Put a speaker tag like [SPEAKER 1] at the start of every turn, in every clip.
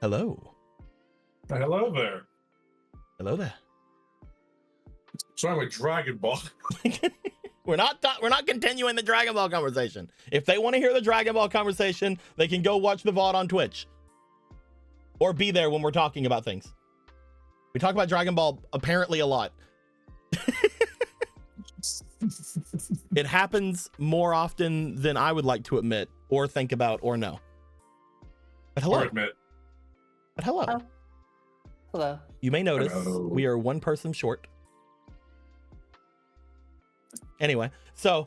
[SPEAKER 1] Hello.
[SPEAKER 2] Hello there.
[SPEAKER 1] Hello there.
[SPEAKER 2] So I'm a Dragon Ball.
[SPEAKER 1] We're not continuing the Dragon Ball conversation. If they want to hear the Dragon Ball conversation, they can go watch the VOD on Twitch. Or be there when we're talking about things. We talk about Dragon Ball apparently a lot. It happens more often than I would like to admit, or think about, or know. But hello.
[SPEAKER 2] Or admit.
[SPEAKER 1] But hello.
[SPEAKER 3] Oh. Hello.
[SPEAKER 1] You may notice
[SPEAKER 2] Hello.
[SPEAKER 1] we are one person short. Anyway, so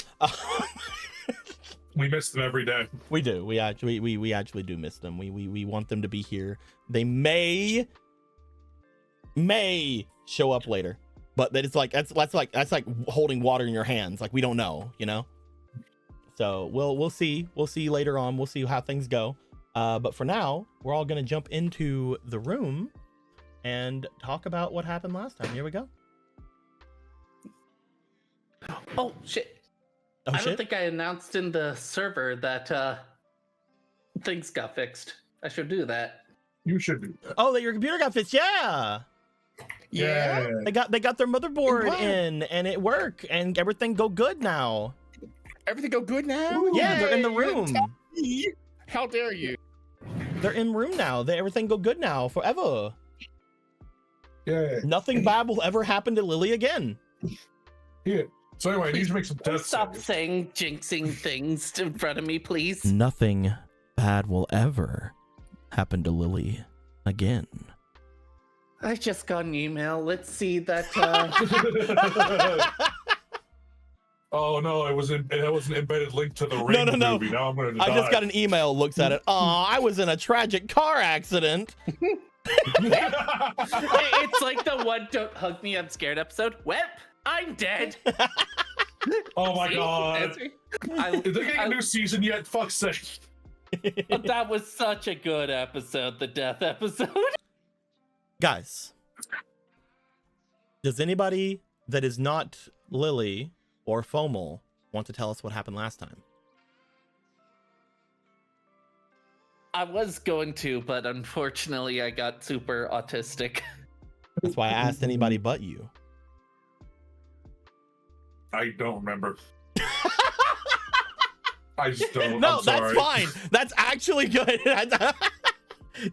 [SPEAKER 2] We miss them every day.
[SPEAKER 1] we do. We actually do miss them. We want them to be here. They may show up later, but that it's like that's like holding water in your hands. Like we don't know, you know. So we'll see later on. We'll see how things go. But for now, we're all gonna jump into the room and talk about what happened last time. Here we go.
[SPEAKER 3] Oh shit.
[SPEAKER 1] Oh,
[SPEAKER 3] I
[SPEAKER 1] shit?
[SPEAKER 3] don't think I announced in the server that things got fixed. I should do that.
[SPEAKER 2] You should be.
[SPEAKER 1] Oh, that your computer got fixed. Yeah.
[SPEAKER 2] Yeah.
[SPEAKER 1] They got their motherboard in and it worked and everything go good now.
[SPEAKER 4] Everything go good now?
[SPEAKER 1] Yeah, they're in the
[SPEAKER 4] Yay!
[SPEAKER 1] room.
[SPEAKER 4] How dare you?
[SPEAKER 1] They're in room now. Everything go good now forever.
[SPEAKER 2] Yeah.
[SPEAKER 1] Nothing bad will ever happen to Lily again.
[SPEAKER 2] Yeah. So anyway, I need to make some
[SPEAKER 3] Please
[SPEAKER 2] death
[SPEAKER 3] stop
[SPEAKER 2] saves.
[SPEAKER 3] saying jinxing things in front of me, please.
[SPEAKER 1] Nothing bad will ever happen to Lily again.
[SPEAKER 3] I just got an email. Let's see that.
[SPEAKER 2] Oh no, it was an embedded link to the Ring
[SPEAKER 1] No.
[SPEAKER 2] movie. Now I'm gonna die.
[SPEAKER 1] I just got an email, looks at it. Oh, I was in a tragic car accident.
[SPEAKER 3] It's like the one "Don't hug me, I'm scared" episode. Well, I'm dead.
[SPEAKER 2] Oh my
[SPEAKER 3] See?
[SPEAKER 2] god.
[SPEAKER 3] Is
[SPEAKER 2] Is they getting a new season yet? Fuck's sake.
[SPEAKER 3] That was such a good episode, the death episode.
[SPEAKER 1] Guys, does anybody that is not Lily or Fomal want to tell us what happened last time?
[SPEAKER 3] I was going to, but unfortunately I got super autistic.
[SPEAKER 1] That's why I asked anybody but you.
[SPEAKER 2] I don't remember. I just don't.
[SPEAKER 1] No,
[SPEAKER 2] I'm
[SPEAKER 1] that's
[SPEAKER 2] sorry.
[SPEAKER 1] fine. That's actually good.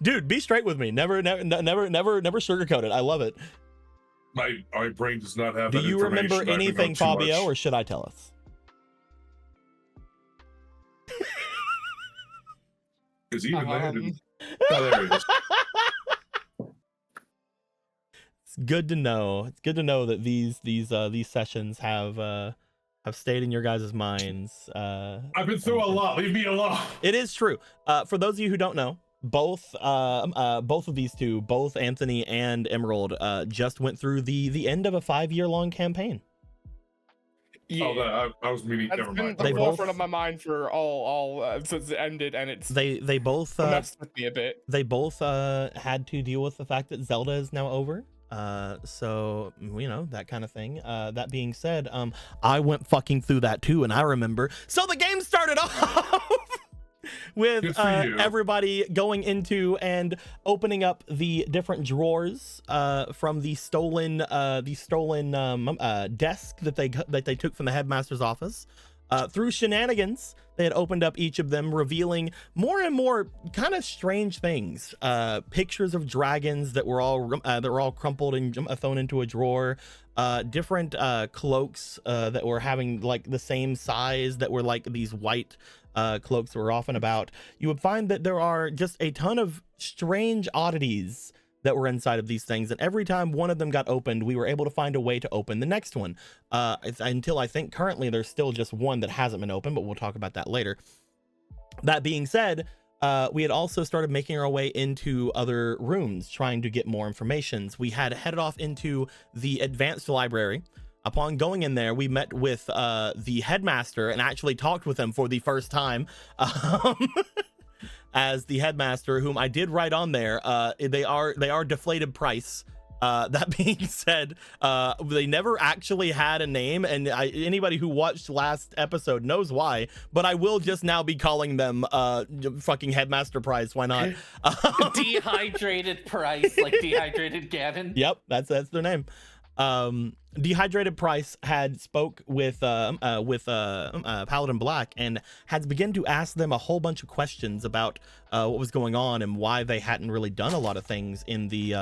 [SPEAKER 1] Dude, be straight with me. Never sugarcoat it. I love it.
[SPEAKER 2] My brain does not have
[SPEAKER 1] Do
[SPEAKER 2] that
[SPEAKER 1] you remember
[SPEAKER 2] information. I've been
[SPEAKER 1] anything,
[SPEAKER 2] going too
[SPEAKER 1] Fabio,
[SPEAKER 2] much.
[SPEAKER 1] or should I tell us?
[SPEAKER 2] Is he even there?
[SPEAKER 4] Um,
[SPEAKER 2] Oh, there he is.
[SPEAKER 1] It's good to know. It's good to know that these sessions have stayed in your guys' minds.
[SPEAKER 2] I've been through a lot. Leave me alone.
[SPEAKER 1] It is true. For those of you who don't know, both of these two, both Anthony and Emerald, just went through the end of a 5-year-long campaign.
[SPEAKER 4] yeah.
[SPEAKER 2] Oh, that, I was meaning.
[SPEAKER 4] That's
[SPEAKER 2] Never
[SPEAKER 4] been
[SPEAKER 2] mind.
[SPEAKER 4] the
[SPEAKER 1] They both-
[SPEAKER 4] forefront of my mind for all since it ended, and it's
[SPEAKER 1] They both
[SPEAKER 4] messed with me a bit.
[SPEAKER 1] they both had to deal with the fact that Zelda is now over. So you know, that kind of thing. That being said, I went fucking through that too, and I remember. So the game started off with
[SPEAKER 2] Good for you.
[SPEAKER 1] everybody going into and opening up the different drawers from the stolen desk that they took from the headmaster's office. Through shenanigans, they had opened up each of them, revealing more and more kind of strange things. Pictures of dragons that were all crumpled and thrown into a drawer. Different cloaks that were having like the same size, that were like these white cloaks that were off and about. You would find that there are just a ton of strange oddities that were inside of these things, and every time one of them got opened, we were able to find a way to open the next one, until I think currently there's still just one that hasn't been opened, but we'll talk about that later. That being said, we had also started making our way into other rooms, trying to get more information. We had headed off into the advanced library. Upon going in there, we met with the headmaster and actually talked with him for the first time. As the headmaster, whom I did write on there, they are deflated price That being said, they never actually had a name, and anybody who watched last episode knows why, but I will just now be calling them fucking Headmaster Price. Why not?
[SPEAKER 3] Dehydrated Price, like dehydrated Gavin.
[SPEAKER 1] Yep, that's their name. Dehydrated Price had spoke with Paladin Black and had begun to ask them a whole bunch of questions about what was going on and why they hadn't really done a lot of things in the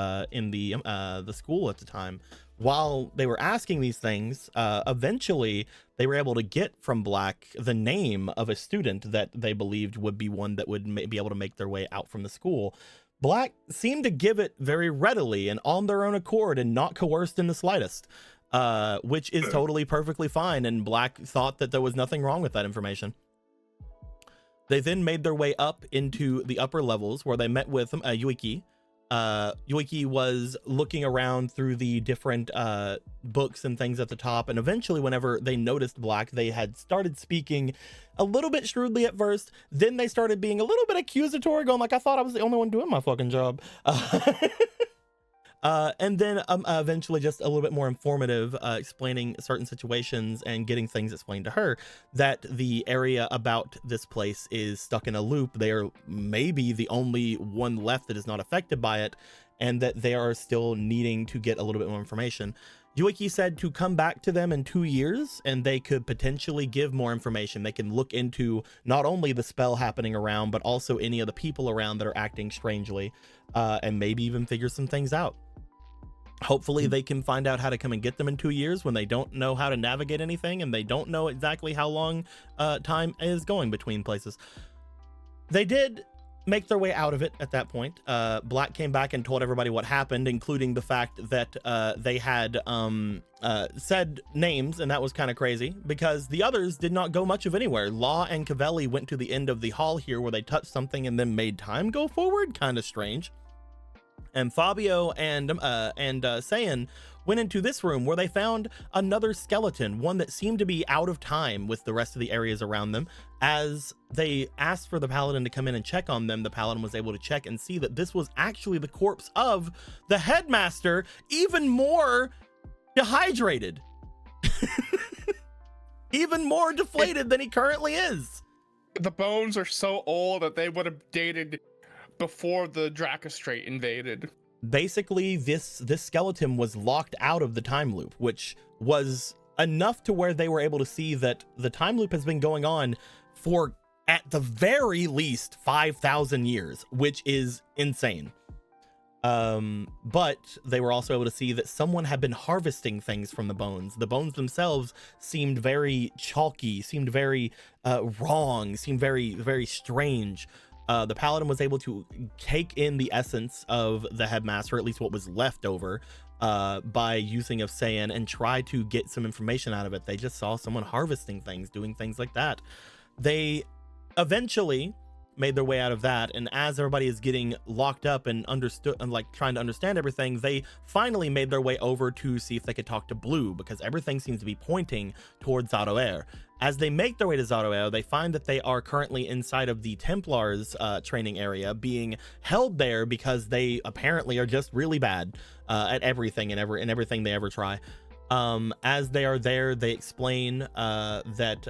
[SPEAKER 1] school at the time. While they were asking these things, eventually they were able to get from Black the name of a student that they believed would be one that would be able to make their way out from the school. Black seemed to give it very readily and on their own accord and not coerced in the slightest, which is totally perfectly fine. And Black thought that there was nothing wrong with that information. They then made their way up into the upper levels where they met with Yuiki. Yuiki was looking around through the different books and things at the top, and eventually whenever they noticed Black, they had started speaking a little bit shrewdly at first. Then they started being a little bit accusatory, going like, I thought I was the only one doing my fucking job. And then eventually just a little bit more informative, explaining certain situations and getting things explained to her, that the area about this place is stuck in a loop. They are maybe the only one left that is not affected by it, and that they are still needing to get a little bit more information. Yuiki said to come back to them in 2 years and they could potentially give more information. They can look into not only the spell happening around, but also any of the people around that are acting strangely, and maybe even figure some things out. Hopefully they can find out how to come and get them in 2 years when they don't know how to navigate anything and they don't know exactly how long time is going between places. They did make their way out of it at that point. Black came back and told everybody what happened, including the fact that they had said names, and that was kind of crazy because the others did not go much of anywhere. Law and Cavelli went to the end of the hall here where they touched something and then made time go forward. Kind of strange. And Fabio and Saiyan went into this room where they found another skeleton, one that seemed to be out of time with the rest of the areas around them. As they asked for the Paladin to come in and check on them, the Paladin was able to check and see that this was actually the corpse of the Headmaster, even more dehydrated. Even more deflated than he currently is.
[SPEAKER 4] The bones are so old that they would have dated before the Dracostrate invaded.
[SPEAKER 1] Basically, this skeleton was locked out of the time loop, which was enough to where they were able to see that the time loop has been going on for at the very least 5,000 years, which is insane. But they were also able to see that someone had been harvesting things from the bones. The bones themselves seemed very chalky, seemed very wrong, seemed very, very strange. The Paladin was able to take in the essence of the Headmaster, at least what was left over, by using of Saiyan, and try to get some information out of it. They just saw someone harvesting things, doing things like that. They eventually made their way out of that, and as everybody is getting locked up and understood and like trying to understand everything, they finally made their way over to see if they could talk to Blue, because everything seems to be pointing towards Zaroer. As they make their way to Zaroer, they find that they are currently inside of the Templars training area, being held there because they apparently are just really bad at everything and everything they ever try. As they are there, they explain that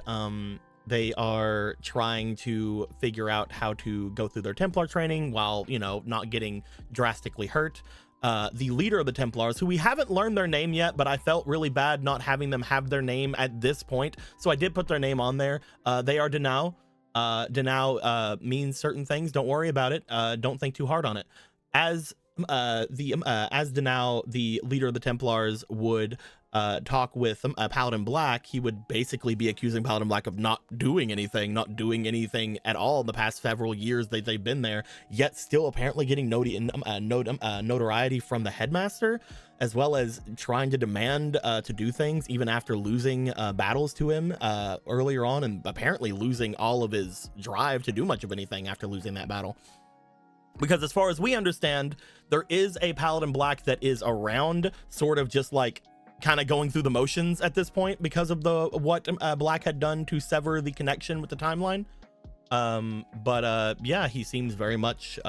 [SPEAKER 1] they are trying to figure out how to go through their Templar training while, you know, not getting drastically hurt. The leader of the Templars, who we haven't learned their name yet, but I felt really bad not having them have their name at this point, so I did put their name on there. They are Denau. Denau means certain things. Don't worry about it. Don't think too hard on it. As Denau, the leader of the Templars, would talk with Paladin Black, he would basically be accusing Paladin Black of not doing anything at all in the past several years that they've been there, yet still apparently getting notoriety from the Headmaster, as well as trying to demand to do things even after losing battles to him earlier on, and apparently losing all of his drive to do much of anything after losing that battle. Because as far as we understand, there is a Paladin Black that is around, sort of just like kind of going through the motions at this point because of what Black had done to sever the connection with the timeline. Yeah, he seems very much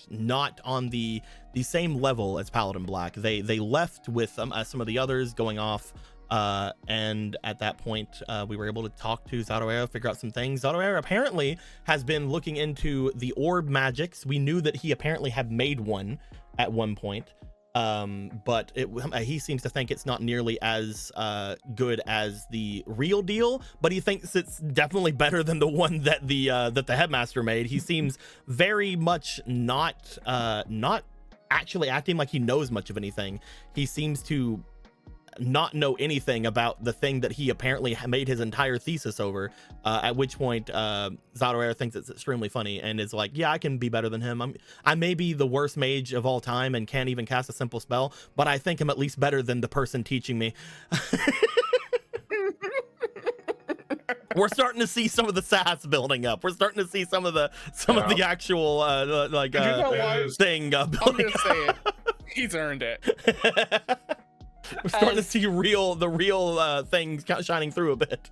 [SPEAKER 1] not on the same level as Paladin Black. They left with some of the others going off, and at that point we were able to talk to Zatoera, figure out some things. Zatoera apparently has been looking into the orb magics. We knew that he apparently had made one at one point, but he seems to think it's not nearly as good as the real deal, but he thinks it's definitely better than the one that the headmaster made. He seems very much not actually acting like he knows much of anything. He seems to not know anything about the thing that he apparently made his entire thesis over, at which point Zatoera thinks it's extremely funny and is like, yeah, I can be better than him. I may be the worst mage of all time and can't even cast a simple spell, but I think I'm at least better than the person teaching me. We're starting to see some of the sass building up. We're starting to see some of the actual thing building
[SPEAKER 4] I'm gonna say it. He's earned it.
[SPEAKER 1] We're starting to see the real things shining through a bit.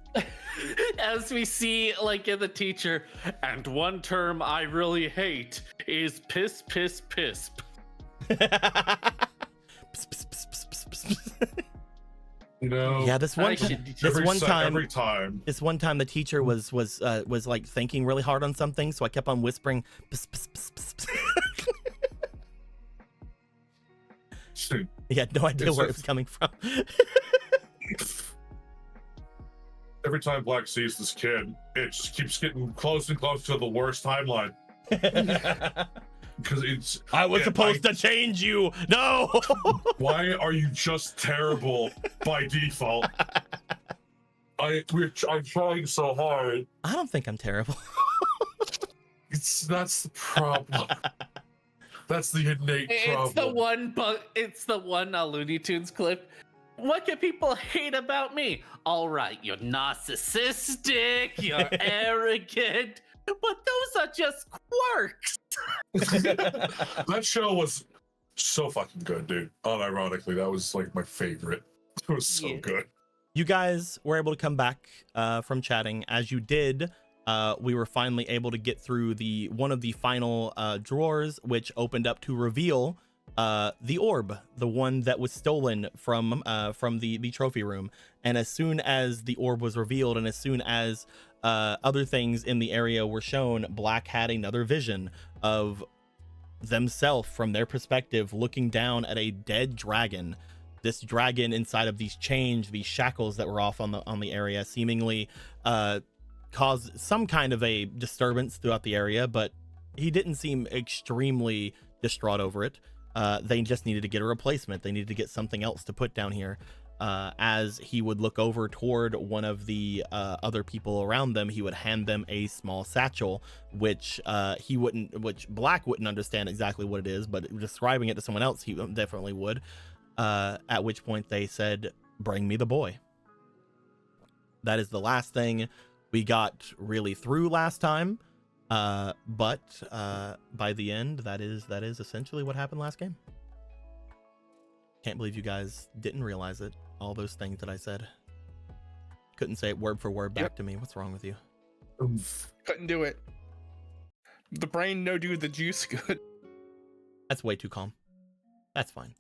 [SPEAKER 3] As we see, like in the teacher, and one term I really hate is piss, piss, piss.
[SPEAKER 2] You know,
[SPEAKER 1] Yeah, this one time the teacher was like thinking really hard on something, so I kept on whispering. Pss, pss, pss, pss, pss. He had no idea where it was coming from.
[SPEAKER 2] Every time Black sees this kid, it just keeps getting closer and closer to the worst timeline. Because
[SPEAKER 1] I was supposed to change you. No.
[SPEAKER 2] Why are you just terrible by default? I'm trying so hard.
[SPEAKER 1] I don't think I'm terrible.
[SPEAKER 2] That's the problem. That's the innate problem.
[SPEAKER 3] It's the one Looney Tunes clip. What can people hate about me? All right, you're narcissistic, you're arrogant, but those are just quirks.
[SPEAKER 2] That show was so fucking good, dude. Unironically, that was like my favorite. It was so good.
[SPEAKER 1] You guys were able to come back from chatting. As you did, we were finally able to get through one of the final drawers, which opened up to reveal the orb, the one that was stolen from the trophy room. And as soon as the orb was revealed, and as soon as other things in the area were shown, Black had another vision of themselves from their perspective, looking down at a dead dragon. This dragon inside of these chains, these shackles that were off on the area, seemingly caused some kind of a disturbance throughout the area, but he didn't seem extremely distraught over it. They just needed to get a replacement. They needed to get something else to put down here. As he would look over toward one of the other people around them, he would hand them a small satchel, which Black wouldn't understand exactly what it is, but describing it to someone else, he definitely would. At which point they said, "Bring me the boy." That is the last thing we got really through last time. But by the end, that is essentially what happened last game. Can't believe you guys didn't realize it. All those things that I said. Couldn't say it word for word back to me. What's wrong with you?
[SPEAKER 4] Couldn't do it. The brain no do the juice good.
[SPEAKER 1] That's way too calm. That's fine.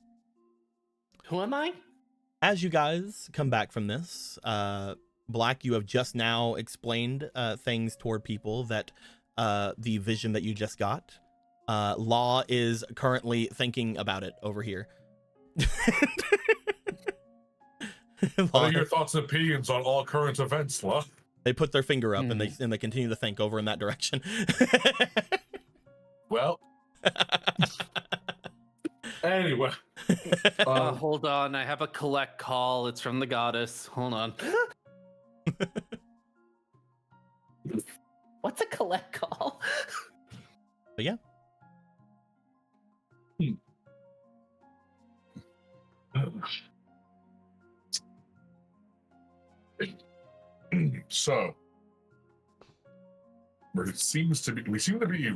[SPEAKER 3] Who am I?
[SPEAKER 1] As you guys come back from this, Black, you have just now explained things toward people that the vision that you just got. Law is currently thinking about it over here.
[SPEAKER 2] What are your thoughts and opinions on all current events, Law?
[SPEAKER 1] They put their finger up and they continue to think over in that direction.
[SPEAKER 2] Well, anyway.
[SPEAKER 3] Hold on, I have a collect call. It's from the goddess. Hold on. What's a collect call?
[SPEAKER 1] But yeah.
[SPEAKER 2] So, we seem to be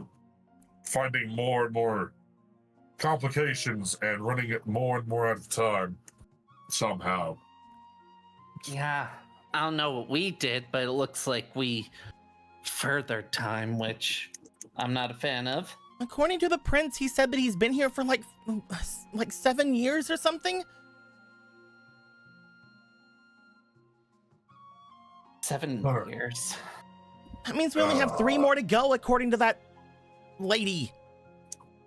[SPEAKER 2] finding more and more complications and running it more and more out of time somehow.
[SPEAKER 3] Yeah, I don't know what we did, but it looks like we further time, which I'm not a fan of.
[SPEAKER 1] According to the prince, he said that he's been here for like 7 years or something.
[SPEAKER 3] 7 years.
[SPEAKER 1] That means we only have 3 more to go, according to that lady.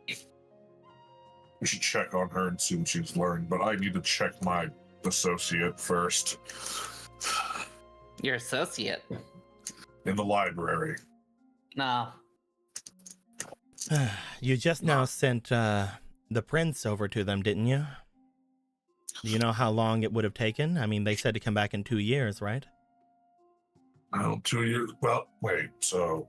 [SPEAKER 2] We should check on her and see what she's learned, but I need to check my associate first.
[SPEAKER 3] Your associate?
[SPEAKER 2] In the library.
[SPEAKER 3] No.
[SPEAKER 1] You just now sent the prince over to them, didn't you? Do you know how long it would have taken? I mean, they said to come back in 2 years, right?
[SPEAKER 2] Oh, 2 years? Well, wait, so...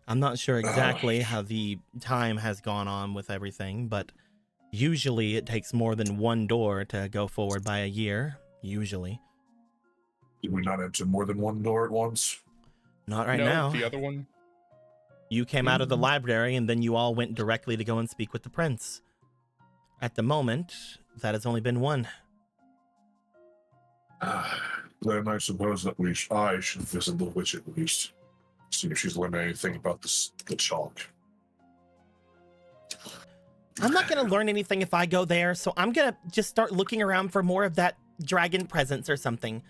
[SPEAKER 1] I'm not sure exactly how the time has gone on with everything, but usually it takes more than 1 door to go forward by a year. Usually.
[SPEAKER 2] Did we not enter more than 1 door at once?
[SPEAKER 1] Not right
[SPEAKER 4] No,
[SPEAKER 1] now.
[SPEAKER 4] the other one.
[SPEAKER 1] You came out of the library and then you all went directly to go and speak with the prince. At the moment, that has only been 1.
[SPEAKER 2] Then I suppose that I should visit the witch at least. See if she's learned anything about the chalk.
[SPEAKER 1] I'm not going to learn anything if I go there, so I'm going to just start looking around for more of that dragon presence or something.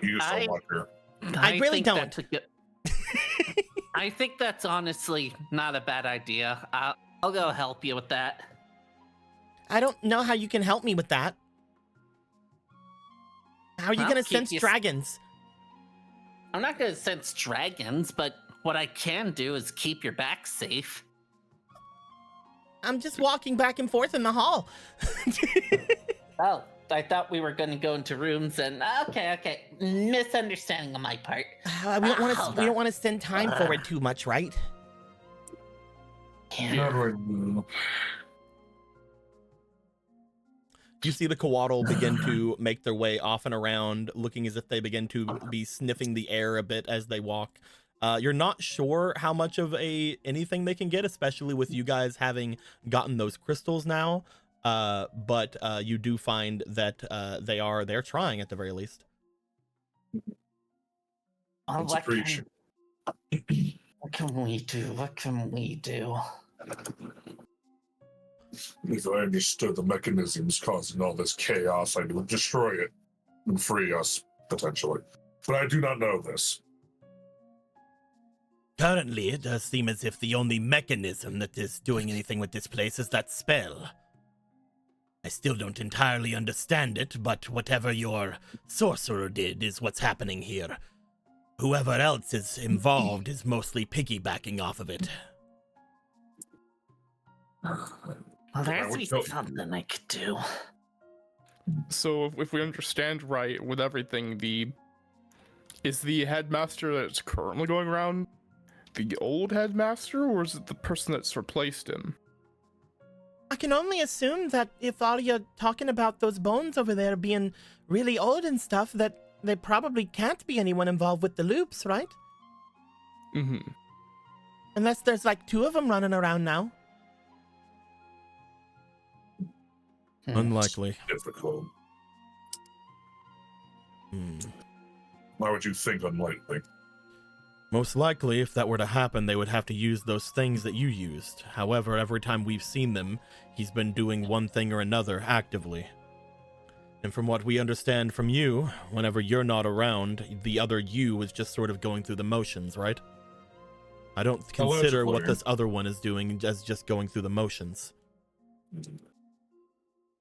[SPEAKER 2] You just don't like her.
[SPEAKER 1] I really
[SPEAKER 3] think
[SPEAKER 1] don't.
[SPEAKER 3] that's a good- I think that's honestly not a bad idea. I'll go help you with that.
[SPEAKER 1] I don't know how you can help me with that. How are you
[SPEAKER 3] Well,
[SPEAKER 1] going to
[SPEAKER 3] keep
[SPEAKER 1] sense
[SPEAKER 3] you-
[SPEAKER 1] dragons?
[SPEAKER 3] I'm not going to sense dragons, but what I can do is keep your back safe.
[SPEAKER 1] I'm just walking back and forth in the hall.
[SPEAKER 3] Oh, I thought we were going to go into rooms and okay. Misunderstanding on my part.
[SPEAKER 1] We don't want to.
[SPEAKER 3] Hold
[SPEAKER 1] We don't
[SPEAKER 3] on.
[SPEAKER 1] want to send time forward too much, right?
[SPEAKER 2] Not right now.
[SPEAKER 1] You see the Coatl begin to make their way off and around, looking as if they begin to be sniffing the air a bit as they walk. You're not sure how much of anything they can get, especially with you guys having gotten those crystals now. But you do find that they're trying at the very least.
[SPEAKER 3] Oh,
[SPEAKER 2] It's
[SPEAKER 3] what
[SPEAKER 2] appreciated.
[SPEAKER 3] can we do? What can we do?
[SPEAKER 2] If I understood the mechanisms causing all this chaos, I would destroy it and free us, potentially. But I do not know this.
[SPEAKER 1] Currently, it does seem as if the only mechanism that is doing anything with this place is that spell. I still don't entirely understand it, but whatever your sorcerer did is what's happening here. Whoever else is involved is mostly piggybacking off of it.
[SPEAKER 3] Well, there
[SPEAKER 2] I
[SPEAKER 3] has to
[SPEAKER 2] would
[SPEAKER 3] be
[SPEAKER 2] tell-
[SPEAKER 3] something I could do.
[SPEAKER 4] So if we understand right with everything, is the headmaster that's currently going around the old headmaster, or is it the person that's replaced him?
[SPEAKER 1] I can only assume that if all you're talking about those bones over there being really old and stuff, that there probably can't be anyone involved with the loops, right?
[SPEAKER 4] Mm-hmm.
[SPEAKER 1] Unless there's like 2 of them running around now. Unlikely.
[SPEAKER 2] Difficult.
[SPEAKER 1] Hmm.
[SPEAKER 2] Why would you think unlikely?
[SPEAKER 1] Most likely, if that were to happen, they would have to use those things that you used. However, every time we've seen them, he's been doing one thing or another actively. And from what we understand from you, whenever you're not around, the other you is just sort of going through the motions, right? I don't consider what
[SPEAKER 2] Allegedly.
[SPEAKER 1] this other one is doing as just going through the motions.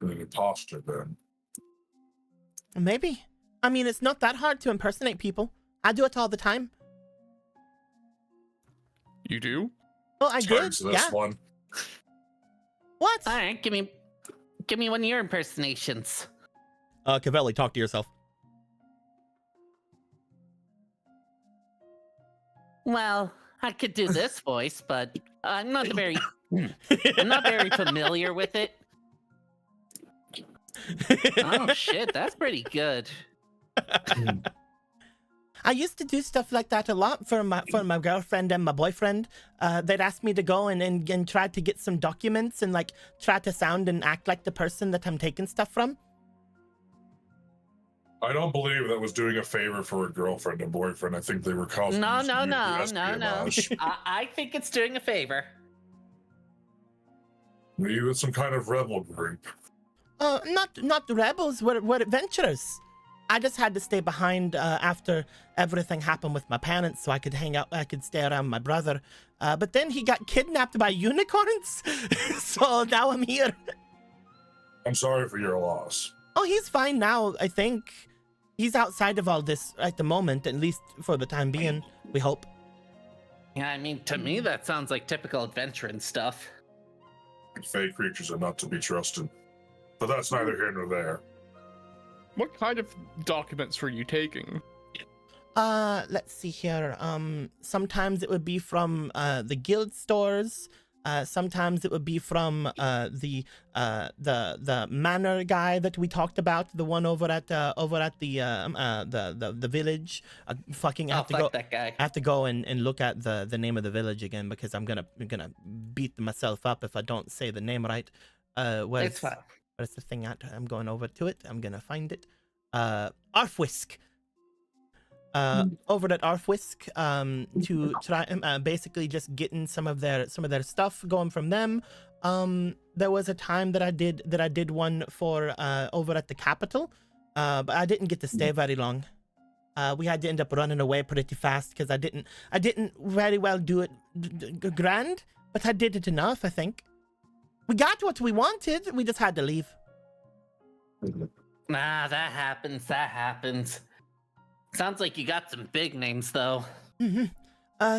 [SPEAKER 2] An imposter, then.
[SPEAKER 1] Maybe. I mean, it's not that hard to impersonate people. I do it all the time.
[SPEAKER 4] You do?
[SPEAKER 1] Well, I did,
[SPEAKER 2] Turns to this
[SPEAKER 1] yeah.
[SPEAKER 2] one.
[SPEAKER 1] What?
[SPEAKER 3] All right, give me one of your impersonations.
[SPEAKER 1] Cavelli, talk to yourself.
[SPEAKER 3] Well, I could do this voice, but I'm not very familiar with it. Oh shit, that's pretty good.
[SPEAKER 1] I used to do stuff like that a lot for my girlfriend and my boyfriend. They'd ask me to go and try to get some documents and like try to sound and act like the person that I'm taking stuff from.
[SPEAKER 2] I don't believe that was doing a favor for a girlfriend and boyfriend. I think they were causing
[SPEAKER 3] No.
[SPEAKER 2] espionage.
[SPEAKER 3] I think it's doing a favor.
[SPEAKER 2] Maybe with some kind of rebel group.
[SPEAKER 1] Not the rebels. We're adventurers. I just had to stay behind after everything happened with my parents, so I could hang out. I could stay around my brother. But then he got kidnapped by unicorns, so now I'm here.
[SPEAKER 2] I'm sorry for your loss.
[SPEAKER 1] Oh, he's fine now. I think he's outside of all this at the moment, at least for the time being. We hope.
[SPEAKER 3] Yeah, I mean, to me, that sounds like typical adventuring stuff.
[SPEAKER 2] Fey creatures are not to be trusted. But that's neither here nor there.
[SPEAKER 4] What kind of documents were you taking?
[SPEAKER 1] Let's see here. Sometimes it would be from the guild stores. Sometimes it would be from the manor guy that we talked about, the one over at the village.
[SPEAKER 3] That guy.
[SPEAKER 1] I have to go and look at the name of the village again because I'm gonna beat myself up if I don't say the name right.
[SPEAKER 3] It's fine.
[SPEAKER 1] Where's the thing at? I'm going over to it. I'm gonna find it. Arfwisk. Over at Arfwisk, to try basically just getting some of their stuff going from them. There was a time that I did one for over at the capital, but I didn't get to stay very long. We had to end up running away pretty fast because I didn't very well do it grand, but I did it enough, I think. We got what we wanted. We just had to leave.
[SPEAKER 3] Nah, that happens. Sounds like you got some big names, though.
[SPEAKER 1] Mm-hmm.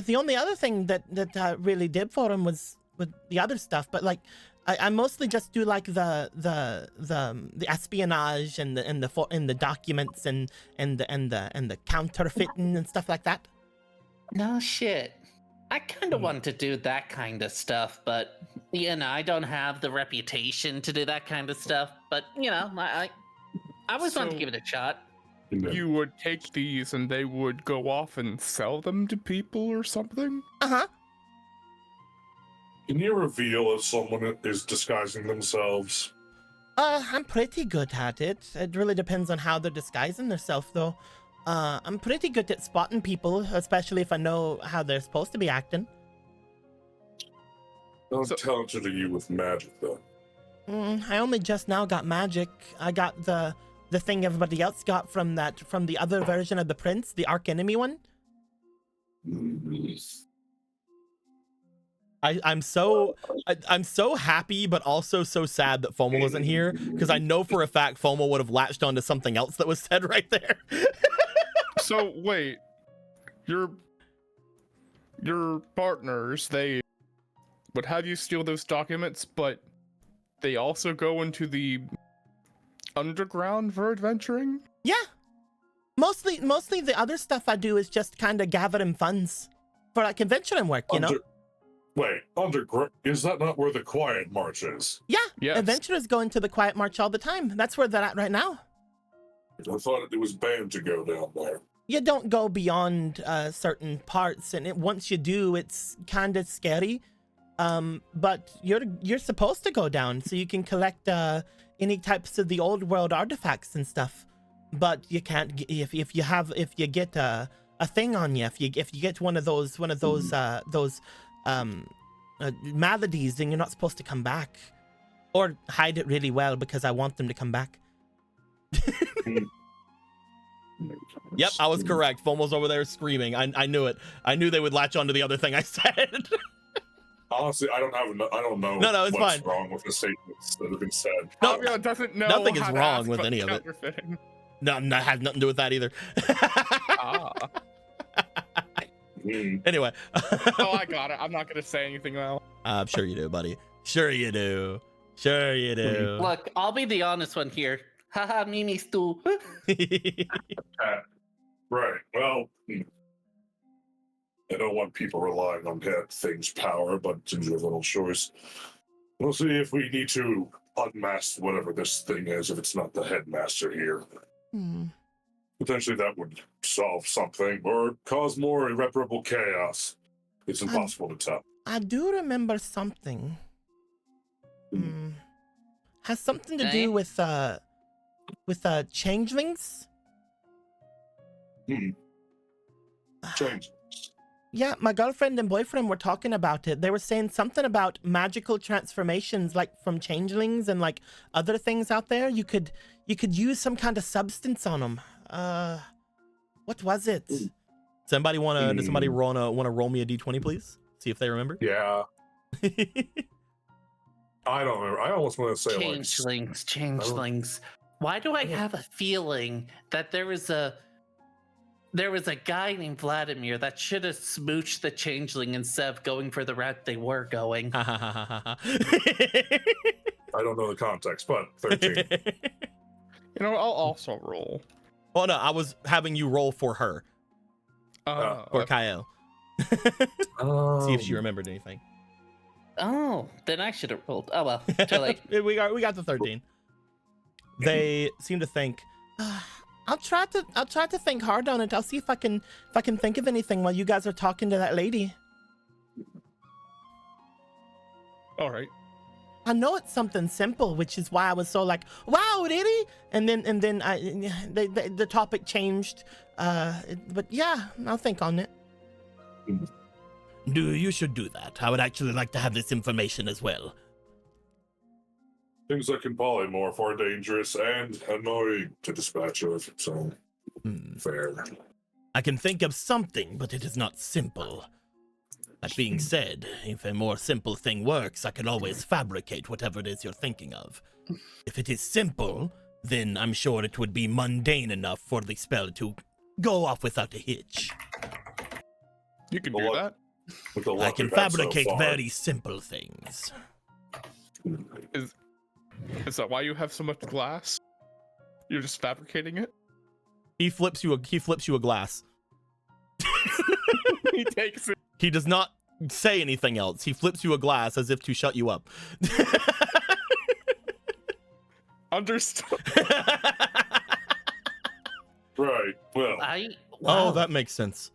[SPEAKER 1] The only other thing that I really did for him was with the other stuff, but like I mostly just do like the espionage and the documents and the counterfeiting and stuff like that.
[SPEAKER 3] No shit. I kind of wanted to do that kind of stuff, but I don't have the reputation to do that kind of stuff. But I always wanted to give it a shot.
[SPEAKER 4] You would take these and they would go off and sell them to people or something?
[SPEAKER 1] Uh-huh.
[SPEAKER 2] Can you reveal if someone is disguising themselves?
[SPEAKER 1] I'm pretty good at it. It really depends on how they're disguising themselves, though. I'm pretty good at spotting people, especially if I know how they're supposed to be acting.
[SPEAKER 2] How talented are you with magic, though?
[SPEAKER 1] I only just now got magic. I got the thing everybody else got from the other version of the prince, the arch enemy one. I'm so happy, but also so sad that FOMO wasn't here, because I know for a fact FOMO would have latched onto something else that was said right there.
[SPEAKER 4] So wait, your partners, they would have you steal those documents, but they also go into the underground for adventuring?
[SPEAKER 1] Yeah. Mostly the other stuff I do is just kind of gathering funds for like adventuring work, you know?
[SPEAKER 2] Wait, underground? Is that not where the Quietmarch is?
[SPEAKER 1] Yeah,
[SPEAKER 4] yes.
[SPEAKER 1] Adventurers go into the Quietmarch all the time. That's where they're at right now.
[SPEAKER 2] I thought it was banned to go down there.
[SPEAKER 1] You don't go beyond certain parts, and once you do, it's kind of scary. But you're supposed to go down so you can collect any types of the old world artifacts and stuff. But you can't if you get a thing on you, if you get one of those maladies, then you're not supposed to come back, or hide it really well because I want them to come back. Yep, I was correct. FOMO's over there screaming. I knew it. I knew they would latch onto the other thing I said.
[SPEAKER 2] Honestly, I don't know.
[SPEAKER 1] No, it's
[SPEAKER 2] what's
[SPEAKER 1] fine.
[SPEAKER 2] wrong with the statements that have been said.
[SPEAKER 1] No,
[SPEAKER 4] Avion doesn't know
[SPEAKER 1] nothing is
[SPEAKER 4] how to
[SPEAKER 1] wrong
[SPEAKER 4] ask
[SPEAKER 1] with
[SPEAKER 4] about
[SPEAKER 1] any of it.
[SPEAKER 4] counterfeiting.
[SPEAKER 1] No, that has nothing to do with that either.
[SPEAKER 4] Ah.
[SPEAKER 1] Anyway.
[SPEAKER 4] Oh, I got it. I'm not gonna say anything now.
[SPEAKER 1] I'm sure you do, buddy. Sure you do. Sure you do.
[SPEAKER 3] Look, I'll be the honest one here. Haha, Mimi's too.
[SPEAKER 2] Right. Well, I don't want people relying on that thing's power, but it's your little choice. We'll see if we need to unmask whatever this thing is if it's not the headmaster here. Potentially that would solve something or cause more irreparable chaos. It's impossible to tell.
[SPEAKER 1] I do remember something. Has something to do with changelings?
[SPEAKER 2] Change.
[SPEAKER 1] Yeah, my girlfriend and boyfriend were talking about it. They were saying something about magical transformations, like from changelings and like other things out there. You could use some kind of substance on them. What was it? Does somebody wanna roll me a d20, please? See if they remember.
[SPEAKER 2] Yeah. I don't remember. I almost want to say
[SPEAKER 3] Changelings. Why do I have a feeling that there was a guy named Vladimir that should have smooched the changeling instead of going for the route they were going?
[SPEAKER 2] I don't know the context, but 13.
[SPEAKER 4] You know, I'll also roll.
[SPEAKER 1] Oh no, I was having you roll for her. For Kyle. See if she remembered anything.
[SPEAKER 3] Oh, then I should have rolled. Oh well, too late.
[SPEAKER 1] we got the 13. They seem to think, I'll try to think hard on it. I'll see if I can think of anything while you guys are talking to that lady.
[SPEAKER 4] All right.
[SPEAKER 1] I know it's something simple, which is why I was so like, wow, really? And then the topic changed. But yeah, I'll think on it. You should do that. I would actually like to have this information as well.
[SPEAKER 2] Things that can polymorph are dangerous and annoying to dispatch of, so fair.
[SPEAKER 1] I can think of something, but it is not simple. That being said, if a more simple thing works, I can always fabricate whatever it is you're thinking of. If it is simple, then I'm sure it would be mundane enough for the spell to go off without a hitch.
[SPEAKER 4] You can do that.
[SPEAKER 1] I can fabricate very simple things.
[SPEAKER 4] Is that why you have so much glass? You're just fabricating it?
[SPEAKER 1] He flips you a glass.
[SPEAKER 4] He takes it.
[SPEAKER 1] He does not say anything else. He flips you a glass as if to shut you up.
[SPEAKER 4] Understood.
[SPEAKER 2] Right. Well.
[SPEAKER 1] Oh, that makes sense.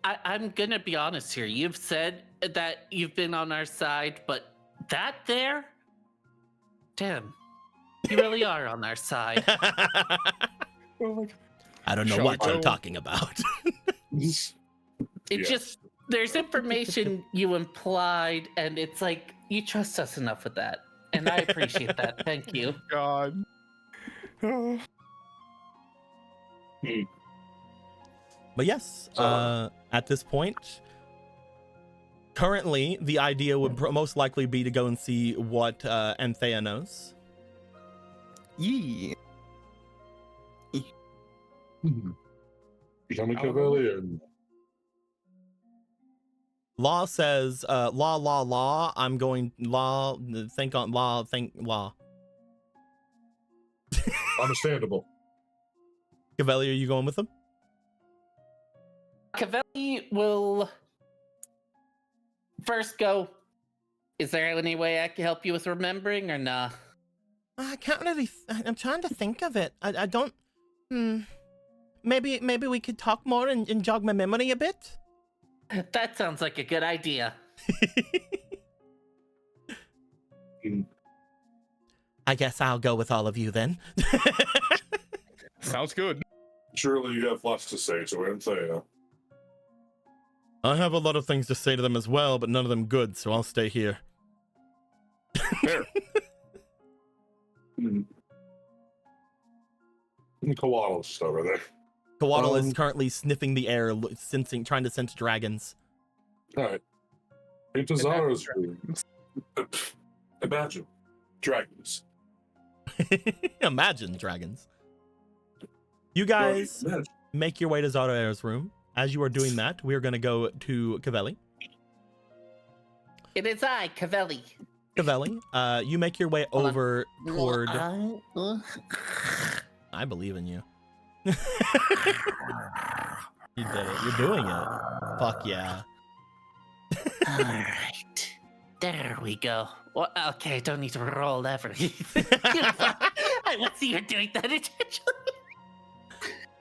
[SPEAKER 3] I'm gonna be honest here. You've said that you've been on our side, but that there, damn, you really are on our side.
[SPEAKER 1] I don't know what you're talking about.
[SPEAKER 3] Just there's information you implied, and it's like you trust us enough with that, and I appreciate that. Thank you.
[SPEAKER 4] God.
[SPEAKER 1] But yes, at this point, currently the idea would most likely be to go and see what Anthea knows.
[SPEAKER 4] Yee.
[SPEAKER 2] Become a civilian.
[SPEAKER 1] Law says, law. I'm going, law, think law.
[SPEAKER 2] Understandable.
[SPEAKER 1] Cavelli, are you going with them?
[SPEAKER 3] Cavelli will first go. Is there any way I can help you with remembering or nah?
[SPEAKER 1] I can't really. I'm trying to think of it. I don't. Maybe we could talk more and jog my memory a bit.
[SPEAKER 3] That sounds like a good idea.
[SPEAKER 1] I guess I'll go with all of you then.
[SPEAKER 4] Sounds good.
[SPEAKER 2] Surely you have lots to say to Anthea.
[SPEAKER 1] I have a lot of things to say to them as well, but none of them good, so I'll stay here.
[SPEAKER 2] Fair. Koala's over there.
[SPEAKER 1] Koala is currently sniffing the air, trying to sense dragons.
[SPEAKER 2] Alright. Into Zara's room. Imagine. Dragons.
[SPEAKER 1] Imagine dragons. You guys make your way to Zara's room. As you are doing that, we are going to go to Cavelli.
[SPEAKER 3] It is I, Cavelli.
[SPEAKER 1] Cavelli, you make your way over toward... I believe in you. You did it. You're doing it. Fuck yeah.
[SPEAKER 3] All right. There we go. Well, okay, don't need to roll everything. I want to see you doing that intentionally.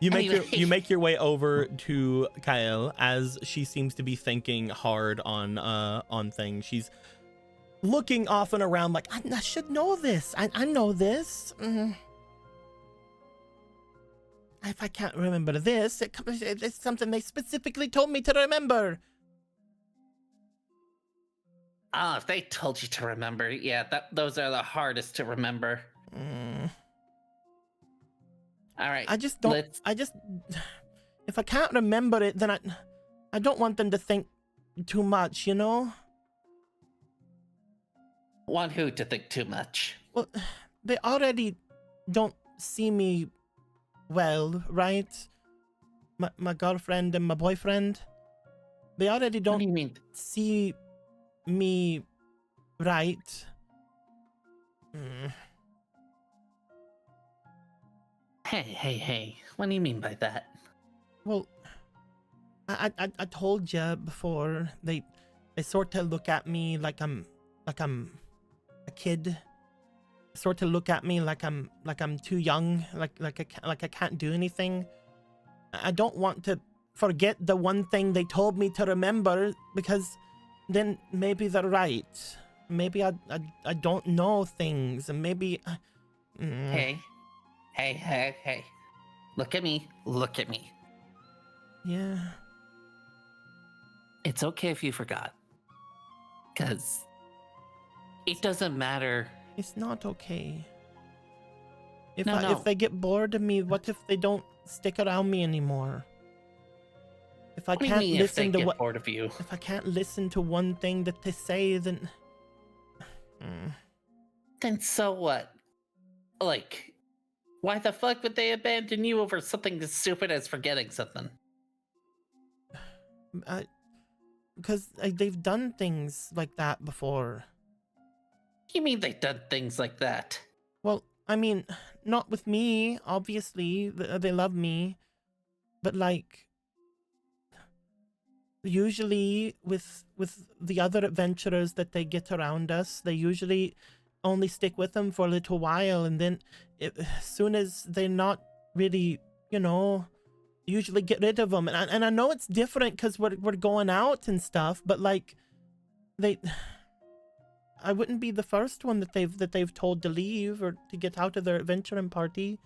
[SPEAKER 1] You make your way over to Kael as she seems to be thinking hard on things. She's looking off and around like, I should know this. I know this. if I can't remember this, it's something they specifically told me to remember.
[SPEAKER 3] Ah, if they told you to remember, yeah, those are the hardest to remember. All right.
[SPEAKER 1] I just don't. If I can't remember it, then I don't want them to think too much, you know?
[SPEAKER 3] Want who to think too much?
[SPEAKER 1] Well, they already don't see me well, right? My girlfriend and my boyfriend, they already
[SPEAKER 3] What
[SPEAKER 1] don't
[SPEAKER 3] do you mean?
[SPEAKER 1] see me right.
[SPEAKER 3] Hey. What do you mean by that?
[SPEAKER 1] Well, I told you before, they sort of look at me like I'm a kid. Sort of look at me like I'm too young, like I can't do anything. I don't want to forget the one thing they told me to remember, because then maybe they're right. Maybe I don't know things, and maybe
[SPEAKER 3] Hey. Look at me.
[SPEAKER 1] Yeah.
[SPEAKER 3] It's okay if you forgot. Because it doesn't matter.
[SPEAKER 1] It's not okay. If
[SPEAKER 3] No.
[SPEAKER 1] if they get bored of me, what if they don't stick around me anymore? If I
[SPEAKER 3] What do you
[SPEAKER 1] can't
[SPEAKER 3] mean if they
[SPEAKER 1] listen to
[SPEAKER 3] get bored of you?
[SPEAKER 1] if I can't listen to one thing that they say, then
[SPEAKER 3] Then so what? Like, why the fuck would they abandon you over something as stupid as forgetting something?
[SPEAKER 1] because they've done things like that before.
[SPEAKER 3] You mean they've done things like that?
[SPEAKER 1] Well, I mean, not with me, obviously. They love me. But like, usually with the other adventurers that they get around us, they usually only stick with them for a little while, and then as soon as they're not really, usually get rid of them. And I know it's different because we're going out and stuff, but like, I wouldn't be the first one that they've told to leave or to get out of their adventuring party,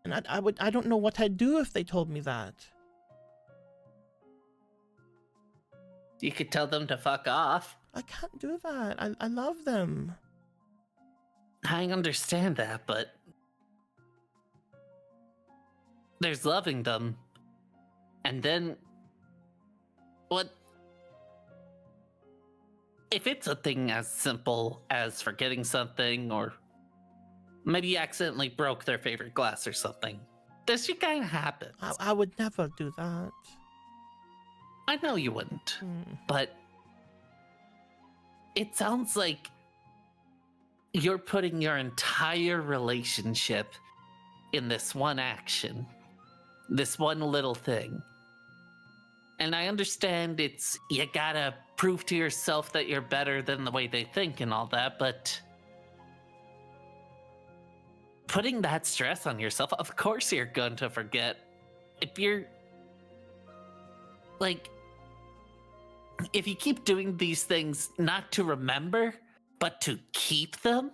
[SPEAKER 1] and I don't know what I'd do if they told me that.
[SPEAKER 3] You could tell them to fuck off.
[SPEAKER 1] I can't do that. I love them.
[SPEAKER 3] I understand that, but there's loving them. And then what if it's a thing as simple as forgetting something, or maybe you accidentally broke their favorite glass or something? This shit kind of happens.
[SPEAKER 1] I would never do that.
[SPEAKER 3] I know you wouldn't, but it sounds like you're putting your entire relationship in this one action, this one little thing. And I understand you gotta prove to yourself that you're better than the way they think and all that, but putting that stress on yourself, of course you're going to forget. If you're like, if you keep doing these things not to remember, but to keep them,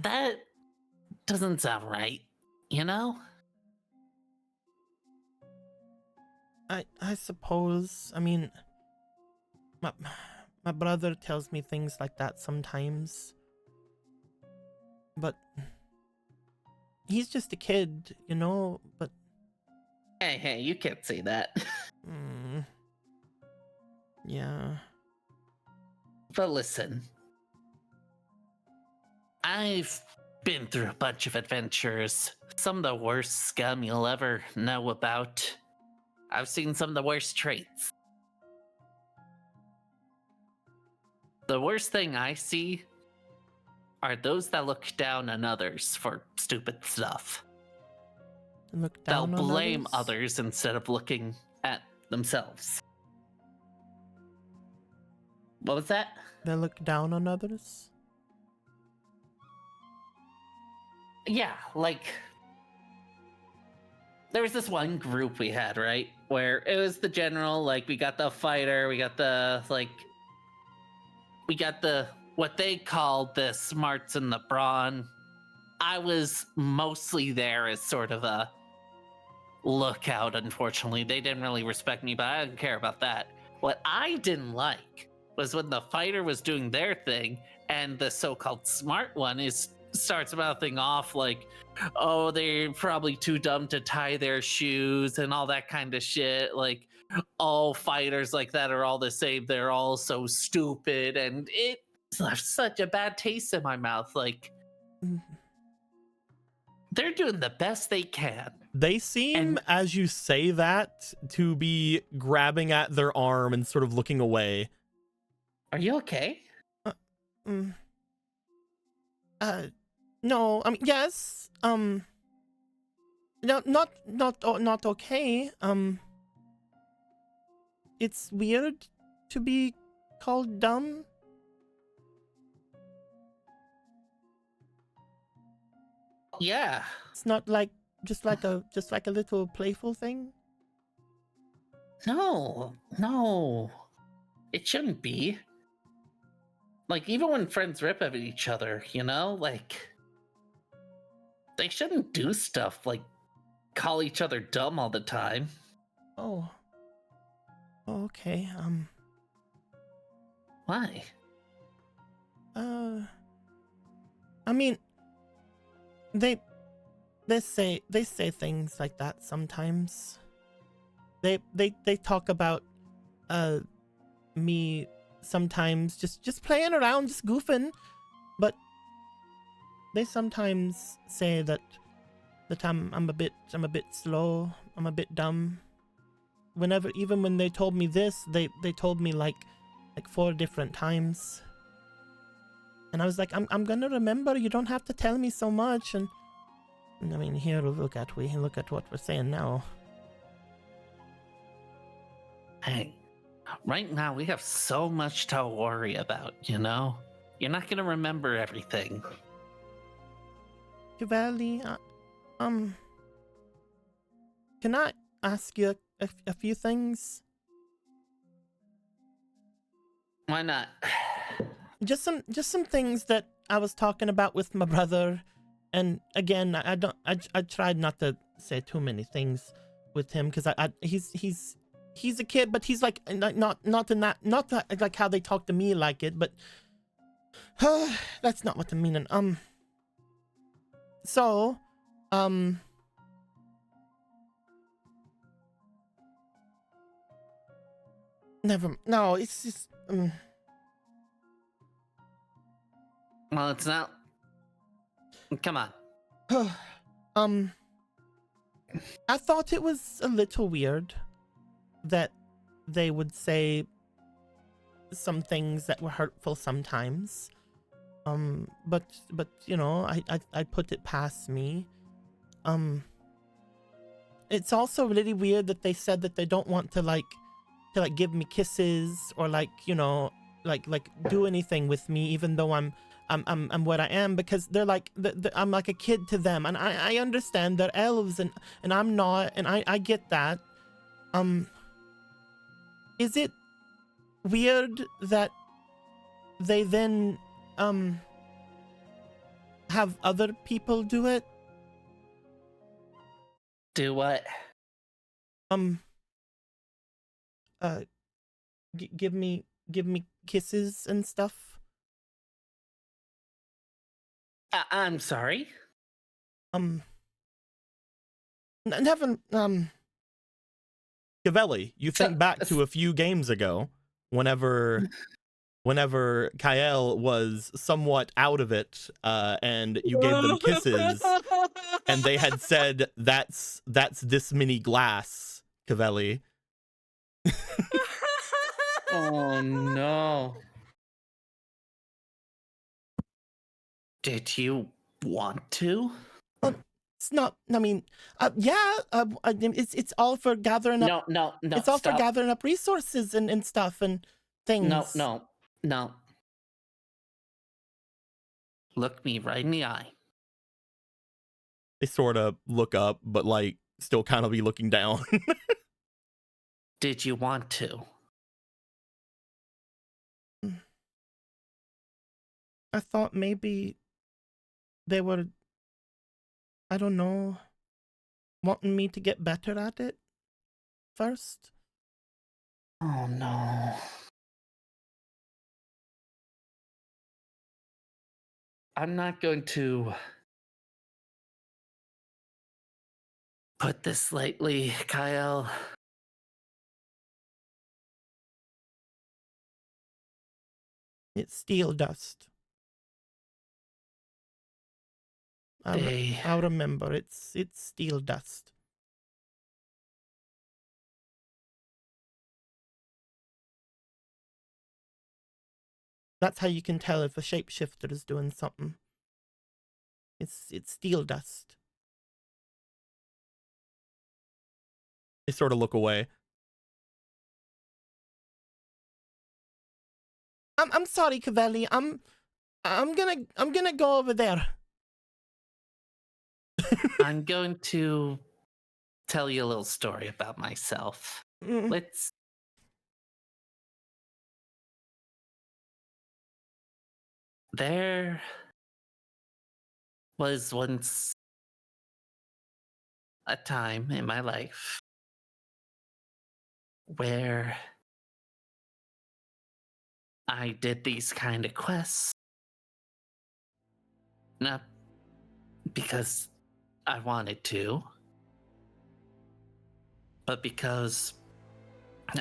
[SPEAKER 3] that doesn't sound right, you know?
[SPEAKER 1] I suppose. I mean, my brother tells me things like that sometimes, but he's just a kid, but
[SPEAKER 3] Hey, you can't say that.
[SPEAKER 1] Yeah.
[SPEAKER 3] But listen, I've been through a bunch of adventures, some of the worst scum you'll ever know about. I've seen some of the worst traits. The worst thing I see are those that look down on others for stupid stuff.
[SPEAKER 1] Look
[SPEAKER 3] They'll
[SPEAKER 1] down on
[SPEAKER 3] blame others instead of looking at themselves. What was that?
[SPEAKER 1] They look down on others?
[SPEAKER 3] Yeah, like, there was this one group we had, right? Where it was the general, like, we got the fighter, we got the, what they called the smarts and the brawn. I was mostly there as sort of a lookout, unfortunately. They didn't really respect me, but I didn't care about that. What I didn't like was when the fighter was doing their thing and the so-called smart one starts mouthing off like, oh, they're probably too dumb to tie their shoes and all that kind of shit. Like, all fighters like that are all the same. They're all so stupid, and it left such a bad taste in my mouth. Like, they're doing the best they can.
[SPEAKER 1] They seem,
[SPEAKER 3] And-
[SPEAKER 1] as you say that, to be grabbing at their arm and sort of looking away.
[SPEAKER 3] Are you okay?
[SPEAKER 1] No, I mean, yes. No, not okay. It's weird to be called dumb.
[SPEAKER 3] Yeah.
[SPEAKER 1] It's not like just like a little playful thing.
[SPEAKER 3] No. It shouldn't be. Like, even when friends rip at each other, you know? Like, they shouldn't do stuff like call each other dumb all the time.
[SPEAKER 1] Oh. Okay.
[SPEAKER 3] Why?
[SPEAKER 1] I mean, they say things like that sometimes. They talk about me sometimes just playing around, just goofing, but they sometimes say that I'm a bit slow, I'm a bit dumb. Even when they told me this, they told me like 4 different times. And I was like, I'm gonna remember, you don't have to tell me so much. And I mean, here, look at what we're saying now.
[SPEAKER 3] Hey, right now we have so much to worry about, you know? You're not gonna remember everything.
[SPEAKER 1] Kivali, can I ask you a few things?
[SPEAKER 3] Why not?
[SPEAKER 1] Just some things that I was talking about with my brother, and again, I tried not to say too many things with him because he's a kid, but he's like not like how they talk to me like it, but that's not what I'm meaning. So, no, it's just
[SPEAKER 3] Well, it's not. Come on.
[SPEAKER 1] I thought it was a little weird that they would say some things that were hurtful sometimes. But you know, I put it past me. It's also really weird that they said that they don't want to give me kisses or like, you know, like do anything with me, even though I'm what I am, because they're like I'm like a kid to them, and I understand they're elves and I'm not, and I get that. Is it weird that they then have other people do it?
[SPEAKER 3] Do what?
[SPEAKER 1] Give me kisses and stuff.
[SPEAKER 3] I'm sorry.
[SPEAKER 1] Never. Gavelli, you think back to a few games ago, whenever Kyle was somewhat out of it, and you gave them kisses, and they had said that's this many glass, Cavelli.
[SPEAKER 3] Oh no. Did you want to?
[SPEAKER 1] It's not. I mean, yeah. It's all for gathering up.
[SPEAKER 3] No.
[SPEAKER 1] It's all
[SPEAKER 3] stop.
[SPEAKER 1] for gathering up resources and stuff and things.
[SPEAKER 3] No. Look me right in the eye.
[SPEAKER 1] They sort of look up, but like still kind of be looking down.
[SPEAKER 3] Did you want to?
[SPEAKER 1] I thought maybe they were, I don't know, wanting me to get better at it first.
[SPEAKER 3] Oh no. I'm not going to put this lightly, Kyle.
[SPEAKER 1] It's steel dust. I'll remember. It's steel dust. That's how you can tell if a shapeshifter is doing something. It's steel dust. They sort of look away. I'm sorry, Cavelli. I'm gonna go over there.
[SPEAKER 3] I'm going to tell you a little story about myself. There was once a time in my life where I did these kind of quests. Not because I wanted to, but because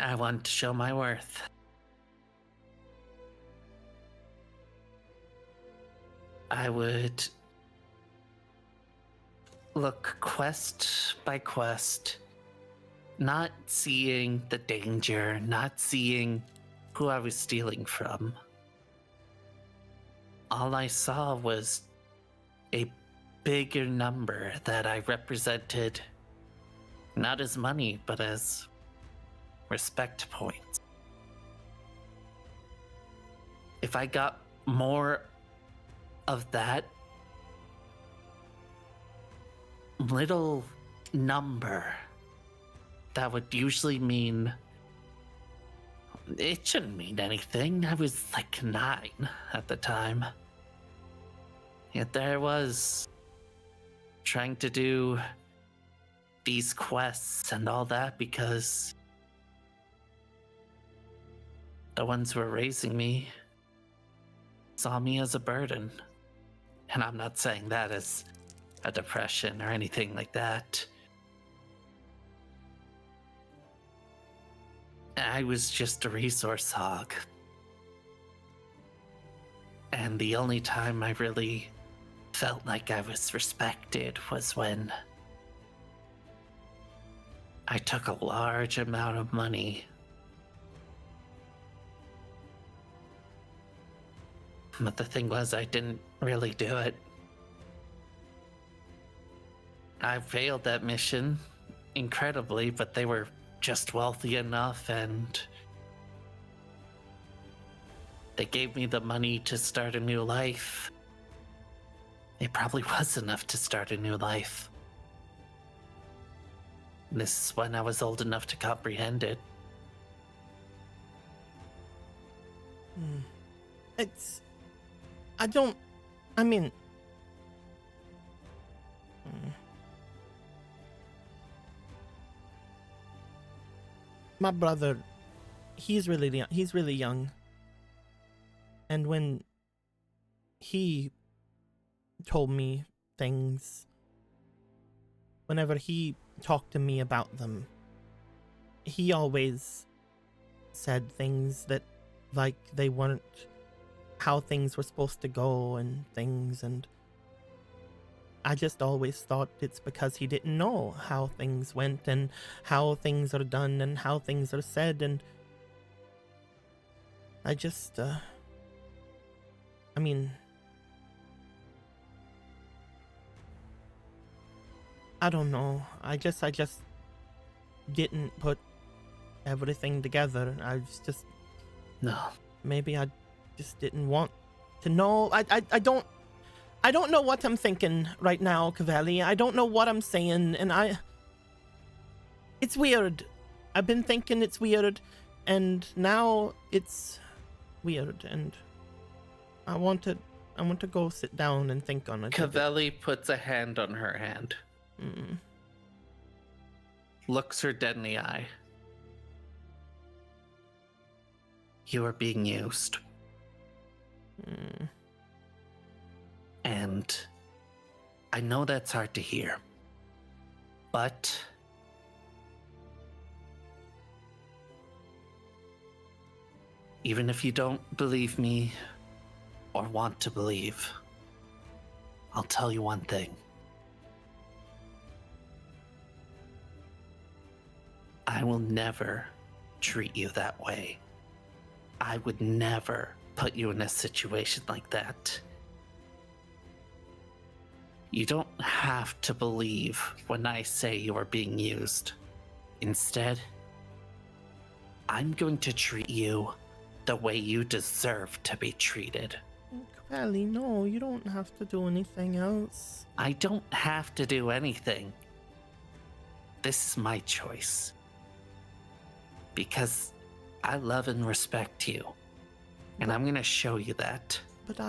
[SPEAKER 3] I wanted to show my worth. I would look quest by quest, not seeing the danger, not seeing who I was stealing from. All I saw was a bigger number that I represented, not as money, but as respect points. If I got more of that little number, that would usually mean, it shouldn't mean anything. I was like 9 at the time. Yet there I was, trying to do these quests and all that because the ones who were raising me saw me as a burden. And I'm not saying that as a depression or anything like that. I was just a resource hog. And the only time I really felt like I was respected was when I took a large amount of money. But the thing was, I didn't really do it. I failed that mission incredibly, but they were just wealthy enough and they gave me the money to start a new life. It probably was enough to start a new life. This is when I was old enough to comprehend it.
[SPEAKER 1] My brother, he's really young. And when he told me things, whenever he talked to me about them, he always said things that, like, they weren't how things were supposed to go and things, and I just always thought it's because he didn't know how things went and how things are done and how things are said, and I just, I don't know. I just didn't put everything together.
[SPEAKER 3] No.
[SPEAKER 1] Maybe I just didn't want to know. I don't know what I'm thinking right now, Cavelli. I don't know what I'm saying, and it's weird. I've been thinking it's weird, and now it's weird, and I want to go sit down and think on it.
[SPEAKER 3] Cavelli puts a hand on her hand. looks her dead in the eye. You are being used. And I know that's hard to hear, but even if you don't believe me or want to believe, I'll tell you one thing. I will never treat you that way. I would never put you in a situation like that. You don't have to believe when I say you are being used. Instead, I'm going to treat you the way you deserve to be treated.
[SPEAKER 1] Ellie, no, you don't have to do anything else.
[SPEAKER 3] I don't have to do anything. This is my choice. Because I love and respect you. And I'm gonna show you that.
[SPEAKER 1] But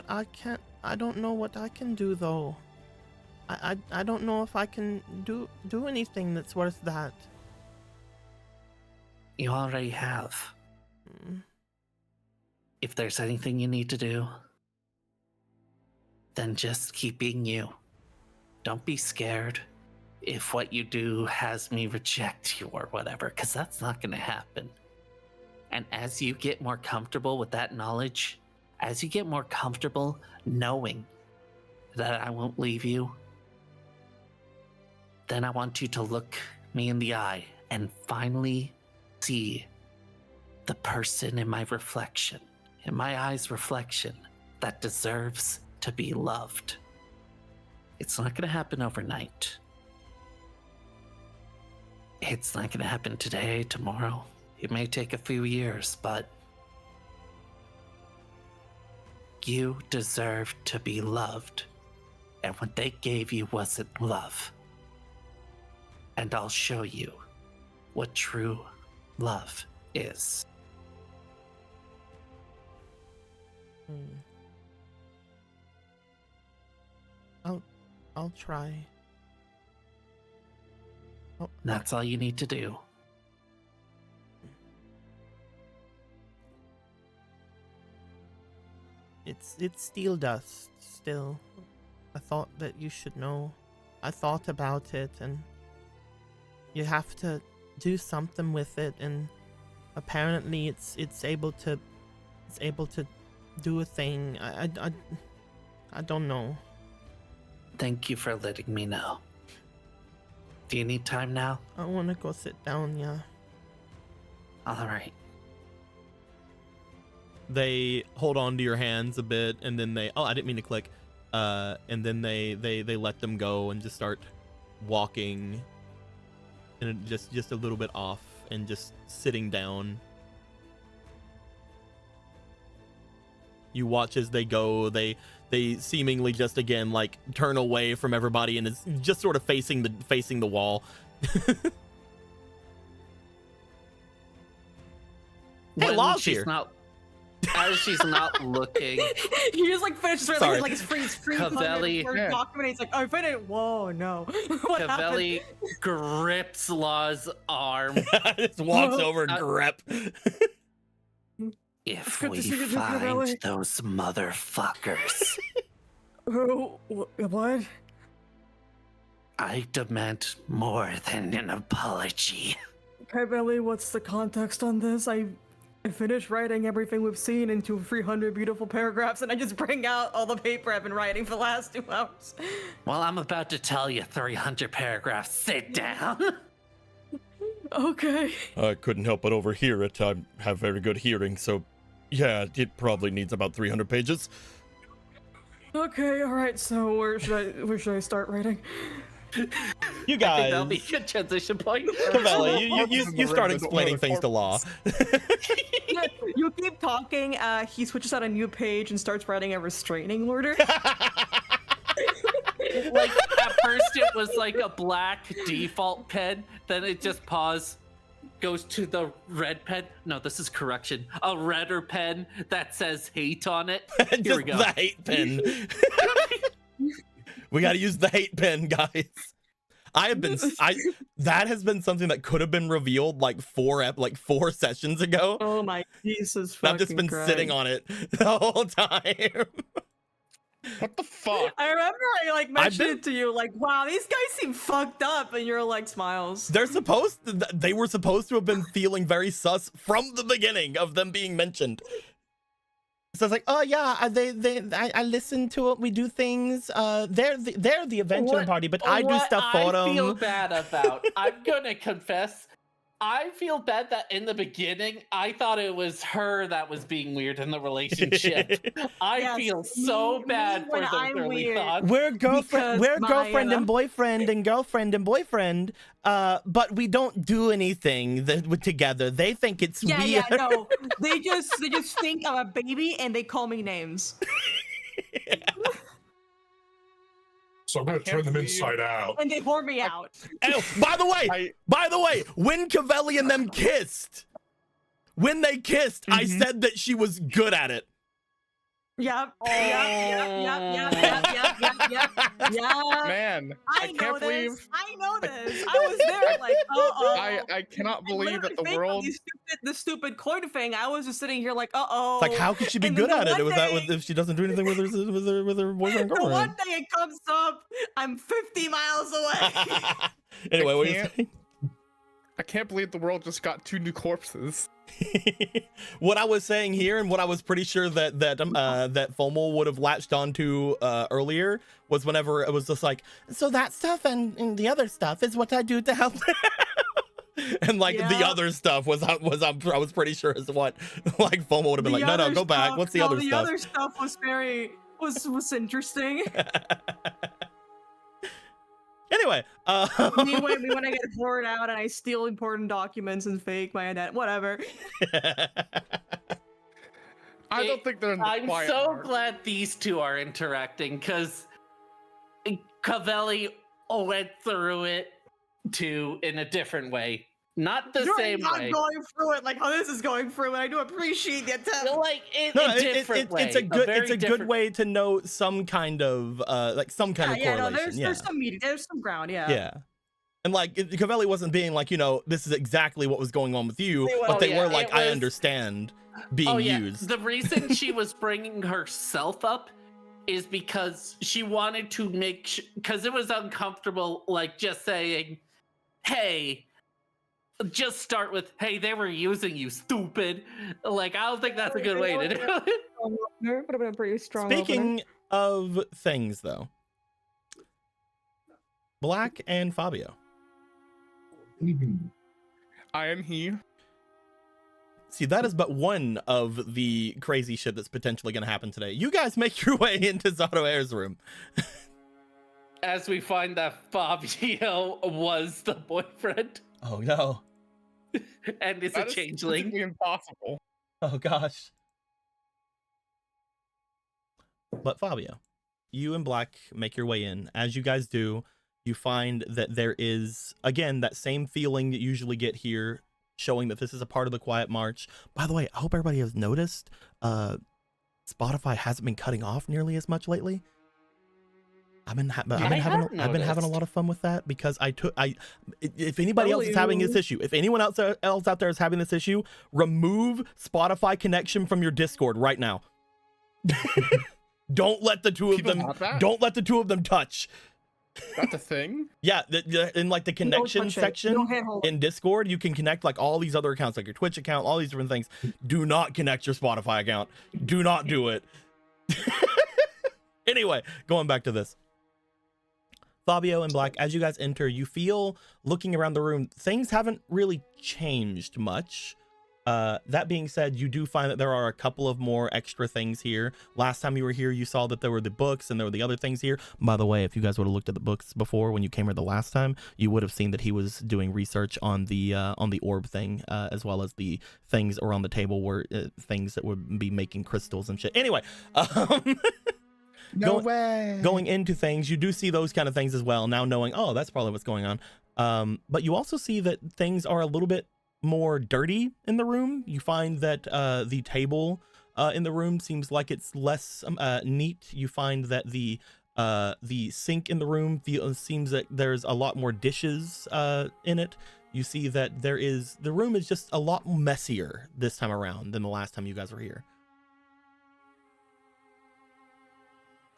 [SPEAKER 1] I can't. I don't know what I can do though. I don't know if I can do anything that's worth that.
[SPEAKER 3] You already have. If there's anything you need to do, then just keep being you. Don't be scared if what you do has me reject you or whatever, because that's not going to happen. And as you get more comfortable with that knowledge, as you get more comfortable knowing that I won't leave you, then I want you to look me in the eye and finally see the person in my reflection, in my eyes' reflection, that deserves to be loved. It's not going to happen overnight. It's not going to happen today, tomorrow. It may take a few years, but you deserve to be loved. And what they gave you wasn't love. And I'll show you what true love is.
[SPEAKER 1] I'll try. Oh,
[SPEAKER 3] That's all you need to do.
[SPEAKER 1] it's steel dust still. I thought that you should know. I thought about it, and you have to do something with it, and apparently it's able to do a thing. I don't know.
[SPEAKER 3] Thank you for letting me know. Do you need time now?
[SPEAKER 1] I want to go sit down, yeah.
[SPEAKER 3] All right.
[SPEAKER 1] They hold on to your hands a bit, and then they, oh, I didn't mean to click. And then they let them go and just start walking, and just a little bit off and just sitting down. You watch as they go. They seemingly just again like turn away from everybody and is just sort of facing the wall. Hey, Law's here.
[SPEAKER 3] As she's not looking,
[SPEAKER 5] he just like finishes right, like his freeze
[SPEAKER 3] Cavelli,
[SPEAKER 5] document. He's like, I finished. Whoa, no. What
[SPEAKER 3] Cavelli grips Law's arm.
[SPEAKER 1] Just walks over and grip.
[SPEAKER 3] If we find those motherfuckers,
[SPEAKER 5] what?
[SPEAKER 3] I demand more than an apology.
[SPEAKER 5] Cavelli, what's the context on this? I finished writing everything we've seen into 300 beautiful paragraphs, and I just bring out all the paper I've been writing for the last 2 hours.
[SPEAKER 3] Well, I'm about to tell you 300 paragraphs. Sit down.
[SPEAKER 5] Okay.
[SPEAKER 6] I couldn't help but overhear it. I have very good hearing, so yeah, it probably needs about 300 pages.
[SPEAKER 5] Okay, all right. So where should I start writing?
[SPEAKER 1] You guys,
[SPEAKER 3] I think that'll be a good transition point.
[SPEAKER 1] Cavelli, you start explaining things to Law.
[SPEAKER 5] You keep talking. He switches out a new page and starts writing a restraining order.
[SPEAKER 3] Like at first it was like a black default pen, then it just goes to the red pen. No, this is correction. A redder pen that says hate on it. Here we go.
[SPEAKER 1] The hate pen. We got to use the hate pen, guys. That has been something that could have been revealed like 4 sessions ago.
[SPEAKER 5] Oh my Jesus
[SPEAKER 1] And I've just
[SPEAKER 5] fucking
[SPEAKER 1] been sitting on it the whole time.
[SPEAKER 4] What the fuck?
[SPEAKER 5] I remember I like mentioned it to you, like, wow, these guys seem fucked up, and you're like, smiles.
[SPEAKER 1] They were supposed to have been feeling very sus from the beginning of them being mentioned. So it's like, oh yeah, I listen to it. We do things. They're the adventure party, but I do stuff for them.
[SPEAKER 3] I feel bad about. I'm gonna confess. I feel bad that in the beginning I thought it was her that was being weird in the relationship. I feel so bad for those early thoughts.
[SPEAKER 1] We're girlfriend and boyfriend, but we don't do anything together. They think it's weird.
[SPEAKER 5] Yeah, no. They just think I'm a baby and they call me names.
[SPEAKER 2] So I'm gonna turn them inside out.
[SPEAKER 5] And they pour me out.
[SPEAKER 1] Oh, by the way, when Cavelli and them kissed, I said that she was good at it.
[SPEAKER 5] Yep.
[SPEAKER 4] Man, I can't believe.
[SPEAKER 5] I know this. I was there, like,
[SPEAKER 4] I cannot believe that the world.
[SPEAKER 5] The stupid coin thing. I was just sitting here, like, It's
[SPEAKER 1] like, how could she be good at it? If she doesn't do anything with her boyfriend?
[SPEAKER 5] The one day it comes up, I'm 50 miles away.
[SPEAKER 1] Anyway, what are you saying?
[SPEAKER 4] I can't believe the world just got 2 new corpses.
[SPEAKER 1] What I was saying here, and what I was pretty sure that FOMO would have latched onto earlier, was whenever it was just like, so that stuff and the other stuff is what I do to help. And like the other stuff was I was pretty sure is what like FOMO would have been like, no, go back. What's the other stuff?
[SPEAKER 5] The other stuff was interesting.
[SPEAKER 1] Anyway,
[SPEAKER 5] me when I get poured out and I steal important documents and fake my identity, whatever.
[SPEAKER 4] I don't think they're in the
[SPEAKER 3] I'm so glad these two are interacting, because Cavelli went through it too in a different way. Not the same way.
[SPEAKER 5] You're not going through it like how this is going through, and I do appreciate the attempt.
[SPEAKER 3] Like in a different way.
[SPEAKER 1] It's a good way to know some kind of correlation.
[SPEAKER 5] No, there's some ground,
[SPEAKER 1] Yeah. And like Cavelli wasn't being like, this is exactly what was going on with you, but they were like, I understand being used.
[SPEAKER 3] The reason she was bringing herself up is because she wanted to because it was uncomfortable, like just saying, hey. Just start with, hey, they were using you, stupid. Like, I don't think that's a good way to do it.
[SPEAKER 5] Would have been a pretty strong.
[SPEAKER 1] Speaking of things, though, Black and Fabio.
[SPEAKER 4] I am he.
[SPEAKER 1] See, that is but one of the crazy shit that's potentially going to happen today. You guys make your way into Zato Air's room.
[SPEAKER 3] As we find that Fabio was the boyfriend.
[SPEAKER 1] Oh no.
[SPEAKER 3] And it's a changeling.
[SPEAKER 4] Impossible.
[SPEAKER 1] Oh gosh. But Fabio, you and Black make your way in. As you guys do, you find that there is, again, that same feeling that you usually get here, showing that this is a part of the Quietmarch. By the way, I hope everybody has noticed Spotify hasn't been cutting off nearly as much lately. I've been having a lot of fun with that, because if anybody else is having this issue, if anyone else out there is having this issue, remove Spotify connection from your Discord right now. Don't let the two of them touch.
[SPEAKER 4] That's a thing?
[SPEAKER 1] Yeah, in like the connection section in Discord, you can connect like all these other accounts, like your Twitch account, all these different things. Do not connect your Spotify account. Do not do it. Anyway, going back to this. Fabio and Black, as you guys enter, you feel, looking around the room, things haven't really changed much. That being said, you do find that there are a couple of more extra things here. Last time you were here, you saw that there were the books and there were the other things here. By the way, if you guys would have looked at the books before when you came here the last time, you would have seen that he was doing research on the orb thing, as well as the things around the table were things that would be making crystals and shit. Anyway,
[SPEAKER 4] No way.
[SPEAKER 1] Going into things, you do see those kind of things as well, now knowing, oh, that's probably what's going on. But you also see that things are a little bit more dirty in the room. You find that the table in the room seems like it's less neat. You find that the The sink in the room seems that there's a lot more dishes in it. You see that the room is just a lot messier this time around than the last time you guys were here.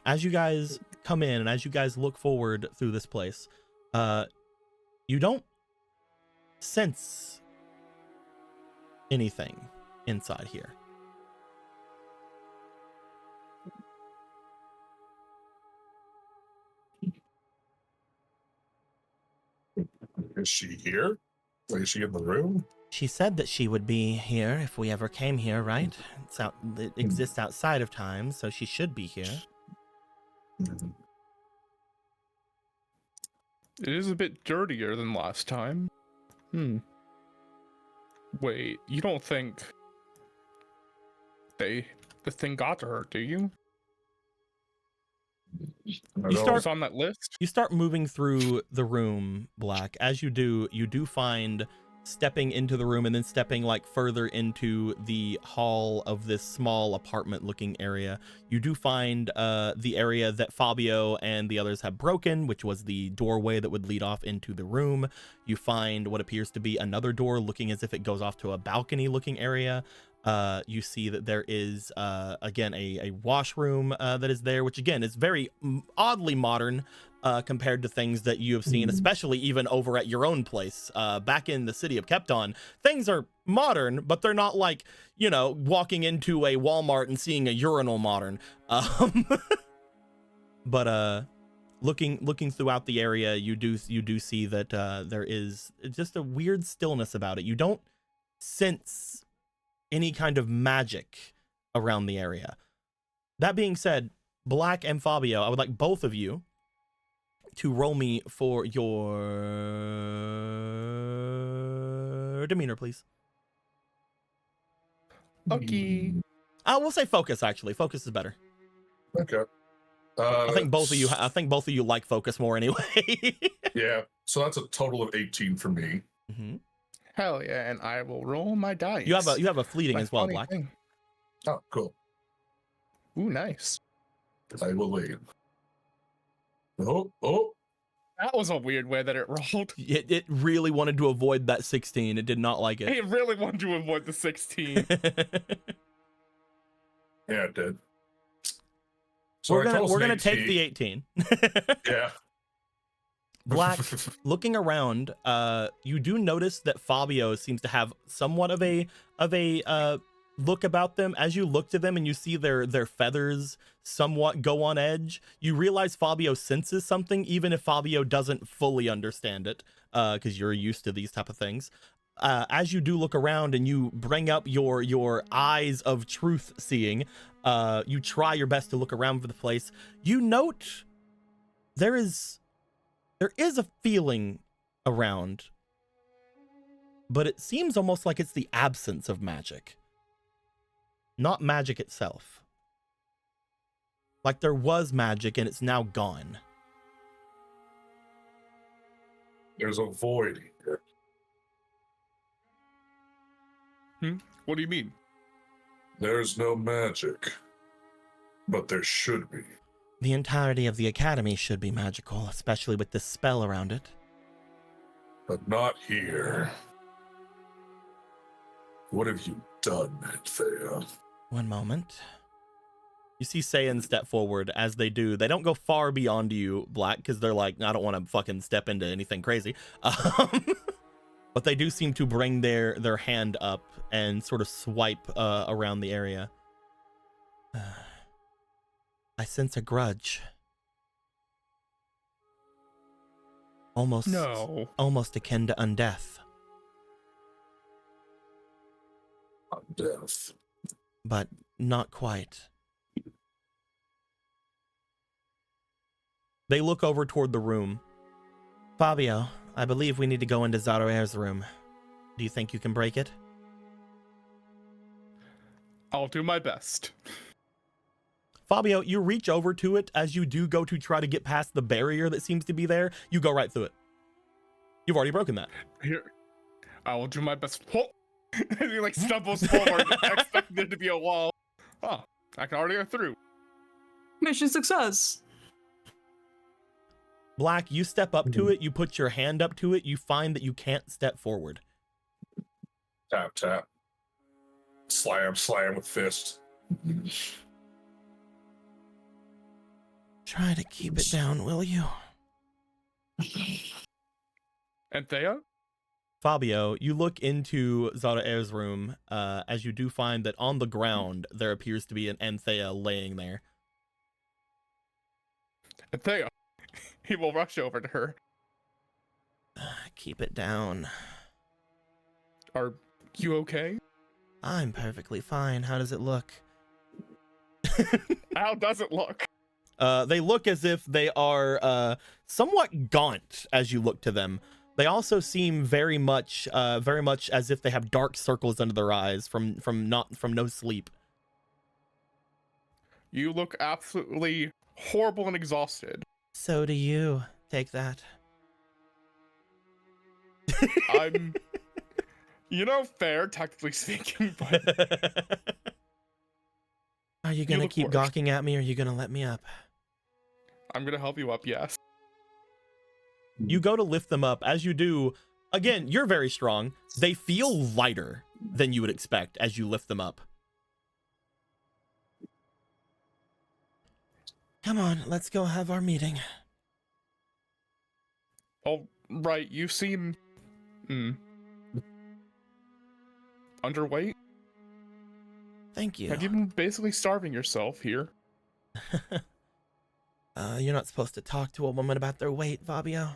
[SPEAKER 1] As you guys come in and as you guys look forward through this place, you don't sense anything inside here.
[SPEAKER 2] Is she here? Like, is she in the room?
[SPEAKER 1] She said that she would be here if we ever came here, right? It exists outside of time, so she should be here.
[SPEAKER 4] It is a bit dirtier than last time. Wait, you don't think the thing got to her, do you?
[SPEAKER 1] start-
[SPEAKER 4] It's on that list?
[SPEAKER 1] You start moving through the room, Black. As you do find stepping into the room and then stepping like further into the hall of this small apartment looking area. You do find the area that Fabio and the others have broken, which was the doorway that would lead off into the room. You find what appears to be another door looking as if it goes off to a balcony looking area. You see that there is again a washroom that is there, which again is very oddly modern compared to things that you have seen, especially even over at your own place back in the city of Kepton. Things are modern, but they're not like, you know, walking into a Walmart and seeing a urinal modern. But looking throughout the area, you do see that there is just a weird stillness about it. You don't sense any kind of magic around the area. That being said, Black and Fabio, I would like both of you to roll me for your demeanor, please.
[SPEAKER 4] Okay.
[SPEAKER 1] We'll say focus. Actually, focus is better.
[SPEAKER 2] Okay.
[SPEAKER 1] I think both of you like focus more anyway.
[SPEAKER 2] Yeah. So that's a total of 18 for me.
[SPEAKER 1] Mm-hmm.
[SPEAKER 4] Hell yeah, and I will roll my dice.
[SPEAKER 1] You have a fleeting
[SPEAKER 4] My
[SPEAKER 1] as well,
[SPEAKER 4] funny
[SPEAKER 1] Black.
[SPEAKER 4] thing.
[SPEAKER 2] Oh, cool.
[SPEAKER 4] Ooh, nice.
[SPEAKER 2] I will leave. Oh.
[SPEAKER 4] That was a weird way that it rolled.
[SPEAKER 1] It really wanted to avoid that 16. It did not like it.
[SPEAKER 4] It really wanted to avoid the 16.
[SPEAKER 2] Yeah, it did. So
[SPEAKER 1] we're
[SPEAKER 2] I
[SPEAKER 1] gonna take the 18.
[SPEAKER 2] Yeah.
[SPEAKER 1] Black, looking around, you do notice that Fabio seems to have somewhat of a look about them. As you look to them and you see their feathers somewhat go on edge, you realize Fabio senses something, even if Fabio doesn't fully understand it, because you're used to these type of things. As you do look around and you bring up your eyes of truth seeing, you try your best to look around for the place. You note there is a feeling around, but it seems almost like it's the absence of magic, not magic itself. Like there was magic and it's now gone.
[SPEAKER 2] There's a void here.
[SPEAKER 4] What do you mean?
[SPEAKER 2] There's no magic, but there should be.
[SPEAKER 1] The entirety of the academy should be magical, especially with this spell around it.
[SPEAKER 2] But not here. What have you done, Thea?
[SPEAKER 1] One moment. You see Saiyan step forward. As they do, they don't go far beyond you, Black, because they're like, I don't want to fucking step into anything crazy. But they do seem to bring their hand up and sort of swipe around the area. I sense a grudge. Almost akin to undeath.
[SPEAKER 2] Death.
[SPEAKER 1] But not quite. They look over toward the room. Fabio, I believe we need to go into Zaroer's room. Do you think you can break it?
[SPEAKER 4] I'll do my best.
[SPEAKER 1] Fabio, you reach over to it. As you do go to try to get past the barrier that seems to be there, you go right through it. You've already broken that.
[SPEAKER 4] Here, I will do my best. Oh! And he like stumbles forward, expecting there to be a wall. Oh, I can already go through.
[SPEAKER 5] Mission success.
[SPEAKER 1] Black, you step up to it, you put your hand up to it, you find that you can't step forward.
[SPEAKER 2] Tap, tap. Slam, slam with fist.
[SPEAKER 1] Try to keep it down, will you?
[SPEAKER 4] Anthea?
[SPEAKER 1] Fabio, you look into Zara-Air's room, as you do find that on the ground there appears to be an Anthea laying there.
[SPEAKER 4] Anthea. He will rush over to her.
[SPEAKER 1] Keep it down.
[SPEAKER 4] Are you okay?
[SPEAKER 1] I'm perfectly fine. How does it look?
[SPEAKER 4] How does it look?
[SPEAKER 1] They look as if they are somewhat gaunt as you look to them. They also seem very much as if they have dark circles under their eyes from no sleep.
[SPEAKER 4] You look absolutely horrible and exhausted.
[SPEAKER 1] So do you. Take that.
[SPEAKER 4] I'm, fair, technically speaking, but
[SPEAKER 1] Are you gonna
[SPEAKER 4] look
[SPEAKER 1] keep
[SPEAKER 4] worse.
[SPEAKER 1] gawking at me, or are you gonna let me up?
[SPEAKER 4] I'm gonna help you up, yes.
[SPEAKER 1] You go to lift them up. As you do, again, you're very strong. They feel lighter than you would expect as you lift them up. Come on, let's go have our meeting.
[SPEAKER 4] All right, you seem... underweight?
[SPEAKER 1] Thank you.
[SPEAKER 4] Have you been basically starving yourself here?
[SPEAKER 1] You're not supposed to talk to a woman about their weight, Fabio.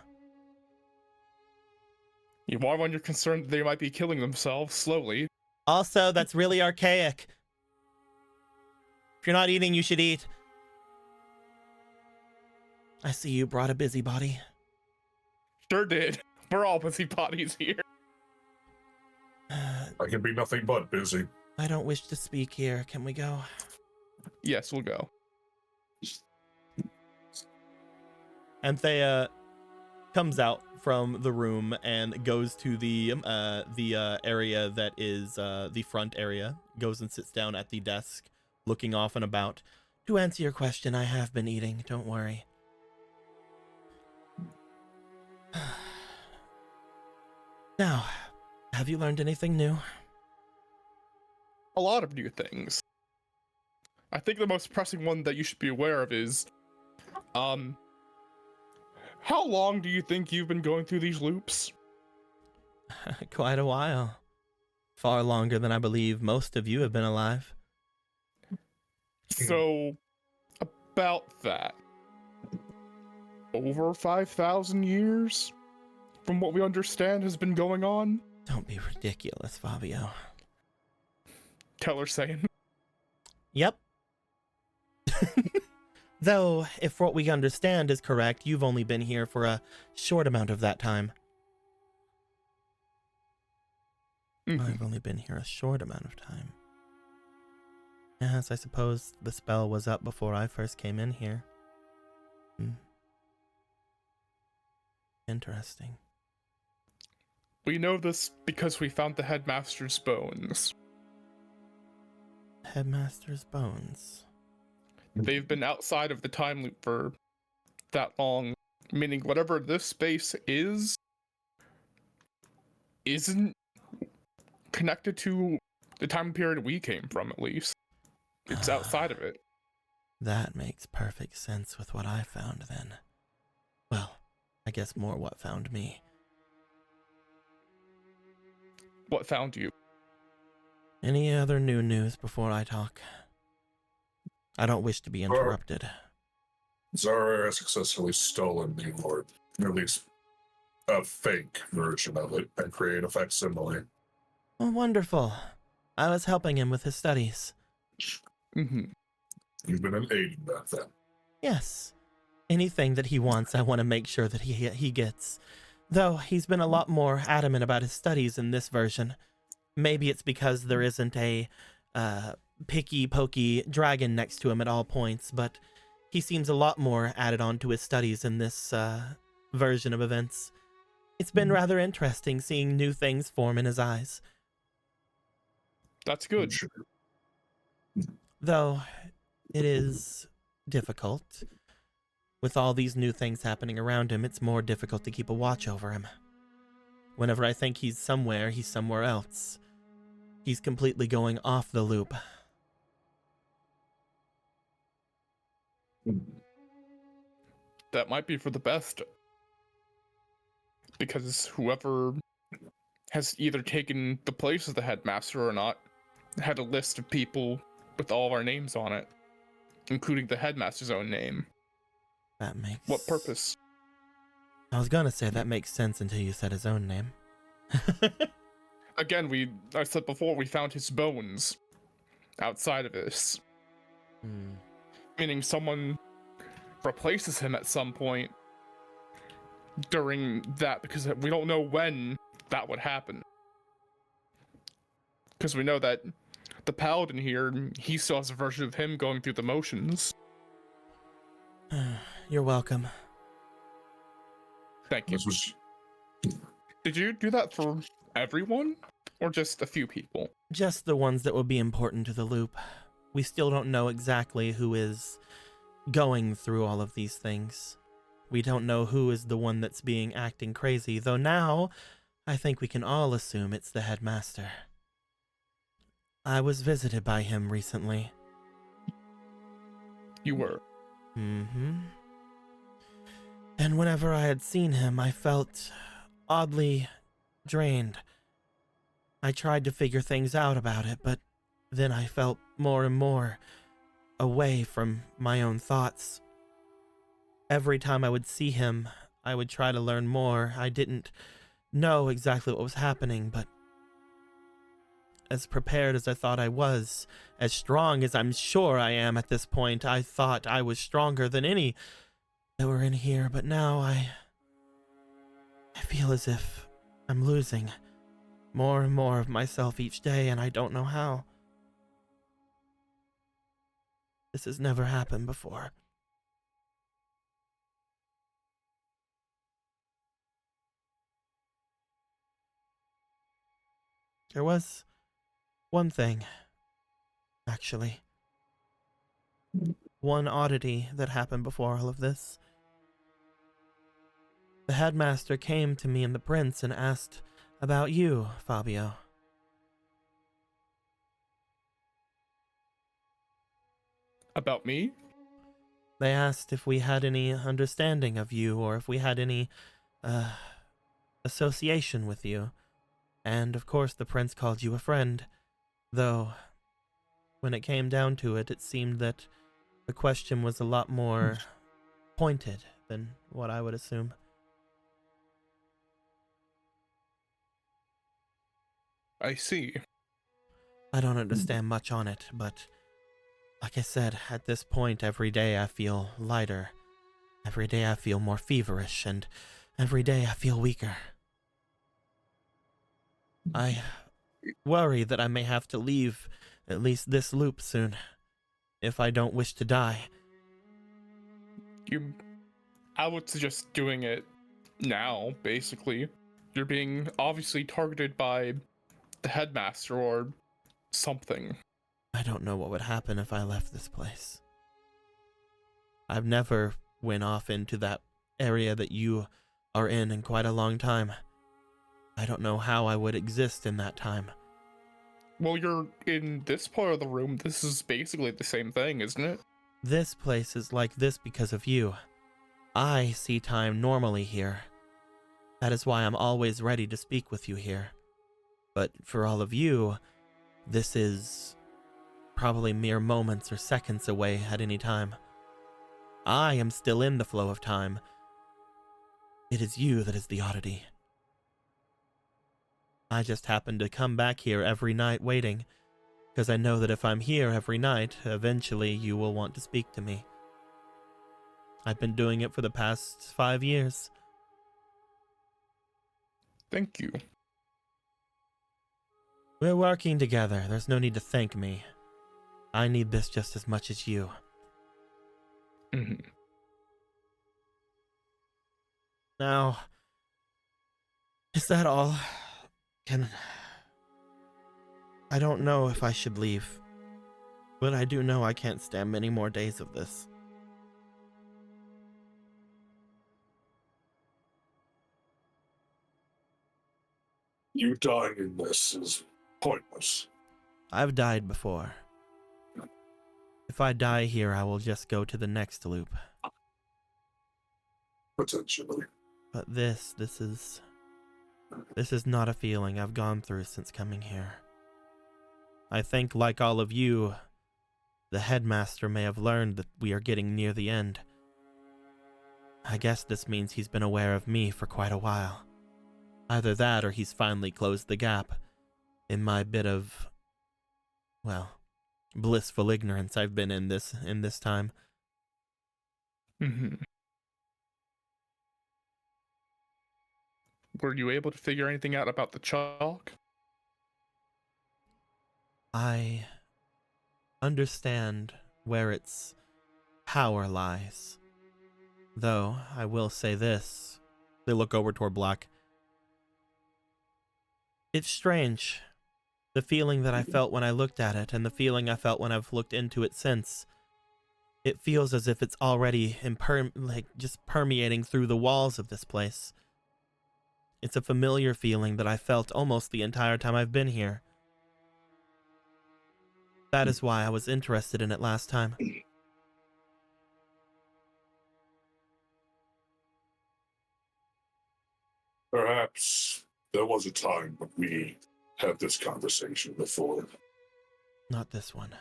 [SPEAKER 4] You are when you're concerned they might be killing themselves slowly.
[SPEAKER 1] Also, that's really archaic. If you're not eating, you should eat. I see you brought a busybody.
[SPEAKER 4] Sure did. We're all busybodies here.
[SPEAKER 2] I can be nothing but busy.
[SPEAKER 1] I don't wish to speak here. Can we go?
[SPEAKER 4] Yes, we'll go.
[SPEAKER 1] Anthea comes out from the room and goes to the area that is the front area. Goes and sits down at the desk, looking off and about. To answer your question, I have been eating. Don't worry. Now, have you learned anything new?
[SPEAKER 4] A lot of new things. I think the most pressing one that you should be aware of is, how long do you think you've been going through these loops?
[SPEAKER 1] Quite a while. Far longer than I believe most of you have been alive.
[SPEAKER 4] So, about that. Over 5,000 years? From what we understand has been going on?
[SPEAKER 1] Don't be ridiculous, Fabio.
[SPEAKER 4] Tell her saying.
[SPEAKER 1] Yep. Though, if what we understand is correct, you've only been here for a short amount of that time. I've only been here a short amount of time. Yes, I suppose the spell was up before I first came in here. Interesting.
[SPEAKER 4] We know this because we found the headmaster's bones.
[SPEAKER 1] Headmaster's bones.
[SPEAKER 4] They've been outside of the time loop for that long, meaning whatever this space is, isn't connected to the time period we came from, at least. It's outside of it.
[SPEAKER 1] That makes perfect sense with what I found then. Well, I guess more what found me.
[SPEAKER 4] What found you?
[SPEAKER 1] Any other new news before I talk? I don't wish to be interrupted.
[SPEAKER 2] Zara has successfully stolen the orb, or at least a fake version of it, and create a facsimile.
[SPEAKER 1] Oh, wonderful. I was helping him with his studies.
[SPEAKER 2] You've been aiding that then.
[SPEAKER 1] Yes. Anything that he wants, I want to make sure that he gets. Though he's been a lot more adamant about his studies in this version. Maybe it's because there isn't a picky-pokey dragon next to him at all points, but he seems a lot more added on to his studies in this version of events. It's been rather interesting seeing new things form in his eyes.
[SPEAKER 4] That's good.
[SPEAKER 2] Sure.
[SPEAKER 1] Though it is difficult. With all these new things happening around him, it's more difficult to keep a watch over him. Whenever I think he's somewhere else. He's completely going off the loop.
[SPEAKER 4] That might be for the best. Because whoever has either taken the place of the headmaster or not had a list of people with all of our names on it, including the headmaster's own name.
[SPEAKER 1] That makes...
[SPEAKER 4] What purpose?
[SPEAKER 1] I was gonna say that makes sense until you said his own name.
[SPEAKER 4] Again, I said before, we found his bones outside of this. Meaning someone replaces him at some point during that, because we don't know when that would happen. Because we know that the paladin here, he still has a version of him going through the motions.
[SPEAKER 1] You're welcome.
[SPEAKER 4] Thank you. Did you do that for everyone, or just a few people?
[SPEAKER 1] Just the ones that will be important to the loop. We still don't know exactly who is going through all of these things. We don't know who is the one that's acting crazy, though now I think we can all assume it's the headmaster. I was visited by him recently.
[SPEAKER 4] You were?
[SPEAKER 1] Mm-hmm. And whenever I had seen him, I felt oddly drained. I tried to figure things out about it, but then I felt more and more away from my own thoughts. Every time I would see him, I would try to learn more. I didn't know exactly what was happening, but as prepared as I thought I was, as strong as I'm sure I am at this point, I thought I was stronger than any that were in here, but now I feel as if I'm losing more and more of myself each day, and I don't know how. This has never happened before. There was one thing, actually. One oddity that happened before all of this. The headmaster came to me and the prince and asked about you, Fabio.
[SPEAKER 4] About me?
[SPEAKER 1] They asked if we had any understanding of you or if we had any, association with you. And of course the prince called you a friend, though when it came down to it, it seemed that the question was a lot more pointed than what I would assume.
[SPEAKER 4] I see.
[SPEAKER 1] I don't understand much on it, but like I said, at this point, every day I feel lighter. Every day I feel more feverish, and every day I feel weaker. I worry that I may have to leave at least this loop soon, if I don't wish to die.
[SPEAKER 4] I would suggest doing it now, basically. You're being obviously targeted by the headmaster or something.
[SPEAKER 1] I don't know what would happen if I left this place. I've never went off into that area that you are in quite a long time. I don't know how I would exist in that time.
[SPEAKER 4] Well, you're in this part of the room. This is basically the same thing, isn't it?
[SPEAKER 1] This place is like this because of you. I see time normally here. That is why I'm always ready to speak with you here. But for all of you, this is probably mere moments or seconds away at any time. I am still in the flow of time. It is you that is the oddity. I just happen to come back here every night waiting, because I know that if I'm here every night, eventually you will want to speak to me. I've been doing it for the past 5 years.
[SPEAKER 4] Thank you.
[SPEAKER 1] We're working together. There's no need to thank me. I need this just as much as you.
[SPEAKER 4] Mm-hmm.
[SPEAKER 1] Now, is that all? I don't know if I should leave, but I do know I can't stand many more days of this.
[SPEAKER 2] You dying in this is pointless.
[SPEAKER 1] I've died before. If I die here, I will just go to the next loop.
[SPEAKER 2] Potentially.
[SPEAKER 1] But this is not a feeling I've gone through since coming here. I think, like all of you, the headmaster may have learned that we are getting near the end. I guess this means he's been aware of me for quite a while. Either that or he's finally closed the gap in my bit of, well, blissful ignorance I've been in this time.
[SPEAKER 4] Mm-hmm. Were you able to figure anything out about the chalk?
[SPEAKER 1] I understand where its power lies. Though, I will say this. They look over toward Black. It's strange. The feeling that I felt when I looked at it, and the feeling I felt when I've looked into it since. It feels as if it's already just permeating through the walls of this place. It's a familiar feeling that I felt almost the entire time I've been here. That is why I was interested in it last time.
[SPEAKER 2] Perhaps there was a time when we had this conversation before.
[SPEAKER 1] Not this one.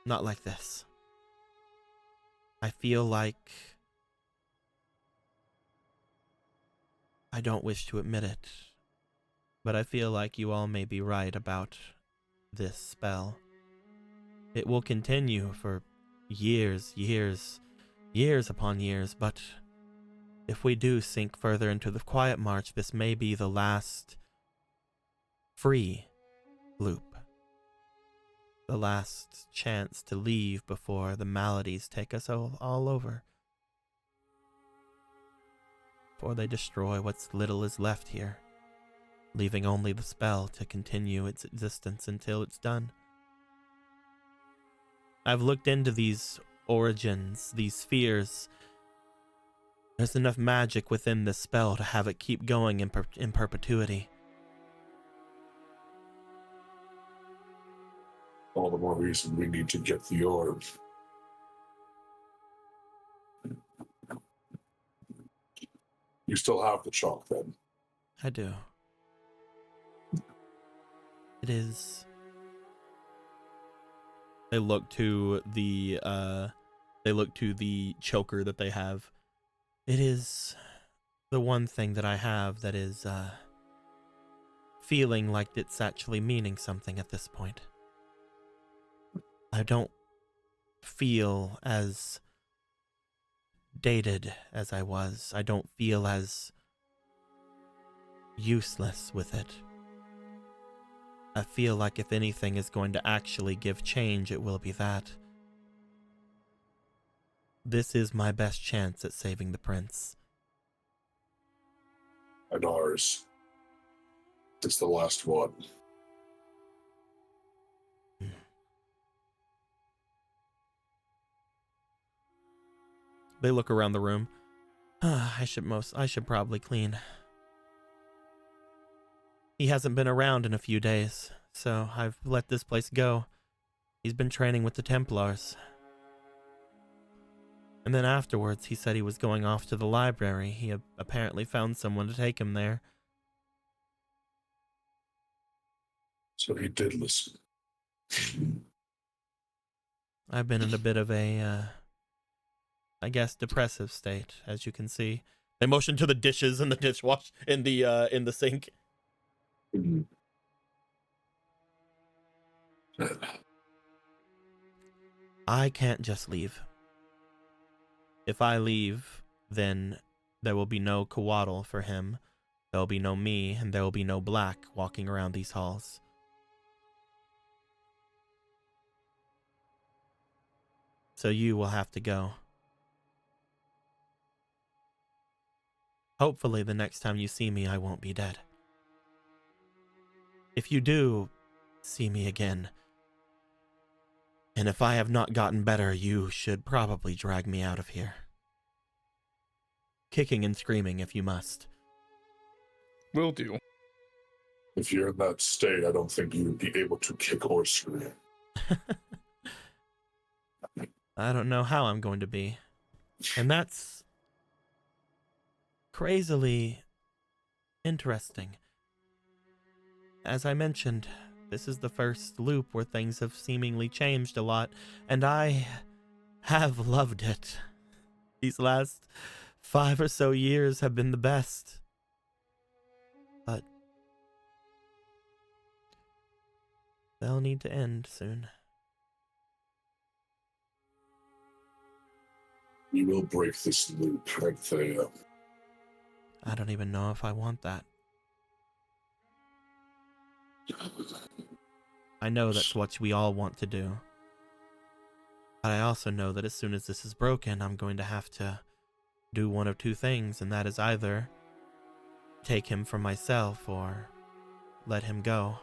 [SPEAKER 1] Not like this. I feel like... I don't wish to admit it, but I feel like you all may be right about this spell. It will continue for years upon years, but if we do sink further into the Quietmarch, this may be the last free loop. The last chance to leave before the maladies take us all over. Before they destroy what little is left here, leaving only the spell to continue its existence until it's done. I've looked into these origins, these spheres. There's enough magic within this spell to have it keep going in perpetuity.
[SPEAKER 2] All the more reason we need to get the orb. You still have the chalk, then?
[SPEAKER 1] I do. It is... They look to the choker that they have. It is the one thing that I have that is feeling like it's actually meaning something at this point. I don't feel as dated as I was. I don't feel as useless with it. I feel like if anything is going to actually give change, it will be that. This is my best chance at saving the prince.
[SPEAKER 2] And ours. It's the last one.
[SPEAKER 1] They look around the room. I should probably clean. He hasn't been around in a few days, so I've let this place go. He's been training with the Templars. And then afterwards, he said he was going off to the library. He apparently found someone to take him there.
[SPEAKER 2] So he did listen.
[SPEAKER 1] I've been in a bit of a, I guess, depressive state, as you can see. They motion to the dishes in the dishwash in the sink. I can't just leave. If I leave, then there will be no Coatl for him. There will be no me, and there will be no Black walking around these halls. So you will have to go. Hopefully the next time you see me, I won't be dead. If you do see me again, and if I have not gotten better, you should probably drag me out of here. Kicking and screaming if you must.
[SPEAKER 4] Will do.
[SPEAKER 2] If you're in that state, I don't think you would be able to kick or scream.
[SPEAKER 1] I don't know how I'm going to be. And that's crazily interesting. As I mentioned, this is the first loop where things have seemingly changed a lot, and I have loved it. These last 5 or so years have been the best. But they'll need to end soon.
[SPEAKER 2] You will break this loop, Anthea.
[SPEAKER 1] I don't even know if I want that. I know that's what we all want to do. But I also know that as soon as this is broken, I'm going to have to do one of two things, and that is either take him for myself or let him go.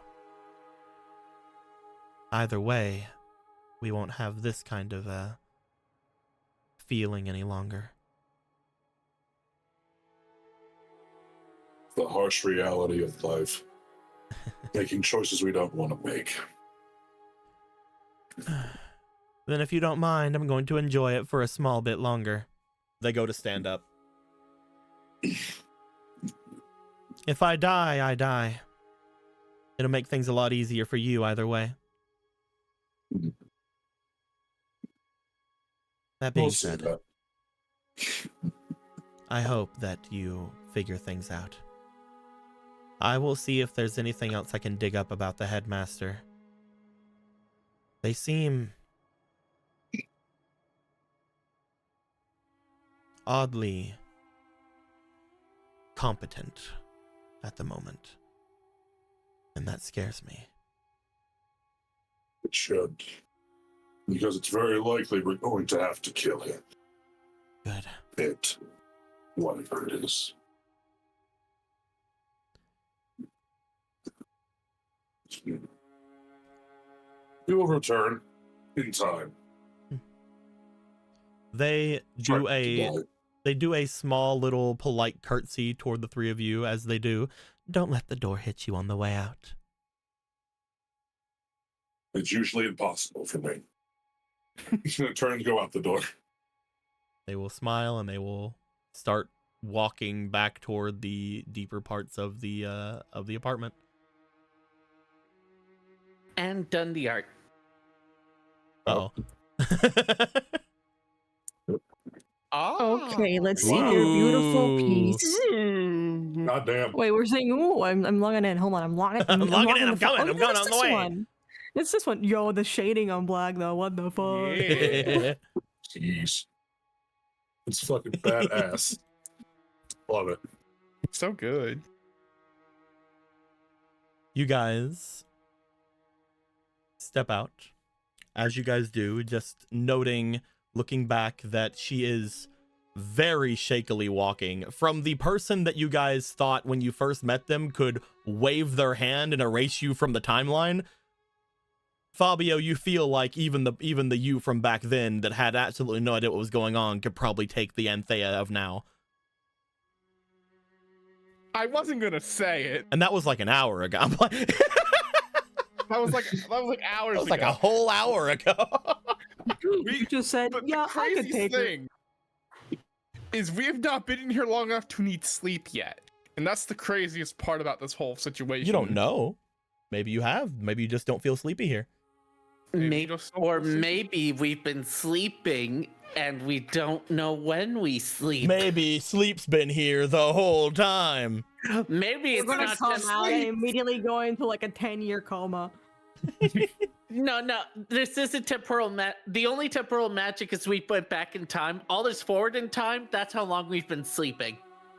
[SPEAKER 1] Either way, we won't have this kind of feeling any longer.
[SPEAKER 2] The harsh reality of life. Making choices we don't want to make.
[SPEAKER 1] Then if you don't mind, I'm going to enjoy it for a small bit longer. They go to stand up. If I die, I die. It'll make things a lot easier for you either way. That being
[SPEAKER 2] We'll see
[SPEAKER 1] said,
[SPEAKER 2] that.
[SPEAKER 1] I hope that you figure things out. I will see if there's anything else I can dig up about the headmaster. They seem oddly competent at the moment, and that scares me.
[SPEAKER 2] It should. Because it's very likely we're going to have to kill him.
[SPEAKER 1] Good.
[SPEAKER 2] It. Whatever it is. We will return in time.
[SPEAKER 1] They do
[SPEAKER 2] Try
[SPEAKER 1] they do a small little polite curtsy toward the three of you as they do. Don't let the door hit you on the way out.
[SPEAKER 2] It's usually impossible for me. He's going to turn and go out the door.
[SPEAKER 1] They will smile and they will start walking back toward the deeper parts of the apartment.
[SPEAKER 3] And done the art.
[SPEAKER 1] Oh.
[SPEAKER 5] Okay, let's see
[SPEAKER 2] Wow.
[SPEAKER 5] your beautiful piece.
[SPEAKER 2] Goddamn.
[SPEAKER 5] Wait, we're saying, ooh, I'm logging in. Hold on, I'm logging
[SPEAKER 1] I'm logging in, I'm
[SPEAKER 5] the
[SPEAKER 1] coming, I'm going on the way.
[SPEAKER 5] One. It's this one. Yo, the shading on black though. What the fuck?
[SPEAKER 4] Yeah.
[SPEAKER 2] Jeez. It's fucking badass. Love it.
[SPEAKER 4] So good.
[SPEAKER 1] You guys step out. As you guys do, just noting, looking back, that she is very shakily walking. From the person that you guys thought when you first met them could wave their hand and erase you from the timeline, Fabio, you feel like even the you from back then that had absolutely no idea what was going on could probably take the Anthea of now.
[SPEAKER 4] I wasn't gonna say it.
[SPEAKER 1] And that was like an hour ago. I'm like,
[SPEAKER 4] That was like hours
[SPEAKER 1] that was
[SPEAKER 4] ago.
[SPEAKER 1] like a whole hour ago.
[SPEAKER 5] You just said,
[SPEAKER 4] But
[SPEAKER 5] yeah,
[SPEAKER 4] the
[SPEAKER 5] I could
[SPEAKER 4] crazy
[SPEAKER 5] take it.
[SPEAKER 4] thing is we have not been in here long enough to need sleep yet. And that's the craziest part about this whole situation.
[SPEAKER 1] You don't know. Maybe you have. Maybe you just don't feel sleepy here.
[SPEAKER 3] Maybe,
[SPEAKER 4] just
[SPEAKER 3] or
[SPEAKER 4] don't sleep.
[SPEAKER 3] maybe we've been sleeping and we don't know when we sleep.
[SPEAKER 1] Maybe sleep's been here the whole time.
[SPEAKER 3] Maybe
[SPEAKER 5] We're
[SPEAKER 3] it's
[SPEAKER 5] gonna
[SPEAKER 3] not
[SPEAKER 5] come
[SPEAKER 3] just
[SPEAKER 5] out and
[SPEAKER 3] sleep.
[SPEAKER 5] immediately go into like a 10-year coma.
[SPEAKER 3] No, this isn't temporal the only temporal magic is we went back in time. All this forward in time, that's how long we've been sleeping.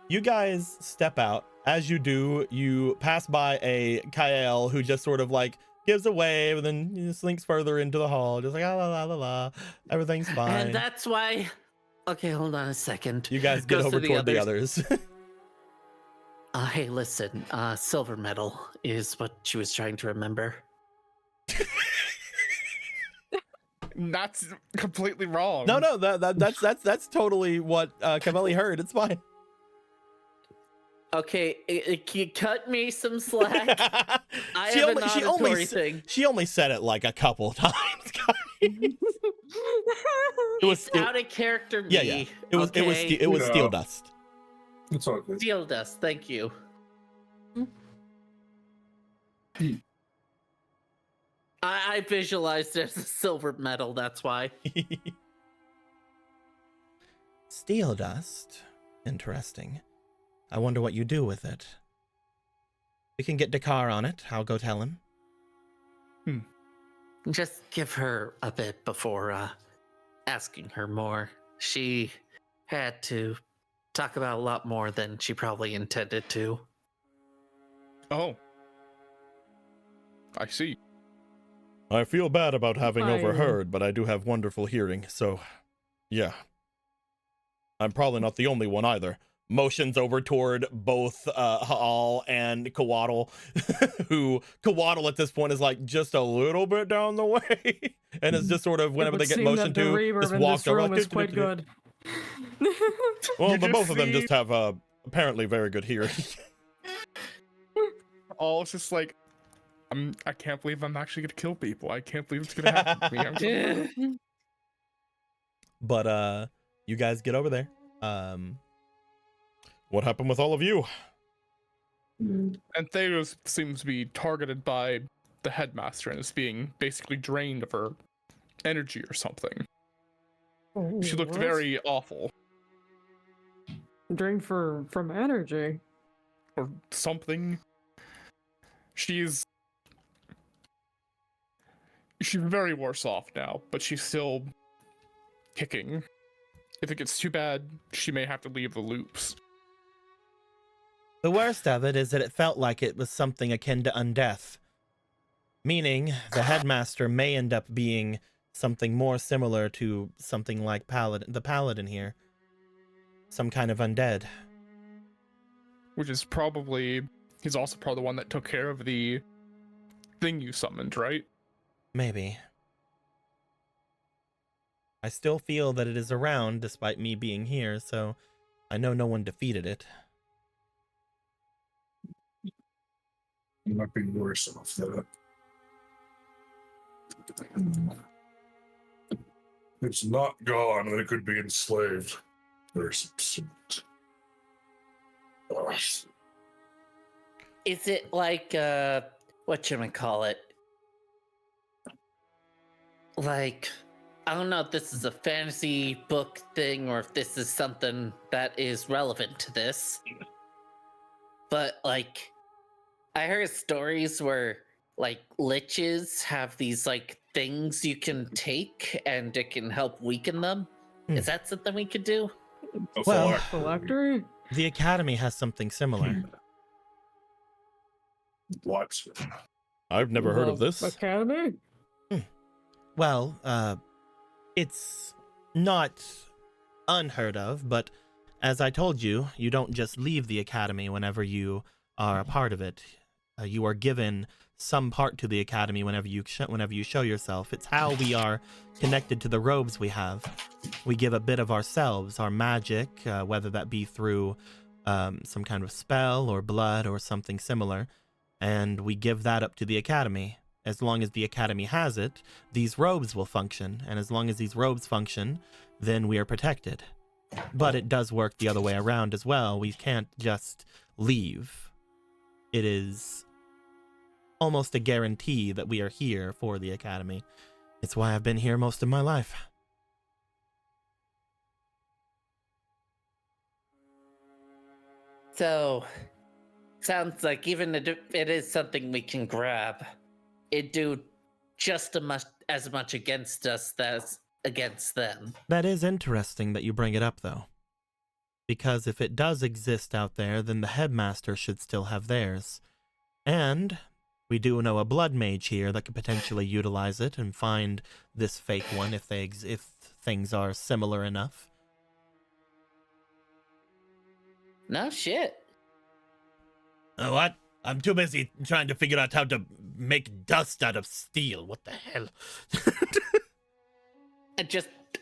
[SPEAKER 1] You guys step out. As you do, you pass by a Kael who just sort of like gives a wave and then slinks further into the hall, just like, ah, la, la, la, la. Everything's fine.
[SPEAKER 3] And that's why... Okay, hold on a second.
[SPEAKER 1] You guys get
[SPEAKER 3] Goes
[SPEAKER 1] over
[SPEAKER 3] to
[SPEAKER 1] toward the others.
[SPEAKER 3] Hey, listen, silver medal is what she was trying to remember.
[SPEAKER 4] That's completely wrong.
[SPEAKER 1] No, that's totally what Cavelli heard. It's fine.
[SPEAKER 3] Okay, can you cut me some slack? I have an auditory thing.
[SPEAKER 1] She only said it like a couple times, guys.
[SPEAKER 3] It's out of character me.
[SPEAKER 1] Yeah. It was steel dust.
[SPEAKER 2] It's all good.
[SPEAKER 3] Steel dust, thank you. I visualized it as a silver medal, that's why.
[SPEAKER 1] Steel dust. Interesting. I wonder what you do with it. We can get Dakar on it. I'll go tell him.
[SPEAKER 3] Just give her a bit before asking her more. She had to talk about a lot more than she probably intended to.
[SPEAKER 4] Oh. I see.
[SPEAKER 6] I feel bad about having overheard, but I do have wonderful hearing, so yeah. I'm probably not the only one either.
[SPEAKER 1] Motions over toward both Ha'al and Kawaddle, who Kawaddle at this point is like just a little bit down the way, and is just sort of whenever they get motioned to, just walks over.
[SPEAKER 5] Like, is quite good.
[SPEAKER 1] Well, the both of them just have apparently very good hearing.
[SPEAKER 4] All it's just like, I can't believe I'm actually gonna kill people. I can't believe it's gonna happen to me.
[SPEAKER 1] But you guys get over there.
[SPEAKER 6] What happened with all of you?
[SPEAKER 4] And Theros seems to be targeted by the headmaster and is being basically drained of her energy or something. She looked very awful.
[SPEAKER 5] Drained from energy.
[SPEAKER 4] Or something. She's very worse off now, but she's still kicking. If it gets too bad, she may have to leave the loops.
[SPEAKER 1] The worst of it is that it felt like it was something akin to undeath. Meaning, the headmaster may end up being something more similar to something like the paladin here. Some kind of undead.
[SPEAKER 4] Which is probably... He's also probably the one that took care of the thing you summoned, right?
[SPEAKER 1] Maybe. I still feel that it is around despite me being here, so I know no one defeated it.
[SPEAKER 2] You might be worse off that. It's not gone, and it could be enslaved. There's some...
[SPEAKER 3] Is it like, whatchamacallit? Like, I don't know if this is a fantasy book thing or if this is something that is relevant to this. But, like, I heard stories where, like, liches have these, like, things you can take and it can help weaken them. Is that something we could do?
[SPEAKER 1] Well,
[SPEAKER 5] Phylactery?
[SPEAKER 1] the Academy has something similar.
[SPEAKER 2] What?
[SPEAKER 6] I've never heard of this.
[SPEAKER 5] Academy?
[SPEAKER 1] Well, it's not unheard of, but as I told you, you don't just leave the Academy whenever you are a part of it. You are given some part to the Academy whenever you show yourself. It's how we are connected to the robes we have. We give a bit of ourselves, our magic, whether that be through some kind of spell or blood or something similar, and we give that up to the Academy. As long as the Academy has it, these robes will function, and as long as these robes function, then we are protected. But it does work the other way around as well. We can't just leave. It is almost a guarantee that we are here for the Academy. It's why I've been here most of my life.
[SPEAKER 3] So, sounds like even if it is something we can grab, it'd do just as much against us as against them.
[SPEAKER 1] That is interesting that you bring it up, though. Because if it does exist out there, then the headmaster should still have theirs. And we do know a blood mage here that could potentially utilize it and find this fake one if things are similar enough.
[SPEAKER 3] No shit.
[SPEAKER 1] What? I'm too busy trying to figure out how to make dust out of steel. What the hell?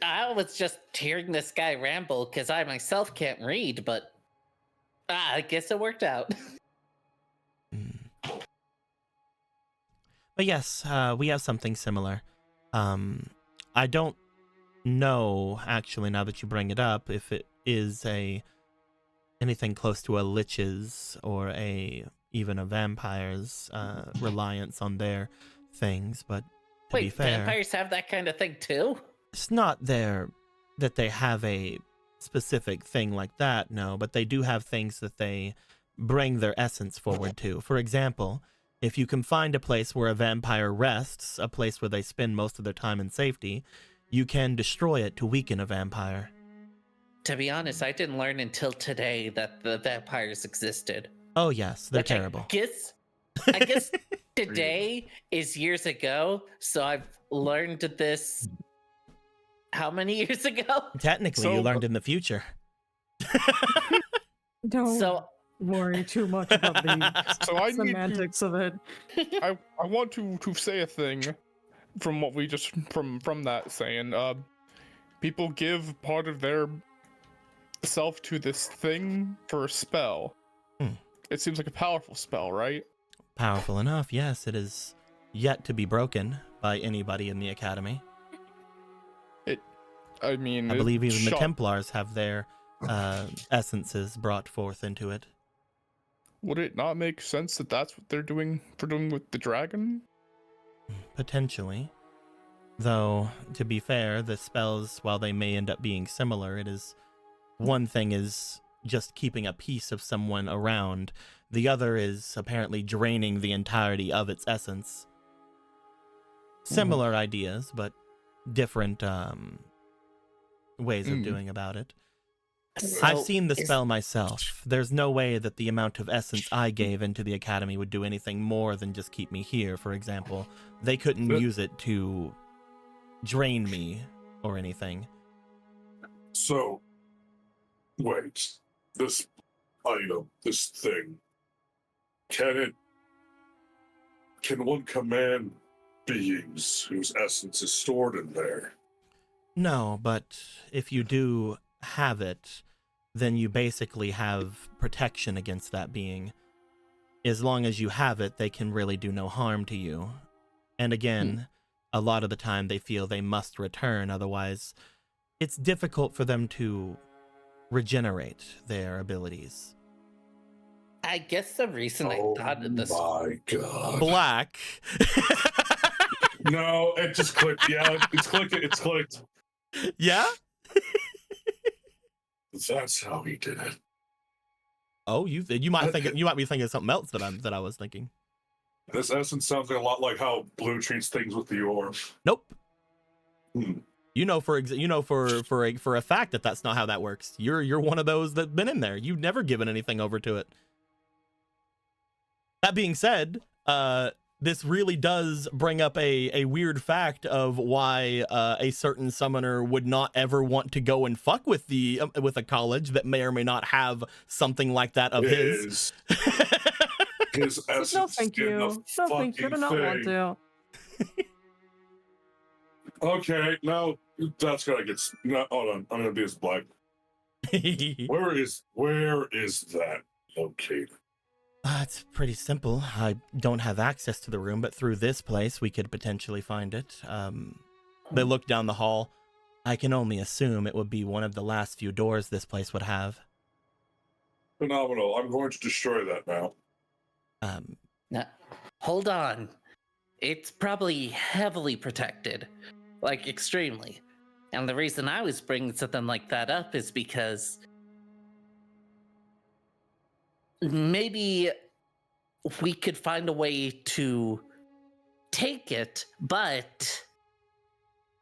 [SPEAKER 3] I was just hearing this guy ramble because I myself can't read, but I guess it worked out.
[SPEAKER 1] But yes, we have something similar. I don't know, actually, now that you bring it up, if it is anything close to a lich's or even a vampire's reliance on their things, but to be
[SPEAKER 3] Wait,
[SPEAKER 1] fair,
[SPEAKER 3] vampires have that kind of thing too?
[SPEAKER 1] it's not that they have a specific thing like that, no, but they do have things that they bring their essence forward to. For example, if you can find a place where a vampire rests, a place where they spend most of their time in safety, you can destroy it to weaken a vampire.
[SPEAKER 3] To be honest, I didn't learn until today that the vampires existed.
[SPEAKER 1] Oh yes, they're
[SPEAKER 3] Which
[SPEAKER 1] terrible.
[SPEAKER 3] I guess today is years ago, so I've learned this how many years ago?
[SPEAKER 1] Technically, you learned in the future.
[SPEAKER 5] Don't
[SPEAKER 3] So
[SPEAKER 5] worry too much about the
[SPEAKER 4] So I need to,
[SPEAKER 5] semantics of it.
[SPEAKER 4] I want to say a thing from what we just from that saying. People give part of their self to this thing for a spell. It seems like a powerful spell, right?
[SPEAKER 1] Powerful enough, yes. It is yet to be broken by anybody in the Academy.
[SPEAKER 4] I mean,
[SPEAKER 1] I believe even the
[SPEAKER 4] shot-
[SPEAKER 1] Templars have their essences brought forth into it.
[SPEAKER 4] Would it not make sense that that's what they're doing with the dragon?
[SPEAKER 1] Potentially. Though, to be fair, the spells, while they may end up being similar, it is one thing is just keeping a piece of someone around. The other is apparently draining the entirety of its essence. Similar ideas, but different ways of doing about it. I've seen the spell myself. There's no way that the amount of essence I gave into the Academy would do anything more than just keep me here, for example. They couldn't use it to drain me or anything.
[SPEAKER 2] So, wait, this item, this thing, can one command beings whose essence is stored in there?
[SPEAKER 1] No, but if you do have it, then you basically have protection against that being. As long as you have it, they can really do no harm to you. And again, a lot of the time they feel they must return, otherwise it's difficult for them to regenerate their abilities.
[SPEAKER 3] I guess the reason I thought of this.
[SPEAKER 2] My God.
[SPEAKER 1] Black.
[SPEAKER 2] No, it just clicked. Yeah, it's clicked. It's clicked.
[SPEAKER 1] Yeah?
[SPEAKER 2] That's how he did it.
[SPEAKER 1] Oh, you might be thinking of something else that I was thinking.
[SPEAKER 2] This essence sounds a lot like how Blue treats things with the orb.
[SPEAKER 1] Nope.
[SPEAKER 2] Hmm.
[SPEAKER 1] You know for a fact that that's not how that works. You're one of those that's been in there. You've never given anything over to it. That being said, this really does bring up a weird fact of why a certain summoner would not ever want to go and fuck with with a college that may or may not have something like that of his.
[SPEAKER 2] His essence.
[SPEAKER 5] No, thank you. No, thank you. I do not want to.
[SPEAKER 2] Okay, now that's gotta get. No, hold on, I'm gonna be as black. Where is that located?
[SPEAKER 1] It's pretty simple. I don't have access to the room, but through this place, we could potentially find it. They look down the hall. I can only assume it would be one of the last few doors this place would have.
[SPEAKER 2] Phenomenal. I'm going to destroy that now.
[SPEAKER 3] Now, hold on. It's probably heavily protected. Like, extremely. And the reason I was bringing something like that up is because maybe we could find a way to take it, but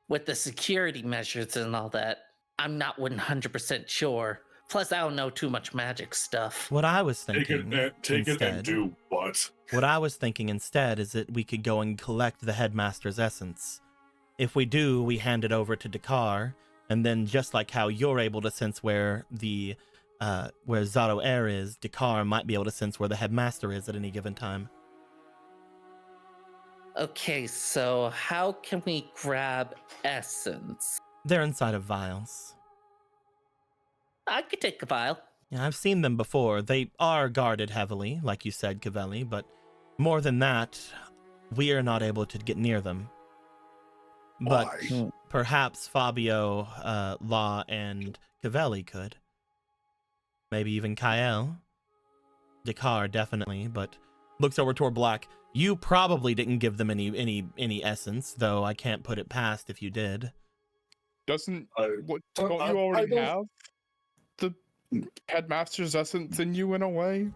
[SPEAKER 3] with the security measures and all that, I'm not 100% sure. Plus, I don't know too much magic stuff.
[SPEAKER 1] What I was thinking
[SPEAKER 2] Take it and do what?
[SPEAKER 1] What I was thinking instead is that we could go and collect the headmaster's essence. If we do, we hand it over to Dakar, and then just like how you're able to sense where where Zaro Air is, Dakar might be able to sense where the headmaster is at any given time.
[SPEAKER 3] Okay, so how can we grab essence?
[SPEAKER 1] They're inside of vials.
[SPEAKER 3] I could take a vial.
[SPEAKER 1] Yeah, I've seen them before. They are guarded heavily, like you said, Cavelli, but more than that, we are not able to get near them. But
[SPEAKER 2] Why?
[SPEAKER 1] perhaps Fabio, Law, and Cavelli could. Maybe even Kael. Dakar, definitely, but looks over toward Black. You probably didn't give them any essence, though I can't put it past if you did.
[SPEAKER 4] Doesn't
[SPEAKER 2] I-
[SPEAKER 4] what
[SPEAKER 2] I-
[SPEAKER 4] don't
[SPEAKER 2] I-
[SPEAKER 4] you
[SPEAKER 2] I
[SPEAKER 4] already
[SPEAKER 2] don't-
[SPEAKER 4] have the headmaster's essence in you in a way?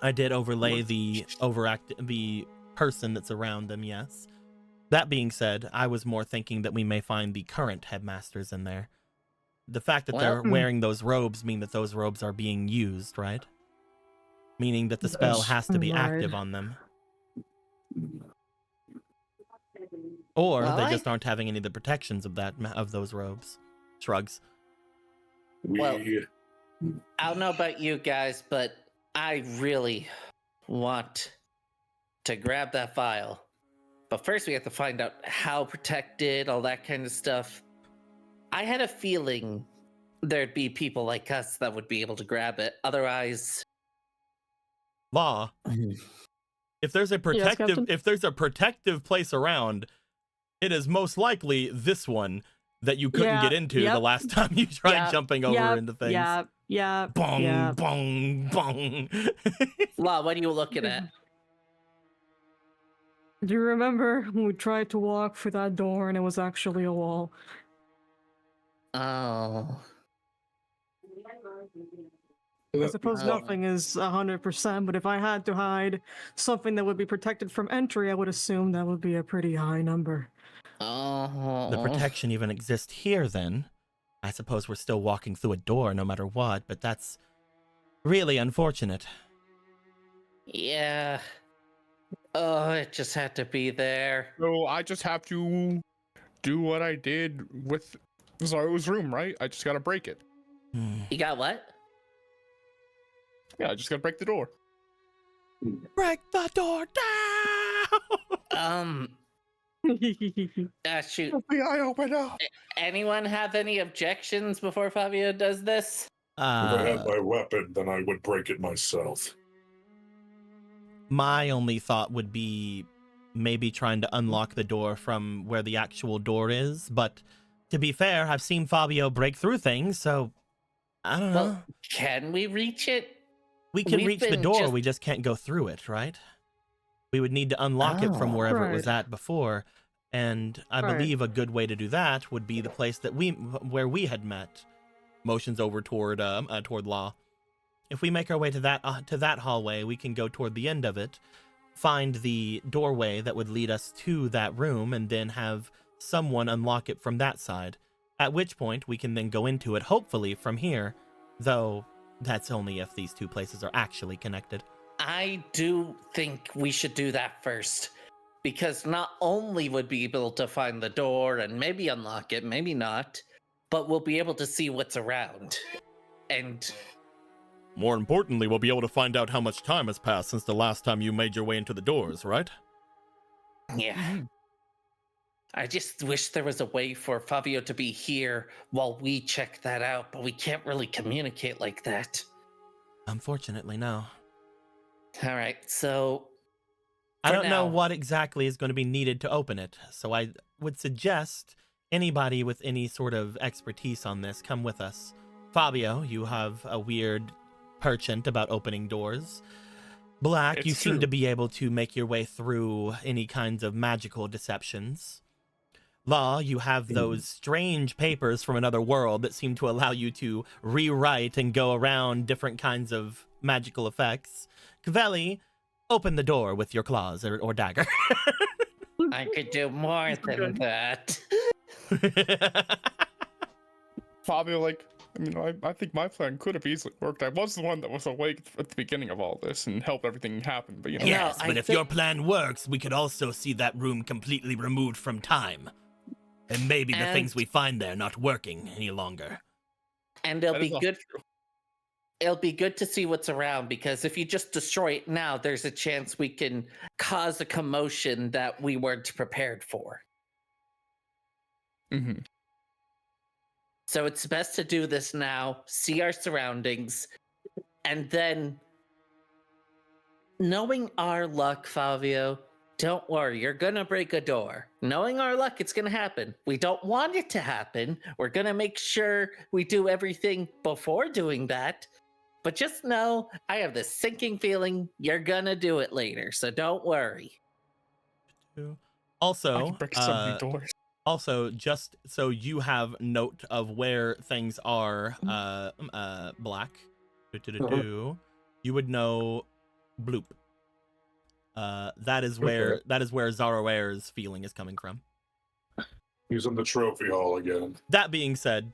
[SPEAKER 1] I did overlay the person that's around them, yes. That being said, I was more thinking that we may find the current headmasters in there. The fact that they're
[SPEAKER 3] Well-
[SPEAKER 1] wearing those robes mean that those robes are being used, right? Meaning that the spell
[SPEAKER 2] Yes.
[SPEAKER 1] has to be
[SPEAKER 5] Right.
[SPEAKER 1] active on them. Or
[SPEAKER 3] Well,
[SPEAKER 1] they just aren't having any of the protections of those robes. Shrugs.
[SPEAKER 2] We
[SPEAKER 3] Well- I don't know about you guys, but I really want to grab that file. But first we have to find out how protected, all that kind of stuff. I had a feeling there'd be people like us that would be able to grab it. Otherwise,
[SPEAKER 1] Law. If there's a
[SPEAKER 5] Captain?
[SPEAKER 1] protective place around, it is most likely this one that you couldn't
[SPEAKER 5] Yeah,
[SPEAKER 1] get into the
[SPEAKER 5] yep.
[SPEAKER 1] last time you tried
[SPEAKER 5] Yep,
[SPEAKER 1] jumping over into things.
[SPEAKER 5] Yeah.
[SPEAKER 1] Bong,
[SPEAKER 5] yeah.
[SPEAKER 1] bong, bong.
[SPEAKER 3] La, what are you looking at?
[SPEAKER 5] Do you remember when we tried to walk through that door and it was actually a wall?
[SPEAKER 3] Oh.
[SPEAKER 5] I suppose
[SPEAKER 3] Oh.
[SPEAKER 5] nothing is 100%, but if I had to hide something that would be protected from entry, I would assume that would be a pretty high number.
[SPEAKER 3] Oh.
[SPEAKER 1] The protection even exists here, then. I suppose we're still walking through a door no matter what, but that's really unfortunate.
[SPEAKER 3] Yeah. Oh, it just had to be there.
[SPEAKER 4] So I just have to do what I did with Zaru's room, right? I just gotta break it.
[SPEAKER 3] You got what?
[SPEAKER 4] Yeah, I just gotta break the door.
[SPEAKER 1] Break the door down!
[SPEAKER 3] Shoot.
[SPEAKER 4] FBI, open up!
[SPEAKER 3] Anyone have any objections before Fabio does this?
[SPEAKER 2] if I had
[SPEAKER 1] Uh,
[SPEAKER 2] my weapon, then I would break it myself.
[SPEAKER 1] my only thought would be maybe trying to unlock the door from where the actual door is, but to be fair, I've seen Fabio break through things, so I don't know.
[SPEAKER 3] Well, can we reach it?
[SPEAKER 1] We can
[SPEAKER 3] we've
[SPEAKER 1] reach the
[SPEAKER 3] been
[SPEAKER 1] door,
[SPEAKER 3] just-
[SPEAKER 1] we just can't go through it, right? We would need to unlock it from
[SPEAKER 3] Oh.
[SPEAKER 1] wherever it was
[SPEAKER 5] Right.
[SPEAKER 1] at before, and I
[SPEAKER 5] Right.
[SPEAKER 1] believe a good way to do that would be the place that where we had met. Motions over toward Law. If we make our way to that hallway, we can go toward the end of it, find the doorway that would lead us to that room, and then have someone unlock it from that side. At which point, we can then go into it, hopefully from here, though that's only if these two places are actually connected.
[SPEAKER 3] I do think we should do that first. Because not only would we be able to find the door and maybe unlock it, maybe not, but we'll be able to see what's around. And
[SPEAKER 6] More importantly, we'll be able to find out how much time has passed since the last time you made your way into the doors, right?
[SPEAKER 3] yeah. I just wish there was a way for Fabio to be here while we check that out, but we can't really communicate like that.
[SPEAKER 1] Unfortunately, no.
[SPEAKER 3] All right, so
[SPEAKER 1] I
[SPEAKER 3] For
[SPEAKER 1] don't know
[SPEAKER 3] now.
[SPEAKER 1] what exactly is going to be needed to open it, so I would suggest anybody with any sort of expertise on this come with us. Fabio, you have a weird penchant about opening doors. Black, you
[SPEAKER 4] It's
[SPEAKER 1] seem
[SPEAKER 4] true.
[SPEAKER 1] to be able to make your way through any kinds of magical deceptions. Law, you have those strange papers from another world that seem to allow you to rewrite and go around different kinds of magical effects. Cavelli, open the door with your claws or dagger.
[SPEAKER 3] I could do more than that.
[SPEAKER 4] Fabio, I think my plan could have easily worked. I was the one that was awake at the beginning of all this and helped everything happen, but
[SPEAKER 3] No,
[SPEAKER 1] Yes,
[SPEAKER 3] I
[SPEAKER 1] but if
[SPEAKER 3] think-
[SPEAKER 1] your plan works, we could also see that room completely removed from time. And maybe the things
[SPEAKER 3] And-
[SPEAKER 1] we find there not working any longer.
[SPEAKER 3] And it'll
[SPEAKER 4] That
[SPEAKER 3] be
[SPEAKER 4] is a-
[SPEAKER 3] good. It'll be good to see what's around because if you just destroy it now, there's a chance we can cause a commotion that we weren't prepared for.
[SPEAKER 4] Mm-hmm.
[SPEAKER 3] So it's best to do this now, see our surroundings, and then, knowing our luck, Fabio, don't worry, you're gonna break a door. Knowing our luck, it's gonna happen. We don't want it to happen. We're gonna make sure we do everything before doing that. But just know, I have this sinking feeling you're gonna do it later, so don't worry.
[SPEAKER 4] I
[SPEAKER 1] Also,
[SPEAKER 4] can break so many doors.
[SPEAKER 1] also, just so you have note of where things are, Black, you would know Bloop. That is where Zaraware's feeling is coming from.
[SPEAKER 2] He's in the trophy hall again.
[SPEAKER 1] That being said,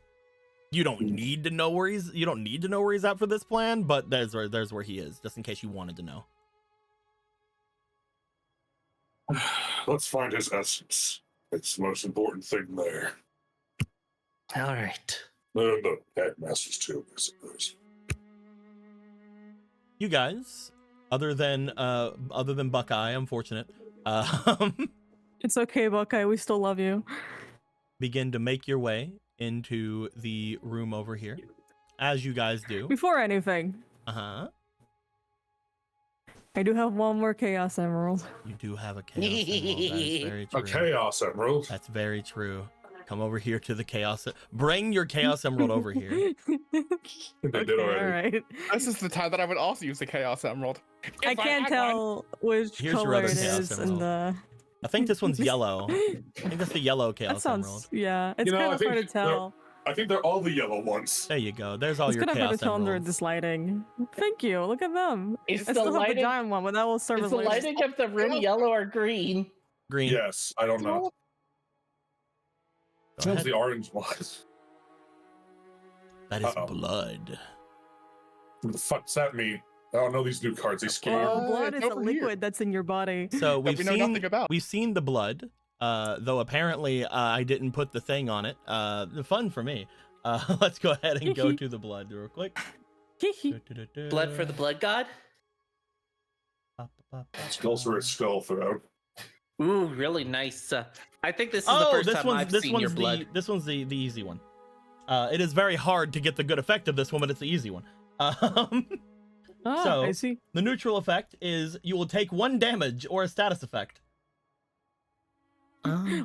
[SPEAKER 1] you don't need to know where he's at for this plan, but there's where he is, just in case you wanted to know.
[SPEAKER 2] Let's find his essence. It's the most important thing there.
[SPEAKER 3] All right.
[SPEAKER 2] The headmasters too, I suppose.
[SPEAKER 1] You guys, other than Buckeye, unfortunate,
[SPEAKER 5] It's okay, Buckeye. We still love you.
[SPEAKER 1] begin to make your way into the room over here, as you guys do.
[SPEAKER 5] Before anything, I do have one more Chaos Emerald.
[SPEAKER 1] You do have a Chaos Emerald. That is very true.
[SPEAKER 2] A Chaos Emerald.
[SPEAKER 1] That's very true. Come over here to the Chaos. Bring your Chaos Emerald over here.
[SPEAKER 2] They did
[SPEAKER 5] All
[SPEAKER 2] already.
[SPEAKER 5] right.
[SPEAKER 4] This is the time that I would also use the Chaos Emerald.
[SPEAKER 5] I
[SPEAKER 4] If
[SPEAKER 5] can't
[SPEAKER 4] had one.
[SPEAKER 5] tell which
[SPEAKER 1] Here's your
[SPEAKER 5] color
[SPEAKER 1] other
[SPEAKER 5] it
[SPEAKER 1] Chaos
[SPEAKER 5] is in
[SPEAKER 1] Emerald.
[SPEAKER 5] the.
[SPEAKER 1] I think this one's yellow. I think that's the yellow Chaos
[SPEAKER 5] That sounds.
[SPEAKER 1] Emerald.
[SPEAKER 5] Yeah, it's
[SPEAKER 2] You know,
[SPEAKER 5] kind
[SPEAKER 2] I
[SPEAKER 5] of
[SPEAKER 2] think
[SPEAKER 5] hard to tell.
[SPEAKER 2] I think they're all the yellow ones.
[SPEAKER 1] There you go. There's all
[SPEAKER 5] It's
[SPEAKER 1] your
[SPEAKER 5] kind of hard
[SPEAKER 1] Chaos
[SPEAKER 5] to tell under
[SPEAKER 1] Emeralds.
[SPEAKER 5] this lighting. Thank you. Look at them.
[SPEAKER 3] Is
[SPEAKER 5] I
[SPEAKER 3] the
[SPEAKER 5] still have the
[SPEAKER 3] lighting,
[SPEAKER 5] giant one, but that will serve
[SPEAKER 3] is
[SPEAKER 5] as
[SPEAKER 3] the
[SPEAKER 5] lighting.
[SPEAKER 3] lighting of the room yellow or green?
[SPEAKER 1] Green.
[SPEAKER 2] Yes, I don't know.
[SPEAKER 1] Go
[SPEAKER 2] Sounds
[SPEAKER 1] ahead.
[SPEAKER 2] the orange ones.
[SPEAKER 1] That is
[SPEAKER 2] Uh-oh.
[SPEAKER 1] blood.
[SPEAKER 2] What the fuck does that mean? I don't know these new cards. They scare
[SPEAKER 5] Well,
[SPEAKER 2] me.
[SPEAKER 5] blood
[SPEAKER 4] it's
[SPEAKER 5] is a
[SPEAKER 4] over here.
[SPEAKER 5] liquid that's in your body.
[SPEAKER 1] So
[SPEAKER 4] That we know nothing about.
[SPEAKER 1] we've seen the blood, though apparently I didn't put the thing on it. Fun for me. Let's go ahead and go to the blood real quick.
[SPEAKER 3] Blood for the blood god?
[SPEAKER 2] Skull for its skull throat.
[SPEAKER 3] Ooh, really nice. I think this is the
[SPEAKER 1] Oh,
[SPEAKER 3] first
[SPEAKER 1] this
[SPEAKER 3] time
[SPEAKER 1] one's
[SPEAKER 3] I've
[SPEAKER 1] this
[SPEAKER 3] seen
[SPEAKER 1] one's
[SPEAKER 3] your
[SPEAKER 1] the
[SPEAKER 3] blood.
[SPEAKER 1] this one's the easy one. It is very hard to get the good effect of this one, but it's the easy one.
[SPEAKER 5] Ah,
[SPEAKER 1] So-
[SPEAKER 5] I see.
[SPEAKER 1] The neutral effect is you will take 1 damage or a status effect.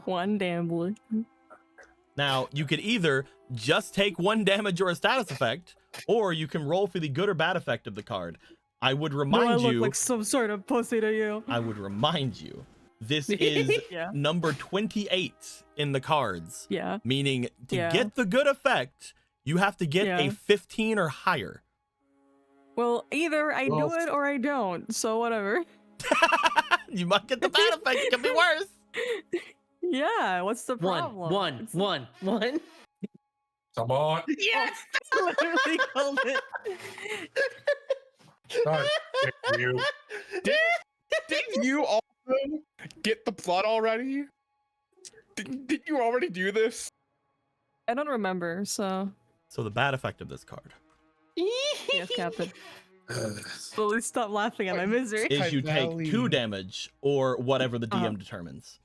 [SPEAKER 5] One damn blue.
[SPEAKER 1] Now, you could either just take 1 damage or a status effect, or you can roll for the good or bad effect of the card. I would
[SPEAKER 5] Do I
[SPEAKER 1] remind
[SPEAKER 5] look
[SPEAKER 1] you,
[SPEAKER 5] like some sort of pussy to you?
[SPEAKER 1] I would remind you, this is
[SPEAKER 5] Yeah.
[SPEAKER 1] number 28 in the cards,
[SPEAKER 5] Yeah.
[SPEAKER 1] meaning to
[SPEAKER 5] Yeah.
[SPEAKER 1] get the good effect, you have to get a
[SPEAKER 5] Yeah.
[SPEAKER 1] 15 or higher.
[SPEAKER 5] Well, either I do
[SPEAKER 2] Well-
[SPEAKER 5] it or I don't. So whatever.
[SPEAKER 1] You might get the bad effect, it could be worse.
[SPEAKER 5] Yeah. What's the
[SPEAKER 3] One,
[SPEAKER 5] problem?
[SPEAKER 3] one,
[SPEAKER 5] It's
[SPEAKER 3] one, one.
[SPEAKER 2] Come on.
[SPEAKER 3] Yes!
[SPEAKER 5] literally called it.
[SPEAKER 2] God damn you.
[SPEAKER 4] Didn't you also get the blood already? Did you already do this?
[SPEAKER 5] I don't remember. So
[SPEAKER 1] So the bad effect of this card
[SPEAKER 5] yes, Captain. Please stop laughing at my misery.
[SPEAKER 1] is you take
[SPEAKER 4] Valley.
[SPEAKER 1] 2 damage or whatever the DM determines.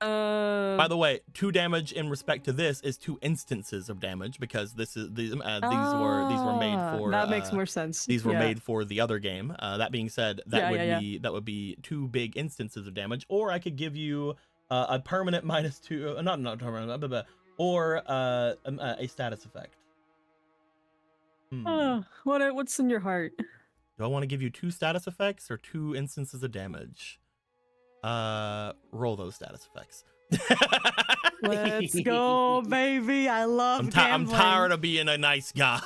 [SPEAKER 1] By the way, 2 damage in respect to this is 2 instances of damage because this is these were made for
[SPEAKER 5] that makes more sense.
[SPEAKER 1] these were
[SPEAKER 5] Yeah.
[SPEAKER 1] made for the other game. That being said, that would be 2 big instances of damage, or I could give you a permanent -2, not permanent, or a status effect.
[SPEAKER 5] What's in your heart?
[SPEAKER 1] Do I want to give you 2 status effects or 2 instances of damage? Roll those status effects.
[SPEAKER 5] Let's go, baby. I love
[SPEAKER 1] I'm
[SPEAKER 5] gambling.
[SPEAKER 1] tired of being a nice guy.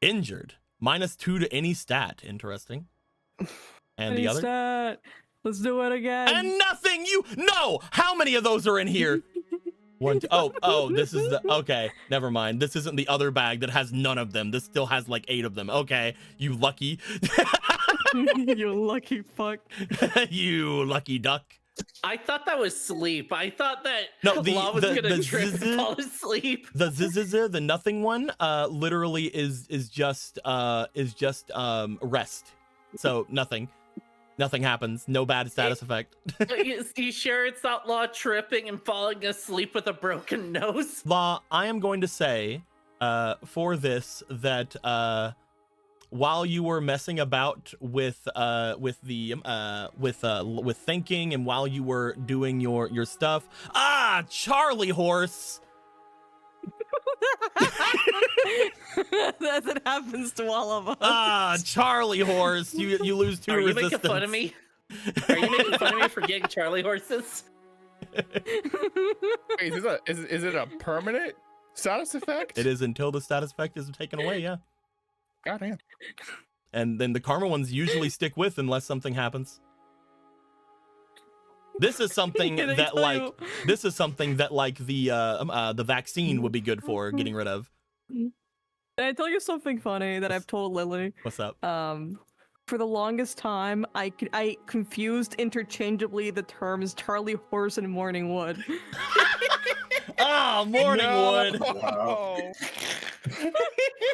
[SPEAKER 1] Injured. -2 to any stat. Interesting. And the
[SPEAKER 5] Any
[SPEAKER 1] other?
[SPEAKER 5] stat. Let's do it again.
[SPEAKER 1] And nothing. No. How many of those are in here? 1, 2. Oh, this is the. Okay, never mind. This isn't the other bag that has none of them. This still has like 8 of them. Okay, you lucky.
[SPEAKER 5] You lucky fuck.
[SPEAKER 1] You lucky duck.
[SPEAKER 3] I thought that was sleep. I thought that
[SPEAKER 1] No,
[SPEAKER 3] Law was gonna
[SPEAKER 1] the
[SPEAKER 3] trip
[SPEAKER 1] zzz-
[SPEAKER 3] and fall asleep.
[SPEAKER 1] The the nothing one, literally is just rest. So nothing. Nothing happens. No bad status effect.
[SPEAKER 3] You sure it's not Law tripping and falling asleep with a broken nose?
[SPEAKER 1] Law, I am going to say for this that while you were messing about with thinking, and while you were doing your stuff, Charlie horse.
[SPEAKER 5] As it happens to all of us.
[SPEAKER 1] Charlie horse. You lose 2
[SPEAKER 3] Are you
[SPEAKER 1] resistance.
[SPEAKER 3] making fun of me? Are you making fun of me for getting Charlie horses?
[SPEAKER 4] Wait, is it a permanent status effect?
[SPEAKER 1] It is until the status effect is taken away, yeah.
[SPEAKER 4] God damn.
[SPEAKER 1] And then the karma ones usually stick with unless something happens. This is something
[SPEAKER 5] Can I
[SPEAKER 1] that
[SPEAKER 5] tell
[SPEAKER 1] like
[SPEAKER 5] you-
[SPEAKER 1] this is something that like the vaccine would be good for getting rid of.
[SPEAKER 5] Can I tell you something funny that I've told Lily?
[SPEAKER 1] What's up?
[SPEAKER 5] For the longest time, I confused interchangeably the terms Charlie Horse and Morning Wood.
[SPEAKER 1] Morningwood.
[SPEAKER 4] No.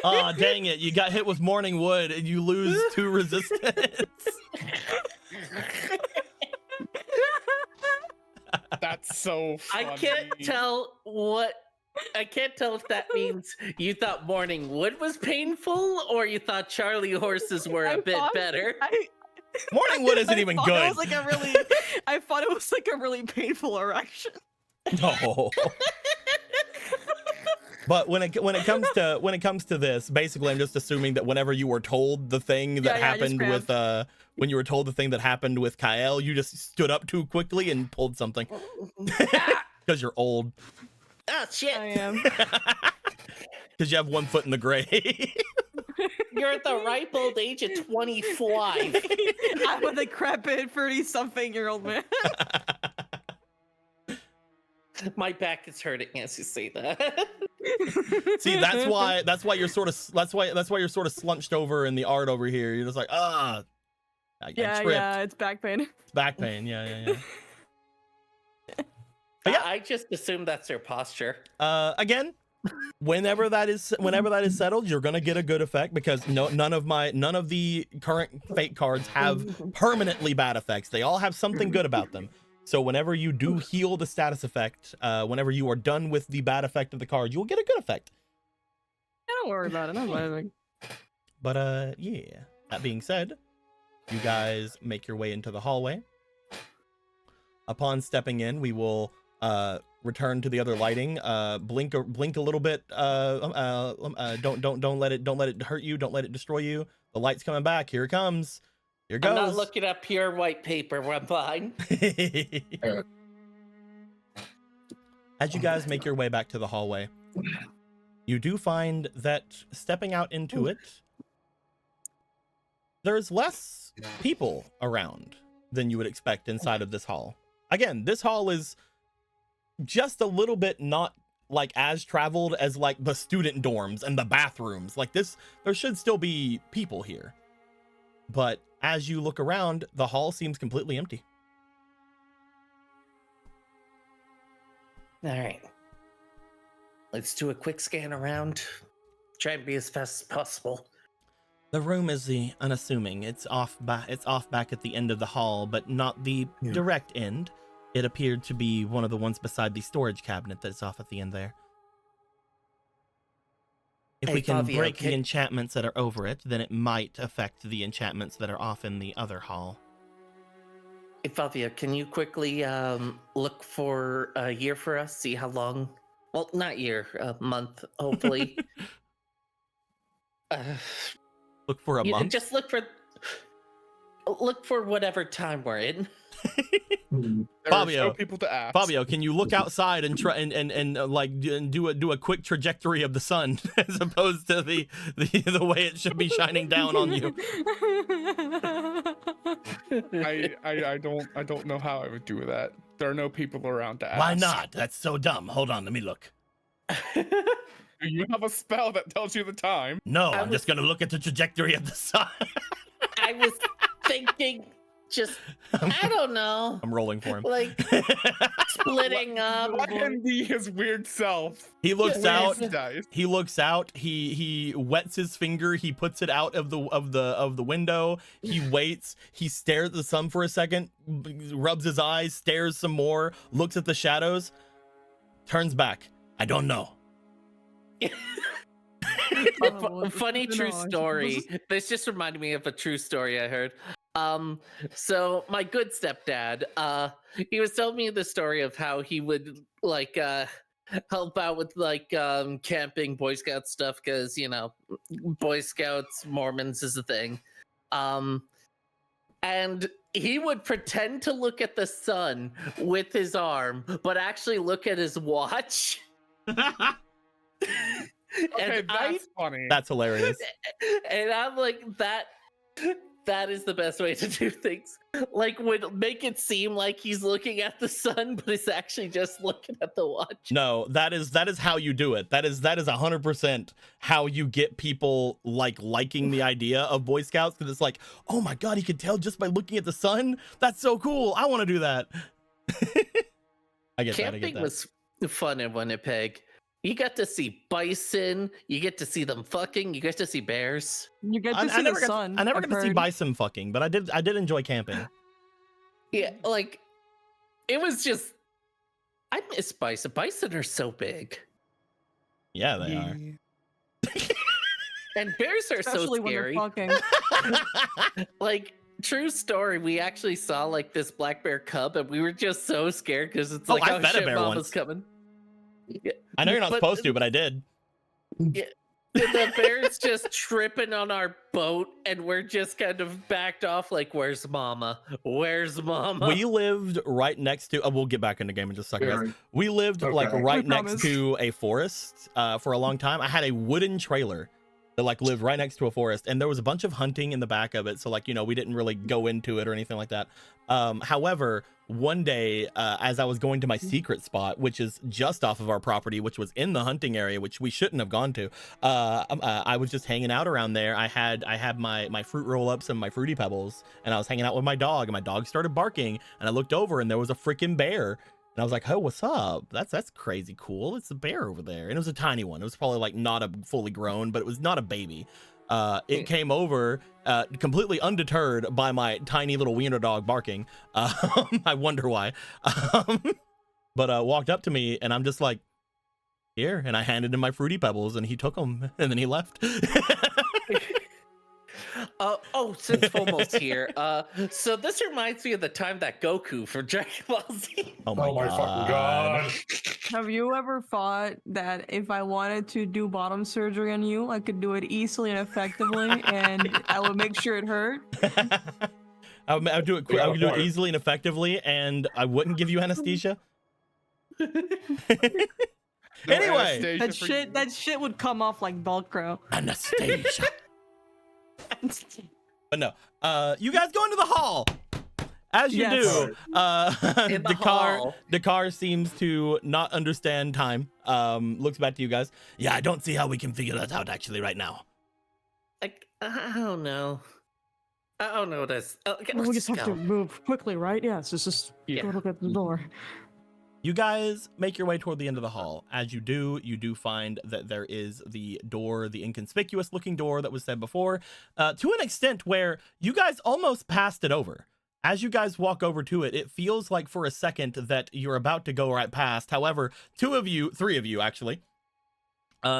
[SPEAKER 1] Oh, dang it. You got hit with Morningwood and you lose 2 resistance.
[SPEAKER 4] That's so funny.
[SPEAKER 3] I can't tell if that means you thought Morning Wood was painful or you thought Charlie horses were a bit better.
[SPEAKER 1] Morningwood isn't even good.
[SPEAKER 5] It was like I thought it was like a really painful erection.
[SPEAKER 1] No. But when it comes to this, basically, I'm just assuming that whenever you were told the thing that happened with when you were told the thing that happened with Kyle, you just stood up too quickly and pulled something because you're old.
[SPEAKER 3] Oh shit!
[SPEAKER 5] I am.
[SPEAKER 1] Because you have 1 foot in the grave.
[SPEAKER 3] You're at the ripe old age of 25.
[SPEAKER 5] I'm a decrepit 30-something-year-old man.
[SPEAKER 3] My back is hurting as you say that.
[SPEAKER 1] See, that's why you're sort of slunched over in the art over here. You're just like, I tripped.
[SPEAKER 5] Yeah, it's back pain.
[SPEAKER 1] It's back pain. Yeah. But yeah.
[SPEAKER 3] I just assume that's their posture.
[SPEAKER 1] Again, whenever that is settled, you're gonna get a good effect because none of the current fate cards have permanently bad effects. They all have something good about them. So whenever you do heal the status effect, whenever you are done with the bad effect of the card, you will get a good effect.
[SPEAKER 5] Don't worry about it. I'm laughing.
[SPEAKER 1] But yeah. That being said, you guys make your way into the hallway. Upon stepping in, we will return to the other lighting. Blink a little bit. Don't let it hurt you. Don't let it destroy you. The light's coming back. Here it comes. Here it goes.
[SPEAKER 3] I'm not looking at pure white paper. I'm fine.
[SPEAKER 1] As you guys make your way back to the hallway, you do find that stepping out into it, there's less people around than you would expect inside of this hall. Again, this hall is just a little bit not like as traveled as like the student dorms and the bathrooms. Like this, there should still be people here. But as you look around, the hall seems completely empty.
[SPEAKER 3] All right. Let's do a quick scan around. Try and be as fast as possible.
[SPEAKER 1] The room is the unassuming. It's off back at the end of the hall, but not the direct end. It appeared to be one of the ones beside the storage cabinet that's off at the end there. If we can
[SPEAKER 3] Fabio,
[SPEAKER 1] break the enchantments that are over it, then it might affect the enchantments that are off in the other hall.
[SPEAKER 3] Hey, Fabio, can you quickly look for a year for us? See how long? Well, not year, a month, hopefully.
[SPEAKER 1] Look for a month?
[SPEAKER 3] Just look for whatever time we're in.
[SPEAKER 1] Fabio,
[SPEAKER 4] no people to ask.
[SPEAKER 1] Fabio, can you look outside and try and like do a quick trajectory of the sun as opposed to the way it should be shining down on you?
[SPEAKER 4] I don't know how I would do that. There are no people around to ask.
[SPEAKER 1] Why not? That's so dumb. Hold on, let me look.
[SPEAKER 4] Do you have a spell that tells you the time?
[SPEAKER 1] No, I'm just gonna look at the trajectory of the sun.
[SPEAKER 3] I was thinking just I don't know,
[SPEAKER 1] I'm rolling for him.
[SPEAKER 3] like splitting up.
[SPEAKER 4] Let him be his weird self.
[SPEAKER 1] He looks out.
[SPEAKER 4] Dice.
[SPEAKER 1] He looks out. He wets his finger. He puts it out of the window. He waits. He stares at the sun for a second. Rubs his eyes. Stares some more. Looks at the shadows. Turns back. I don't know.
[SPEAKER 3] Funny true story. This just reminded me of a true story I heard. So my good stepdad, he was telling me the story of how he would like help out with like camping, Boy Scout stuff, because you know, Boy Scouts, Mormons is a thing. And he would pretend to look at the sun with his arm, but actually look at his watch.
[SPEAKER 4] Okay, that's funny.
[SPEAKER 1] That's hilarious.
[SPEAKER 3] And I'm like, that is the best way to do things. Like, would make it seem like he's looking at the sun, but he's actually just looking at the watch.
[SPEAKER 1] No, that is how you do it. That is 100% how you get people like liking the idea of Boy Scouts, because it's like, oh my god, he could tell just by looking at the sun. That's so cool. I want to do that. I get
[SPEAKER 3] Camping
[SPEAKER 1] that.
[SPEAKER 3] was fun in Winnipeg. You got to see bison. You get to see them fucking. You get to see bears.
[SPEAKER 5] You get to see the sun.
[SPEAKER 1] I never
[SPEAKER 5] I've
[SPEAKER 1] got to see
[SPEAKER 5] heard.
[SPEAKER 1] bison fucking, but I did enjoy camping.
[SPEAKER 3] Yeah, like it was just. I miss bison. Bison are so big,
[SPEAKER 1] Yeah, they are.
[SPEAKER 3] and bears are
[SPEAKER 5] Especially
[SPEAKER 3] so
[SPEAKER 5] when they're
[SPEAKER 3] scary.
[SPEAKER 5] fucking.
[SPEAKER 3] Like, true story, we actually saw like this black bear cub, and we were just so scared because it's
[SPEAKER 1] Oh,
[SPEAKER 3] like,
[SPEAKER 1] I
[SPEAKER 3] oh
[SPEAKER 1] fed a
[SPEAKER 3] shit,
[SPEAKER 1] bear
[SPEAKER 3] mama's
[SPEAKER 1] once.
[SPEAKER 3] coming. Yeah.
[SPEAKER 1] I know you're not
[SPEAKER 3] But
[SPEAKER 1] supposed to, but I did.
[SPEAKER 3] The bear's just tripping on our boat, and we're just kind of backed off like, where's mama? Where's mama?
[SPEAKER 1] We lived right next to. We'll get back in the game in just a second, guys.
[SPEAKER 2] Very-
[SPEAKER 1] We lived like
[SPEAKER 2] Okay.
[SPEAKER 1] right
[SPEAKER 5] We
[SPEAKER 1] next
[SPEAKER 5] promise.
[SPEAKER 1] to a forest for a long time. I had a wooden trailer that like lived right next to a forest, and there was a bunch of hunting in the back of it. So like, you know, we didn't really go into it or anything like that. However, one day, as I was going to my secret spot, which is just off of our property, which was in the hunting area, which we shouldn't have gone to, I was just hanging out around there. I had my fruit roll-ups and my Fruity Pebbles, and I was hanging out with my dog, and my dog started barking, and I looked over, and there was a freaking bear. And I was like, oh, what's up? That's crazy cool. It's a bear over there. And it was a tiny one. It was probably like not a fully grown, but it was not a baby. It came over completely undeterred by my tiny little wiener dog barking. I wonder why. But walked up to me, and I'm just like, here. And I handed him my Fruity Pebbles, and he took them, and then he left.
[SPEAKER 3] Since FOMO's here, so this reminds me of the time that Goku from Dragon Ball Z.
[SPEAKER 1] Oh my
[SPEAKER 2] fucking god.
[SPEAKER 5] Have you ever thought that if I wanted to do bottom surgery on you, I could do it easily and effectively, and I would make sure it hurt?
[SPEAKER 1] I would do it quick. I would do it easily and effectively, and I wouldn't give you anesthesia.
[SPEAKER 4] No
[SPEAKER 1] Anyway.
[SPEAKER 4] anesthesia
[SPEAKER 5] That shit would come off like Velcro.
[SPEAKER 1] Anastasia. But no, you guys go into the hall. As you
[SPEAKER 5] Yes.
[SPEAKER 1] do,
[SPEAKER 3] In the hall.
[SPEAKER 1] Dakar seems to not understand time. Looks back to you guys. Yeah, I don't see how we can figure that out actually right now.
[SPEAKER 3] Like, I don't know. I don't know this. Okay,
[SPEAKER 5] We
[SPEAKER 3] let's
[SPEAKER 5] just have to
[SPEAKER 3] go.
[SPEAKER 5] move quickly, right? Yes, just
[SPEAKER 3] Yeah.
[SPEAKER 5] go look at the door.
[SPEAKER 1] You guys make your way toward the end of the hall. As you do find that there is the door, the inconspicuous looking door that was said before, to an extent where you guys almost passed it over. As you guys walk over to it, it feels like for a second that you're about to go right past. However, three of you actually,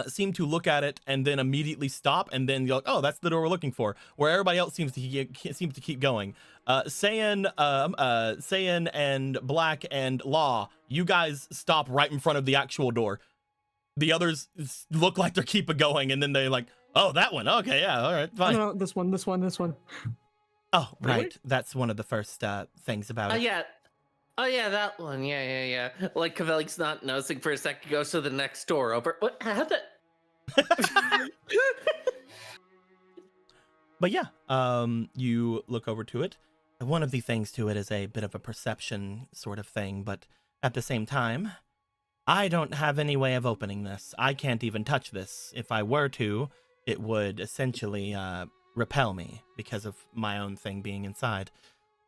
[SPEAKER 1] seem to look at it and then immediately stop, and then you're like, oh, that's the door we're looking for. Where everybody else seems to keep going. Sayan and Black and Law, you guys stop right in front of the actual door. The others look like they're keeping going, and then they're like, oh, that one. Okay, yeah, all right, fine.
[SPEAKER 5] No, this one.
[SPEAKER 1] Oh,
[SPEAKER 3] Really?
[SPEAKER 1] right. That's one of the first things about it.
[SPEAKER 3] Yeah. Oh yeah, that one. Yeah. Like Kavelik's not noticing for a second, goes to the next door over. What? How that?
[SPEAKER 1] But yeah, you look over to it. One of the things to it is a bit of a perception sort of thing, but at the same time, I don't have any way of opening this. I can't even touch this. If I were to, it would essentially repel me because of my own thing being inside.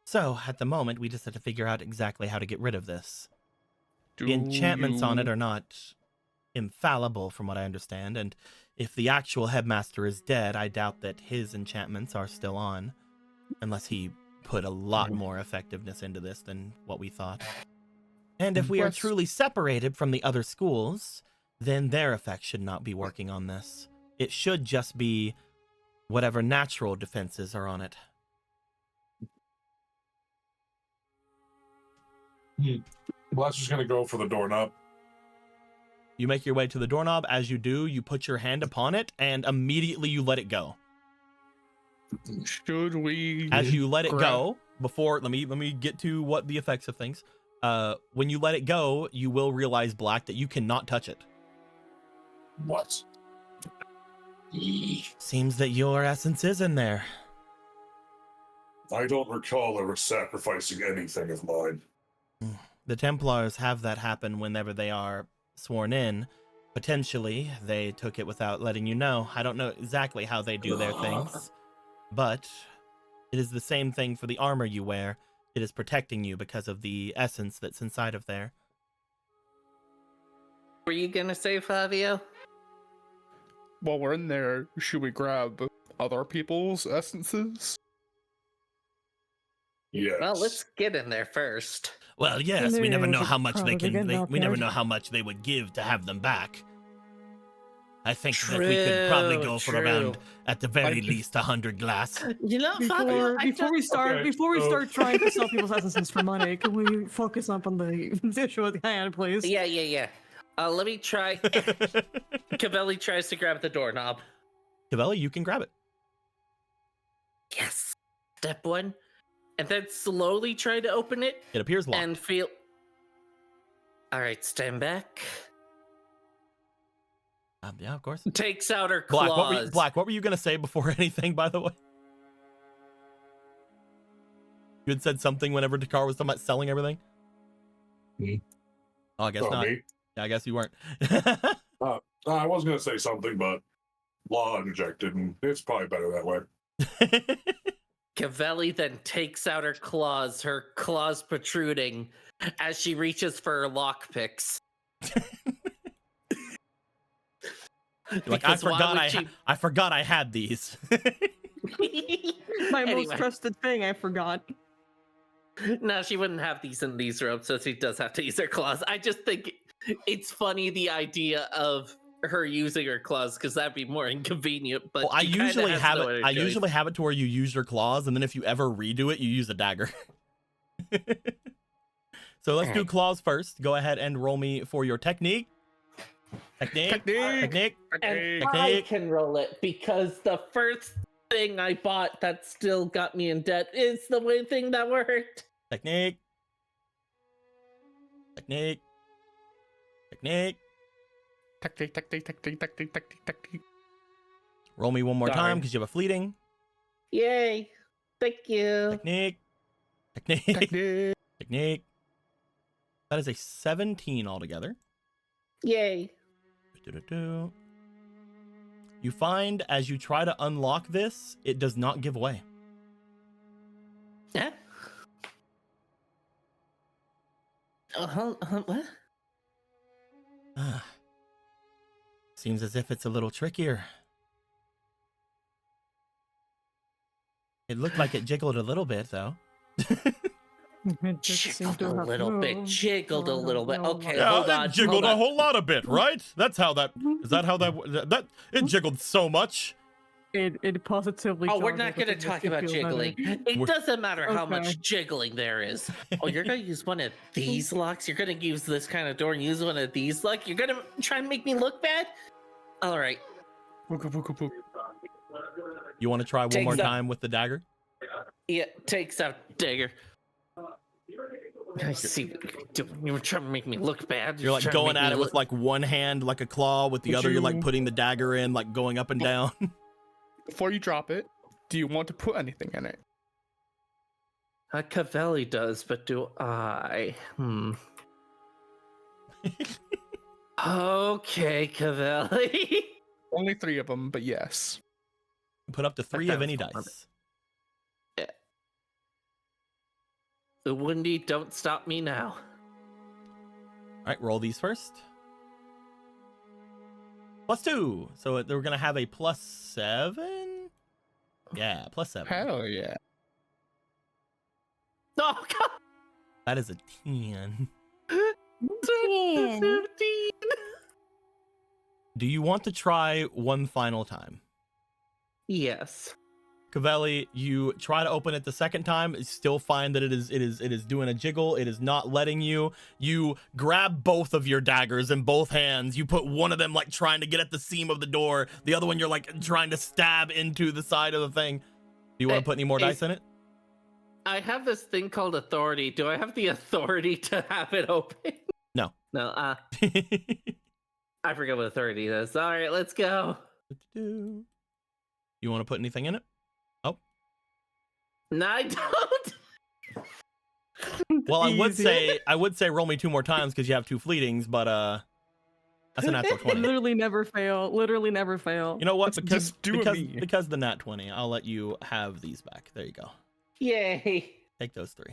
[SPEAKER 1] So, at the moment, we just have to figure out exactly how to get rid of this.
[SPEAKER 4] Do
[SPEAKER 1] The enchantments on it
[SPEAKER 4] you-
[SPEAKER 1] are not infallible, from what I understand, and if the actual headmaster is dead, I doubt that his enchantments are still on, unless he put a lot more effectiveness into this than what we thought. And if we are
[SPEAKER 4] Yes.
[SPEAKER 1] truly separated from the other schools, then their effects should not be working on this. It should just be whatever natural defenses are on it.
[SPEAKER 2] Well, that's just gonna go for the doorknob.
[SPEAKER 1] You make your way to the doorknob. As you do, you put your hand upon it, and immediately you let it go.
[SPEAKER 4] Should we?
[SPEAKER 1] As you let it
[SPEAKER 4] grab-
[SPEAKER 1] go, before let me get to what the effects of things. When you let it go, you will realize, Black, that you cannot touch it.
[SPEAKER 2] What?
[SPEAKER 1] Seems that your essence is in there.
[SPEAKER 2] I don't recall ever sacrificing anything of mine.
[SPEAKER 1] The Templars have that happen whenever they are sworn in. Potentially, they took it without letting you know. I don't know exactly how they do their things, but it is the same thing for the armor you wear. It is protecting you because of the essence that's inside of there.
[SPEAKER 3] Were you gonna say, Fabio?
[SPEAKER 4] While we're in there, should we grab other people's essences?
[SPEAKER 2] Yes.
[SPEAKER 3] Well, let's get in there first.
[SPEAKER 1] Well, yes, we never know how much they
[SPEAKER 5] Probably
[SPEAKER 1] can.
[SPEAKER 5] get
[SPEAKER 1] We never
[SPEAKER 5] knocked
[SPEAKER 1] know
[SPEAKER 5] out.
[SPEAKER 1] how much they would give to have them back. I think that we could probably go for around, at the very least, 100 glass.
[SPEAKER 3] You know, Fabio,
[SPEAKER 5] Before we start
[SPEAKER 2] Okay, so-
[SPEAKER 5] trying to sell people's essences for money, can we focus up on the issue at hand, please?
[SPEAKER 3] Yeah. Let me try. Cavelli tries to grab the doorknob.
[SPEAKER 1] Cavelli, you can grab it.
[SPEAKER 3] Yes. Step one. And then slowly try to open it
[SPEAKER 1] It appears locked.
[SPEAKER 3] and feel. Alright, stand back.
[SPEAKER 1] Yeah, of course.
[SPEAKER 3] Takes out her
[SPEAKER 1] Black,
[SPEAKER 3] claws.
[SPEAKER 1] what were you gonna say before anything? By the way, you had said something whenever Dakar was talking about selling everything.
[SPEAKER 2] Me?
[SPEAKER 1] Oh, I guess
[SPEAKER 2] Oh,
[SPEAKER 1] not.
[SPEAKER 2] me?
[SPEAKER 1] Yeah, I guess you weren't.
[SPEAKER 2] I was gonna say something, but law injected, and it's probably better that way.
[SPEAKER 3] Cavelli then takes out her claws protruding as she reaches for her lockpicks.
[SPEAKER 1] Like, I forgot I had these.
[SPEAKER 5] My
[SPEAKER 3] Anyway.
[SPEAKER 5] most trusted thing, I forgot.
[SPEAKER 3] No, she wouldn't have these in these ropes, so she does have to use her claws. I just think it's funny the idea of her using her claws because that'd be more inconvenient. But
[SPEAKER 1] Well, I
[SPEAKER 3] she kinda
[SPEAKER 1] usually
[SPEAKER 3] has
[SPEAKER 1] have
[SPEAKER 3] no
[SPEAKER 1] it.
[SPEAKER 3] other
[SPEAKER 1] I
[SPEAKER 3] choice.
[SPEAKER 1] usually have it to where you use your claws, and then if you ever redo it, you use a dagger. So let's do
[SPEAKER 3] Alright.
[SPEAKER 1] claws first. Go ahead and roll me for your technique. Technique.
[SPEAKER 4] Technique.
[SPEAKER 3] And
[SPEAKER 1] Okay.
[SPEAKER 3] I can roll it because the first thing I bought that still got me in debt is the one thing that worked.
[SPEAKER 1] Technique. Technique. Technique.
[SPEAKER 4] Technique.
[SPEAKER 1] Roll me one more time
[SPEAKER 3] Darn.
[SPEAKER 1] because you have a fleeting.
[SPEAKER 3] Yay. Thank you.
[SPEAKER 1] Technique. Technique.
[SPEAKER 4] Technique.
[SPEAKER 1] Technique. That is a 17 altogether.
[SPEAKER 3] Yay.
[SPEAKER 1] Do-do-do. You find as you try to unlock this, it does not give way.
[SPEAKER 3] Yeah. What?
[SPEAKER 1] Ah. Seems as if it's a little trickier. It looked like it jiggled a little bit, though.
[SPEAKER 5] It just seemed
[SPEAKER 3] Jiggled
[SPEAKER 5] to
[SPEAKER 3] a
[SPEAKER 5] have
[SPEAKER 3] little bit.
[SPEAKER 5] moved.
[SPEAKER 3] Jiggled a little bit. Okay,
[SPEAKER 1] Yeah,
[SPEAKER 3] hold
[SPEAKER 1] it
[SPEAKER 3] on.
[SPEAKER 1] jiggled
[SPEAKER 3] hold
[SPEAKER 1] a
[SPEAKER 3] on.
[SPEAKER 1] whole lot a bit, right? That's how that is. That how that it jiggled so much.
[SPEAKER 5] It positively.
[SPEAKER 3] Oh, we're
[SPEAKER 5] joggled,
[SPEAKER 3] not
[SPEAKER 5] which
[SPEAKER 3] going to
[SPEAKER 5] makes
[SPEAKER 3] talk
[SPEAKER 5] me
[SPEAKER 3] about
[SPEAKER 5] feel
[SPEAKER 3] jiggling.
[SPEAKER 5] better.
[SPEAKER 3] It
[SPEAKER 1] We're-
[SPEAKER 3] doesn't matter how
[SPEAKER 5] Okay.
[SPEAKER 3] much jiggling there is. Oh, you're going to use one of these locks? You're going to use this kind of door and use one of these locks? You're going to try and make me look bad? All right.
[SPEAKER 1] You want to try one
[SPEAKER 3] Takes
[SPEAKER 1] more
[SPEAKER 3] that-
[SPEAKER 1] time with the dagger?
[SPEAKER 3] Yeah, takes out dagger. I see. You were trying to make me look bad.
[SPEAKER 1] You're like
[SPEAKER 3] trying to
[SPEAKER 1] going
[SPEAKER 3] make
[SPEAKER 1] at
[SPEAKER 3] me
[SPEAKER 1] it with
[SPEAKER 3] look-
[SPEAKER 1] like one hand like a claw, with the
[SPEAKER 4] Would
[SPEAKER 1] other you're like
[SPEAKER 4] you-
[SPEAKER 1] putting the dagger in, like going up and down.
[SPEAKER 4] Before you drop it, do you want to put anything in it?
[SPEAKER 3] Cavelli does, but do I? Okay, Cavelli.
[SPEAKER 4] Only 3 of them, but yes.
[SPEAKER 1] Put up to 3
[SPEAKER 3] that
[SPEAKER 1] of
[SPEAKER 3] was
[SPEAKER 1] any
[SPEAKER 3] fun.
[SPEAKER 1] dice.
[SPEAKER 3] Wendy, don't stop me now.
[SPEAKER 1] All right, roll these first. +2. So we're going to have a +7. Yeah, +7.
[SPEAKER 4] Hell yeah.
[SPEAKER 3] Oh, God.
[SPEAKER 1] That is a 10.
[SPEAKER 7] 10.
[SPEAKER 3] 15.
[SPEAKER 1] Do you want to try one final time?
[SPEAKER 3] Yes.
[SPEAKER 1] Cavelli, you try to open it the second time, still find that it is doing a jiggle. It is not letting you. You grab both of your daggers in both hands. You put one of them like trying to get at the seam of the door. The other one you're like trying to stab into the side of the thing. Do you want to put any more dice in it?
[SPEAKER 3] I have this thing called authority. Do I have the authority to have it open?
[SPEAKER 1] No.
[SPEAKER 3] No, I forget what authority is. All right, let's go.
[SPEAKER 1] You want to put anything in it?
[SPEAKER 3] No, I don't.
[SPEAKER 1] Well,
[SPEAKER 5] Easy.
[SPEAKER 1] I would say roll me 2 more times because you have 2 fleetings, but that's a natural 20.
[SPEAKER 5] Literally never fail. Literally never fail.
[SPEAKER 1] You know what?
[SPEAKER 4] Just do me.
[SPEAKER 1] Because the nat 20, I'll let you have these back. There you go.
[SPEAKER 3] Yay.
[SPEAKER 1] Take those 3.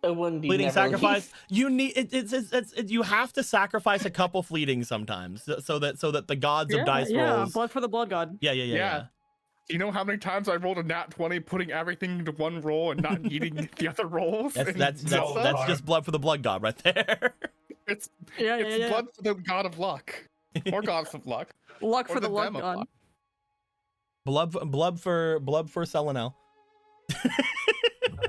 [SPEAKER 3] Fleeting
[SPEAKER 1] Sacrifice. You need it, you have to sacrifice a couple fleetings sometimes so that the gods of dice rolls.
[SPEAKER 5] Blood for the blood god.
[SPEAKER 1] Yeah.
[SPEAKER 4] Yeah. You know how many times I rolled a nat 20, putting everything into one roll and not needing the other rolls?
[SPEAKER 1] That's
[SPEAKER 2] Zelda?
[SPEAKER 1] just blood for the blood god right there.
[SPEAKER 4] It's
[SPEAKER 5] Yeah.
[SPEAKER 4] blood for the god of luck. Or goddess of luck.
[SPEAKER 5] Luck
[SPEAKER 4] Or
[SPEAKER 5] for the luck
[SPEAKER 4] them of
[SPEAKER 5] god.
[SPEAKER 4] luck.
[SPEAKER 1] blood for Selenel.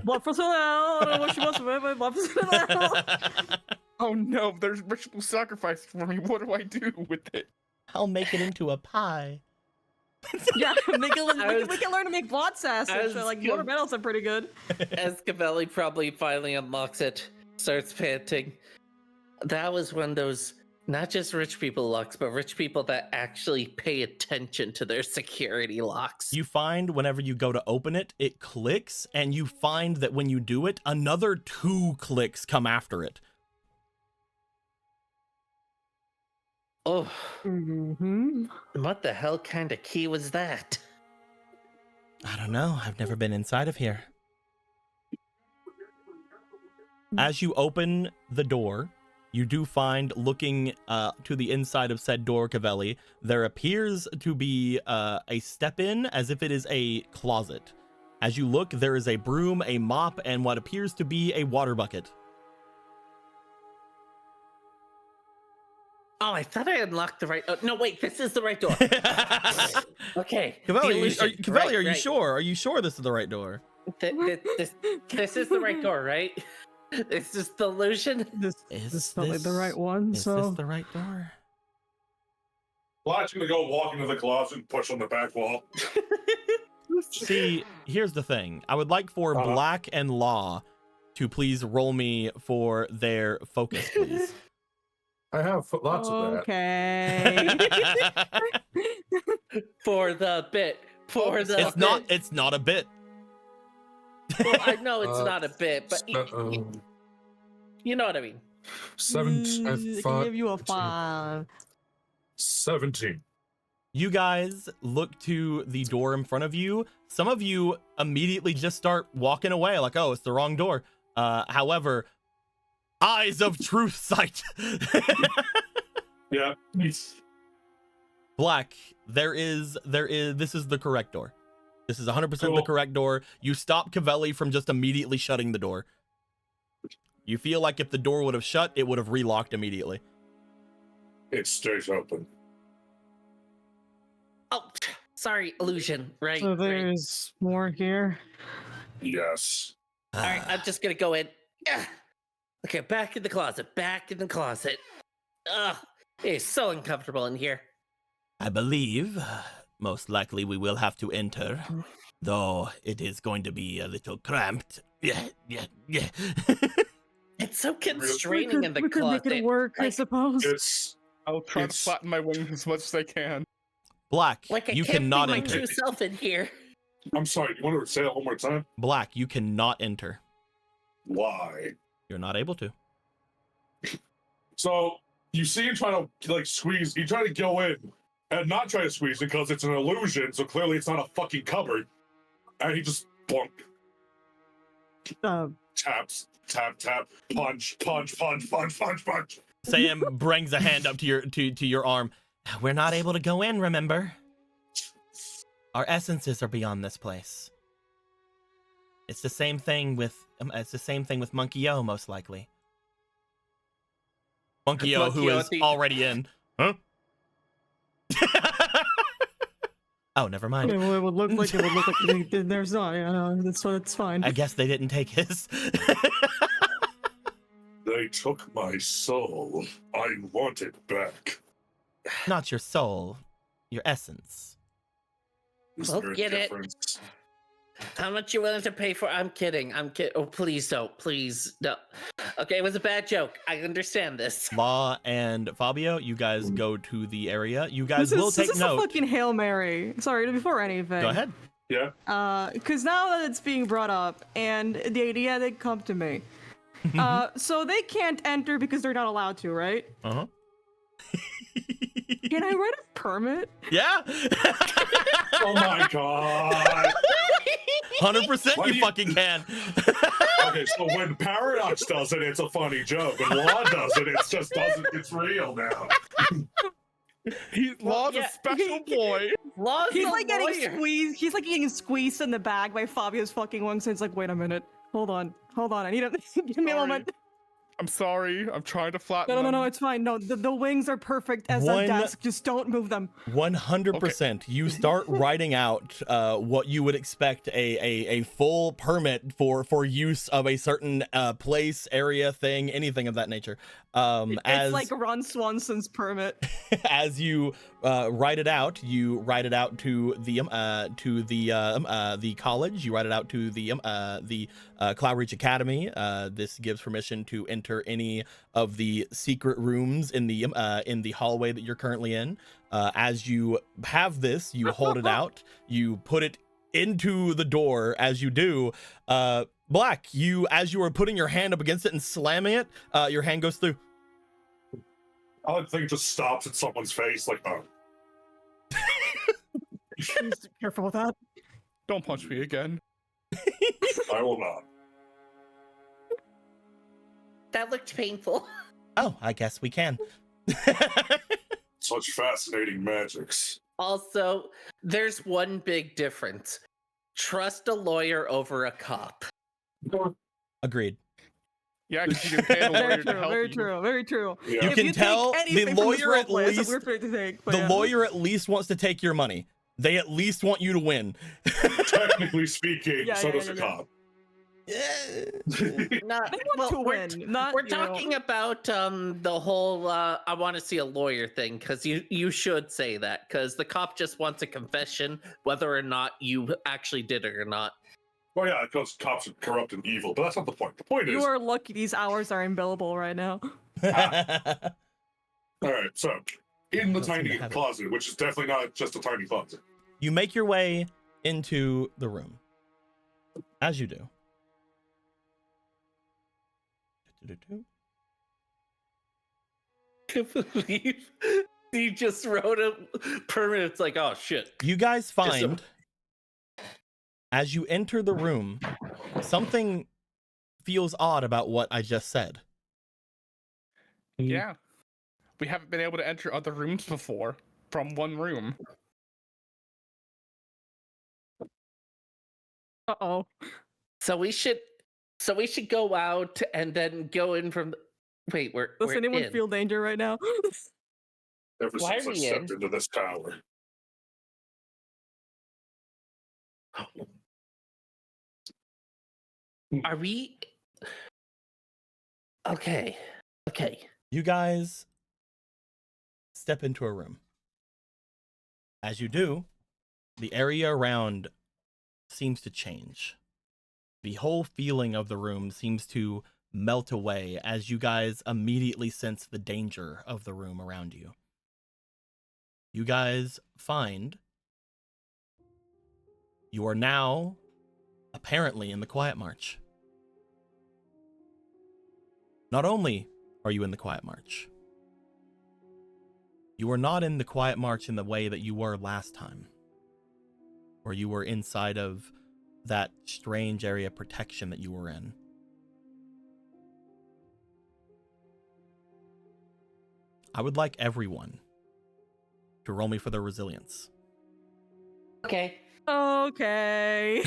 [SPEAKER 5] Blood for Soleil. I don't know what she wants from it. Blood for Soleil.
[SPEAKER 4] Oh no, there's ritual sacrifice for me. What do I do with it?
[SPEAKER 1] I'll make it into a pie.
[SPEAKER 5] Yeah, we can learn to make blood sausage. So, like, mortar metals are pretty good.
[SPEAKER 3] As Cavelli probably finally unlocks it, starts panting. That was one of those, not just rich people locks, but rich people that actually pay attention to their security locks.
[SPEAKER 1] You find whenever you go to open it, it clicks, and you find that when you do it, another 2 clicks come after it.
[SPEAKER 3] Oh,
[SPEAKER 5] Mm-hmm.
[SPEAKER 3] what the hell kind of key was that?
[SPEAKER 1] I don't know. I've never been inside of here. As you open the door, you do find, looking to the inside of said door, Cavelli, there appears to be a step-in, as if it is a closet. As you look, there is a broom, a mop, and what appears to be a water bucket.
[SPEAKER 3] Oh, I thought I unlocked the right. Oh, no, wait, this is the right door. Okay.
[SPEAKER 1] Cavelli, are you sure? Are you sure this is the right door?
[SPEAKER 3] This is the right door, right? This is the illusion.
[SPEAKER 5] This is totally the right one.
[SPEAKER 1] Is
[SPEAKER 5] So
[SPEAKER 1] this the right door?
[SPEAKER 2] Black's gonna go walk into the closet and push on the back wall.
[SPEAKER 1] See, here's the thing. I would like for Black and Law to please roll me for their focus, please.
[SPEAKER 2] I have lots of that.
[SPEAKER 5] okay.
[SPEAKER 3] For the bit. For the
[SPEAKER 1] It's not. It's not a bit.
[SPEAKER 3] Well, I know it's not a bit, but you know what I mean.
[SPEAKER 5] I can give you a 5.
[SPEAKER 2] 17.
[SPEAKER 1] You guys look to the door in front of you. Some of you immediately just start walking away, like, "Oh, it's the wrong door." However, eyes of truth sight.
[SPEAKER 2] Yeah.
[SPEAKER 1] Black, this is the correct door. This is 100% the
[SPEAKER 2] Cool.
[SPEAKER 1] correct door. You stop Cavelli from just immediately shutting the door. You feel like if the door would have shut, it would have relocked immediately.
[SPEAKER 2] It stays open.
[SPEAKER 3] Oh, sorry, illusion. Right.
[SPEAKER 5] So
[SPEAKER 3] right.
[SPEAKER 5] there's more here.
[SPEAKER 2] Yes.
[SPEAKER 3] All right, I'm just gonna go in. Yeah. Okay, back in the closet. Back in the closet. Ugh, it's so uncomfortable in here.
[SPEAKER 1] I believe, most likely we will have to enter, though it is going to be a little cramped. Yeah.
[SPEAKER 3] It's so constraining in the
[SPEAKER 5] we could
[SPEAKER 3] closet.
[SPEAKER 5] make it work, I
[SPEAKER 3] Like-
[SPEAKER 5] suppose.
[SPEAKER 2] It's
[SPEAKER 4] I'll try to
[SPEAKER 2] It's-
[SPEAKER 4] flatten my wings as much as I can.
[SPEAKER 1] Black,
[SPEAKER 3] Like I
[SPEAKER 1] you
[SPEAKER 3] can't
[SPEAKER 1] cannot
[SPEAKER 3] be my
[SPEAKER 1] enter.
[SPEAKER 3] true self in here.
[SPEAKER 2] I'm sorry, you want to say that one more time?
[SPEAKER 1] Black, you cannot enter.
[SPEAKER 2] Why?
[SPEAKER 1] You're not able to.
[SPEAKER 2] So you see him trying to like squeeze, you try to go in and not try to squeeze it because it's an illusion, so clearly it's not a fucking cupboard. And he just bonk,
[SPEAKER 5] Uh,
[SPEAKER 2] taps, tap, punch, punch, punch, punch, punch, punch.
[SPEAKER 1] Sam brings a hand up to your arm. We're not able to go in, remember? Our essences are beyond this place. It's the same thing with Monkey O, most likely. Monkey O, who is already in. Huh? Oh, never mind.
[SPEAKER 5] it would look like there's not. So it's fine.
[SPEAKER 1] I guess they didn't take his.
[SPEAKER 2] They took my soul. I want it back.
[SPEAKER 1] Not your soul, your essence.
[SPEAKER 2] Is
[SPEAKER 3] Well,
[SPEAKER 2] there a
[SPEAKER 3] get it.
[SPEAKER 2] difference?
[SPEAKER 3] How much you willing to pay for? I'm kidding. Oh, please don't. Please no. Okay, it was a bad joke. I understand this.
[SPEAKER 1] Law and Fabio, you guys go to the area. You guys will take
[SPEAKER 5] this is
[SPEAKER 1] note.
[SPEAKER 5] a fucking Hail Mary. Sorry, before anything.
[SPEAKER 1] Go ahead.
[SPEAKER 2] Yeah.
[SPEAKER 5] Because now that it's being brought up, and the idea did come to me. So they can't enter because they're not allowed to, right?
[SPEAKER 1] Uh-huh.
[SPEAKER 5] Can I write a permit?
[SPEAKER 1] Yeah.
[SPEAKER 2] Oh my god.
[SPEAKER 1] 100% you fucking can.
[SPEAKER 2] Okay, so when Paradox does it, it's a funny joke. When Law does it, it's just doesn't. It's real now.
[SPEAKER 4] Law's a special boy.
[SPEAKER 3] Law's
[SPEAKER 5] He's
[SPEAKER 3] a
[SPEAKER 5] like getting
[SPEAKER 3] lawyer.
[SPEAKER 5] squeezed. He's like getting squeezed in the bag by Fabio's fucking wings. And it's like, wait a minute. Hold on. I need to give me a
[SPEAKER 4] Sorry.
[SPEAKER 5] moment.
[SPEAKER 4] I'm sorry. I'm trying to flatten
[SPEAKER 5] No,
[SPEAKER 4] them.
[SPEAKER 5] it's fine. No, the wings are perfect as
[SPEAKER 1] One-
[SPEAKER 5] a desk. Just don't move them.
[SPEAKER 1] 100%. You start writing out what you would expect a full permit for use of a certain place, area, thing, anything of that nature.
[SPEAKER 5] It's like Ron Swanson's permit.
[SPEAKER 1] As you write it out, you write it out to the college. You write it out to the Cloudreach Academy. This gives permission to enter any of the secret rooms in the hallway that you're currently in. As you have this, you hold it out. You put it into the door. As you do, Black, as you are putting your hand up against it and slamming it, your hand goes through.
[SPEAKER 2] I think it just stops at someone's face, like, oh.
[SPEAKER 5] Please be careful with that.
[SPEAKER 4] Don't punch me again.
[SPEAKER 2] I will not.
[SPEAKER 3] That looked painful.
[SPEAKER 1] Oh, I guess we can.
[SPEAKER 2] Such fascinating magics.
[SPEAKER 3] Also, there's one big difference. Trust a lawyer over a cop.
[SPEAKER 1] Agreed.
[SPEAKER 4] Yeah, because you can pay the lawyer to help
[SPEAKER 5] Very
[SPEAKER 4] you.
[SPEAKER 5] true. Very true.
[SPEAKER 2] Yeah.
[SPEAKER 1] You
[SPEAKER 5] If
[SPEAKER 1] can
[SPEAKER 5] take
[SPEAKER 1] tell
[SPEAKER 5] anything
[SPEAKER 1] the
[SPEAKER 5] from this
[SPEAKER 1] lawyer at
[SPEAKER 5] roleplay, it's a
[SPEAKER 1] least
[SPEAKER 5] weird thing to take, but
[SPEAKER 1] the
[SPEAKER 5] yeah.
[SPEAKER 1] lawyer at least wants to take your money. They at least want you to win.
[SPEAKER 2] Technically speaking,
[SPEAKER 5] Yeah,
[SPEAKER 2] so
[SPEAKER 5] yeah,
[SPEAKER 2] does
[SPEAKER 5] yeah,
[SPEAKER 2] a
[SPEAKER 5] yeah.
[SPEAKER 2] cop.
[SPEAKER 3] Not,
[SPEAKER 5] They want to
[SPEAKER 3] we're-
[SPEAKER 5] win, not
[SPEAKER 3] We're
[SPEAKER 5] you know.
[SPEAKER 3] talking about the whole I want to see a lawyer thing, because you should say that, because the cop just wants a confession, whether or not you actually did it or not.
[SPEAKER 2] Well, yeah, because cops are corrupt and evil, but that's not the point. The point
[SPEAKER 5] You
[SPEAKER 2] is,
[SPEAKER 5] are lucky these hours are billable right now.
[SPEAKER 2] all right, so in the
[SPEAKER 1] Don't seem
[SPEAKER 2] tiny
[SPEAKER 1] to have it.
[SPEAKER 2] closet, which is definitely not just a tiny closet.
[SPEAKER 1] You make your way into the room. As you do.
[SPEAKER 3] I can't believe you just wrote a permit. It's like, oh shit.
[SPEAKER 1] You guys find, as you enter the room, something feels odd about what I just said.
[SPEAKER 4] Yeah. We haven't been able to enter other rooms before from one room.
[SPEAKER 5] Uh-oh.
[SPEAKER 3] So we should go out and then go in from. Wait,
[SPEAKER 5] Does
[SPEAKER 3] we're
[SPEAKER 5] anyone
[SPEAKER 3] in.
[SPEAKER 5] feel danger right now?
[SPEAKER 2] Ever
[SPEAKER 3] Why
[SPEAKER 2] since
[SPEAKER 3] are
[SPEAKER 2] I
[SPEAKER 3] we
[SPEAKER 2] stepped
[SPEAKER 3] in?
[SPEAKER 2] into this tower.
[SPEAKER 3] Are we? Okay.
[SPEAKER 1] You guys step into a room. As you do, the area around seems to change. The whole feeling of the room seems to melt away as you guys immediately sense the danger of the room around you. You guys find you are now apparently in the Quietmarch. Not only are you in the Quietmarch, you are not in the Quietmarch in the way that you were last time, where you were inside of that strange area of protection that you were in. I would like everyone to roll me for their resilience.
[SPEAKER 3] Okay.
[SPEAKER 5] Okay.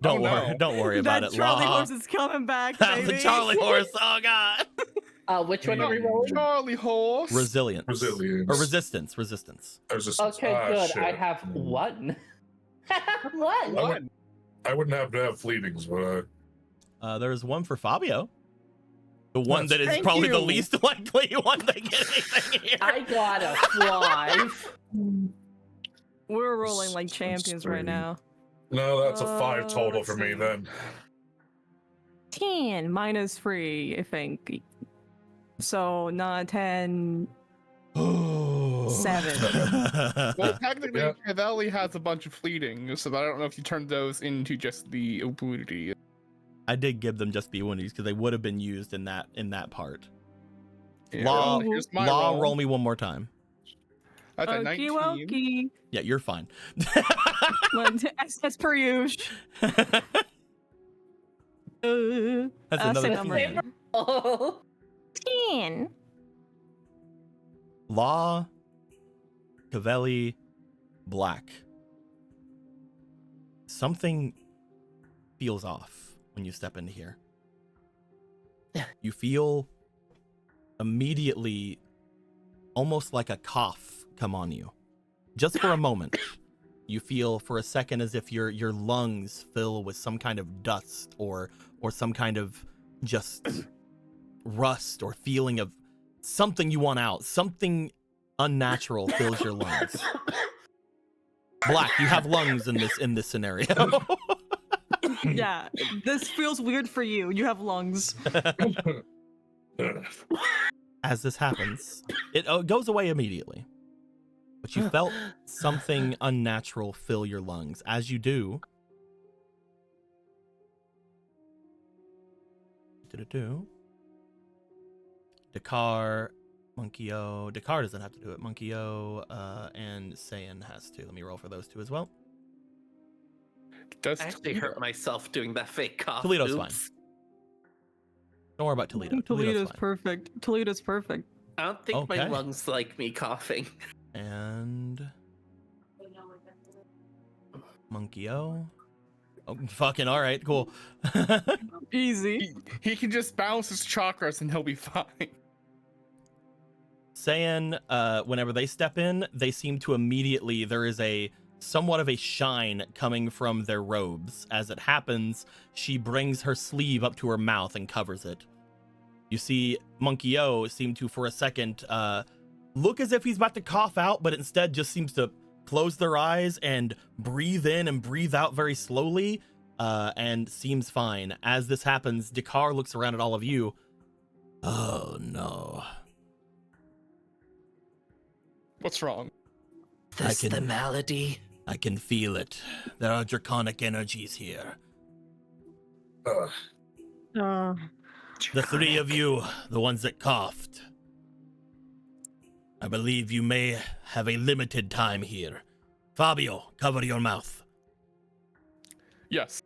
[SPEAKER 1] Don't
[SPEAKER 4] Oh,
[SPEAKER 1] worry.
[SPEAKER 4] no.
[SPEAKER 1] Don't worry about
[SPEAKER 5] That
[SPEAKER 1] it.
[SPEAKER 5] Charlie
[SPEAKER 1] Law.
[SPEAKER 5] horse is coming back,
[SPEAKER 1] The
[SPEAKER 5] baby.
[SPEAKER 1] Charlie horse. Oh god.
[SPEAKER 3] Which one are we rolling?
[SPEAKER 4] Charlie horse.
[SPEAKER 1] Resilience.
[SPEAKER 2] Resilience.
[SPEAKER 1] Or resistance. Resistance.
[SPEAKER 3] Okay, good. I
[SPEAKER 2] Shit.
[SPEAKER 3] have one. One.
[SPEAKER 2] I wouldn't have to have fleetings, but
[SPEAKER 1] There's one for Fabio. The one that is
[SPEAKER 4] Thank
[SPEAKER 1] probably the
[SPEAKER 4] you.
[SPEAKER 1] least likely one to get anything here.
[SPEAKER 3] I got a 5.
[SPEAKER 5] We're rolling like champions right now.
[SPEAKER 2] no, that's a 5 total for me
[SPEAKER 5] let's
[SPEAKER 2] then.
[SPEAKER 5] 10 minus 3, I think. So not 10. 7.
[SPEAKER 4] Well, technically,
[SPEAKER 2] Yeah.
[SPEAKER 4] Cavelli has a bunch of fleeting, so I don't know if you turned those into just the immunity.
[SPEAKER 1] I did give them just the immunities because they would have been used in that part.
[SPEAKER 4] Yeah,
[SPEAKER 1] Law,
[SPEAKER 4] well, here's my
[SPEAKER 1] Law,
[SPEAKER 4] roll.
[SPEAKER 1] roll me one more time.
[SPEAKER 4] That's a
[SPEAKER 5] Okie
[SPEAKER 4] 19.
[SPEAKER 5] dokie.
[SPEAKER 1] Yeah, you're fine.
[SPEAKER 5] Well, as per usual.
[SPEAKER 1] That's
[SPEAKER 5] Say
[SPEAKER 1] another
[SPEAKER 5] number.
[SPEAKER 1] 10.
[SPEAKER 3] Oh.
[SPEAKER 5] 10.
[SPEAKER 1] Law, Cavelli, Black. Something feels off when you step into here. You feel immediately almost like a cough come on you. Just for a moment. You feel for a second as if your lungs fill with some kind of dust or some kind of just rust or feeling of something you want out. Something unnatural fills your lungs. Black, you have lungs in this scenario.
[SPEAKER 5] Yeah, this feels weird for you. You have lungs.
[SPEAKER 1] As this happens, it goes away immediately. But you felt something unnatural fill your lungs. As you do, Dakar, Monkey-O. Dakar doesn't have to do it. Monkey-O and Saiyan has to. Let me roll for those two as well.
[SPEAKER 4] Does
[SPEAKER 3] I actually hurt myself doing that fake cough.
[SPEAKER 1] Toledo's
[SPEAKER 3] Oops.
[SPEAKER 1] fine. Don't worry about Toledo.
[SPEAKER 5] Toledo's
[SPEAKER 1] fine.
[SPEAKER 5] perfect. Toledo's perfect.
[SPEAKER 3] I don't think my
[SPEAKER 1] Okay.
[SPEAKER 3] lungs like me coughing.
[SPEAKER 1] And Monkey-O. Oh, fucking all right, cool.
[SPEAKER 5] Easy.
[SPEAKER 4] he can just bounce his chakras and he'll be fine.
[SPEAKER 1] Saying, whenever they step in, they seem to immediately, there is a somewhat of a shine coming from their robes. As it happens, she brings her sleeve up to her mouth and covers it. You see Monkey-O seem to, for a second, look as if he's about to cough out, but instead just seems to close their eyes and breathe in and breathe out very slowly, and seems fine. As this happens, Dakar looks around at all of you. Oh, no.
[SPEAKER 4] What's wrong?
[SPEAKER 3] This
[SPEAKER 1] can-
[SPEAKER 3] the malady.
[SPEAKER 1] I can feel it. There are draconic energies here. The three of you, the ones that coughed. I believe you may have a limited time here. Fabio, cover your mouth.
[SPEAKER 4] Yes.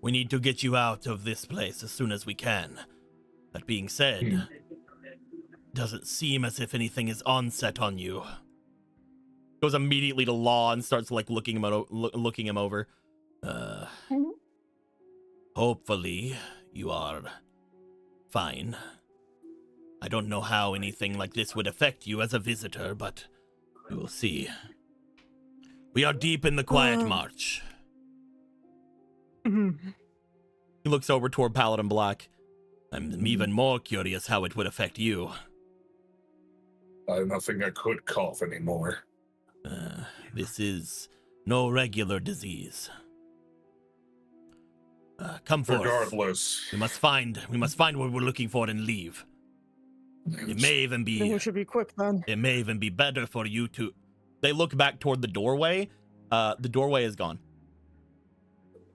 [SPEAKER 1] We need to get you out of this place as soon as we can. That being said, doesn't seem as if anything is onset on you. Goes immediately to Law and starts like looking him over. Hopefully you are fine. I don't know how anything like this would affect you as a visitor, but we will see. We are deep in the Quietmarch. He looks over toward Paladin Black. I'm even more curious how it would affect you.
[SPEAKER 2] I don't think I could cough anymore.
[SPEAKER 1] This is no regular disease. Come forth.
[SPEAKER 2] Regardless,
[SPEAKER 1] We must find what we're looking for and leave. It may even be
[SPEAKER 5] should be quick then.
[SPEAKER 1] It may even be better for you to. They look back toward the doorway. The doorway is gone.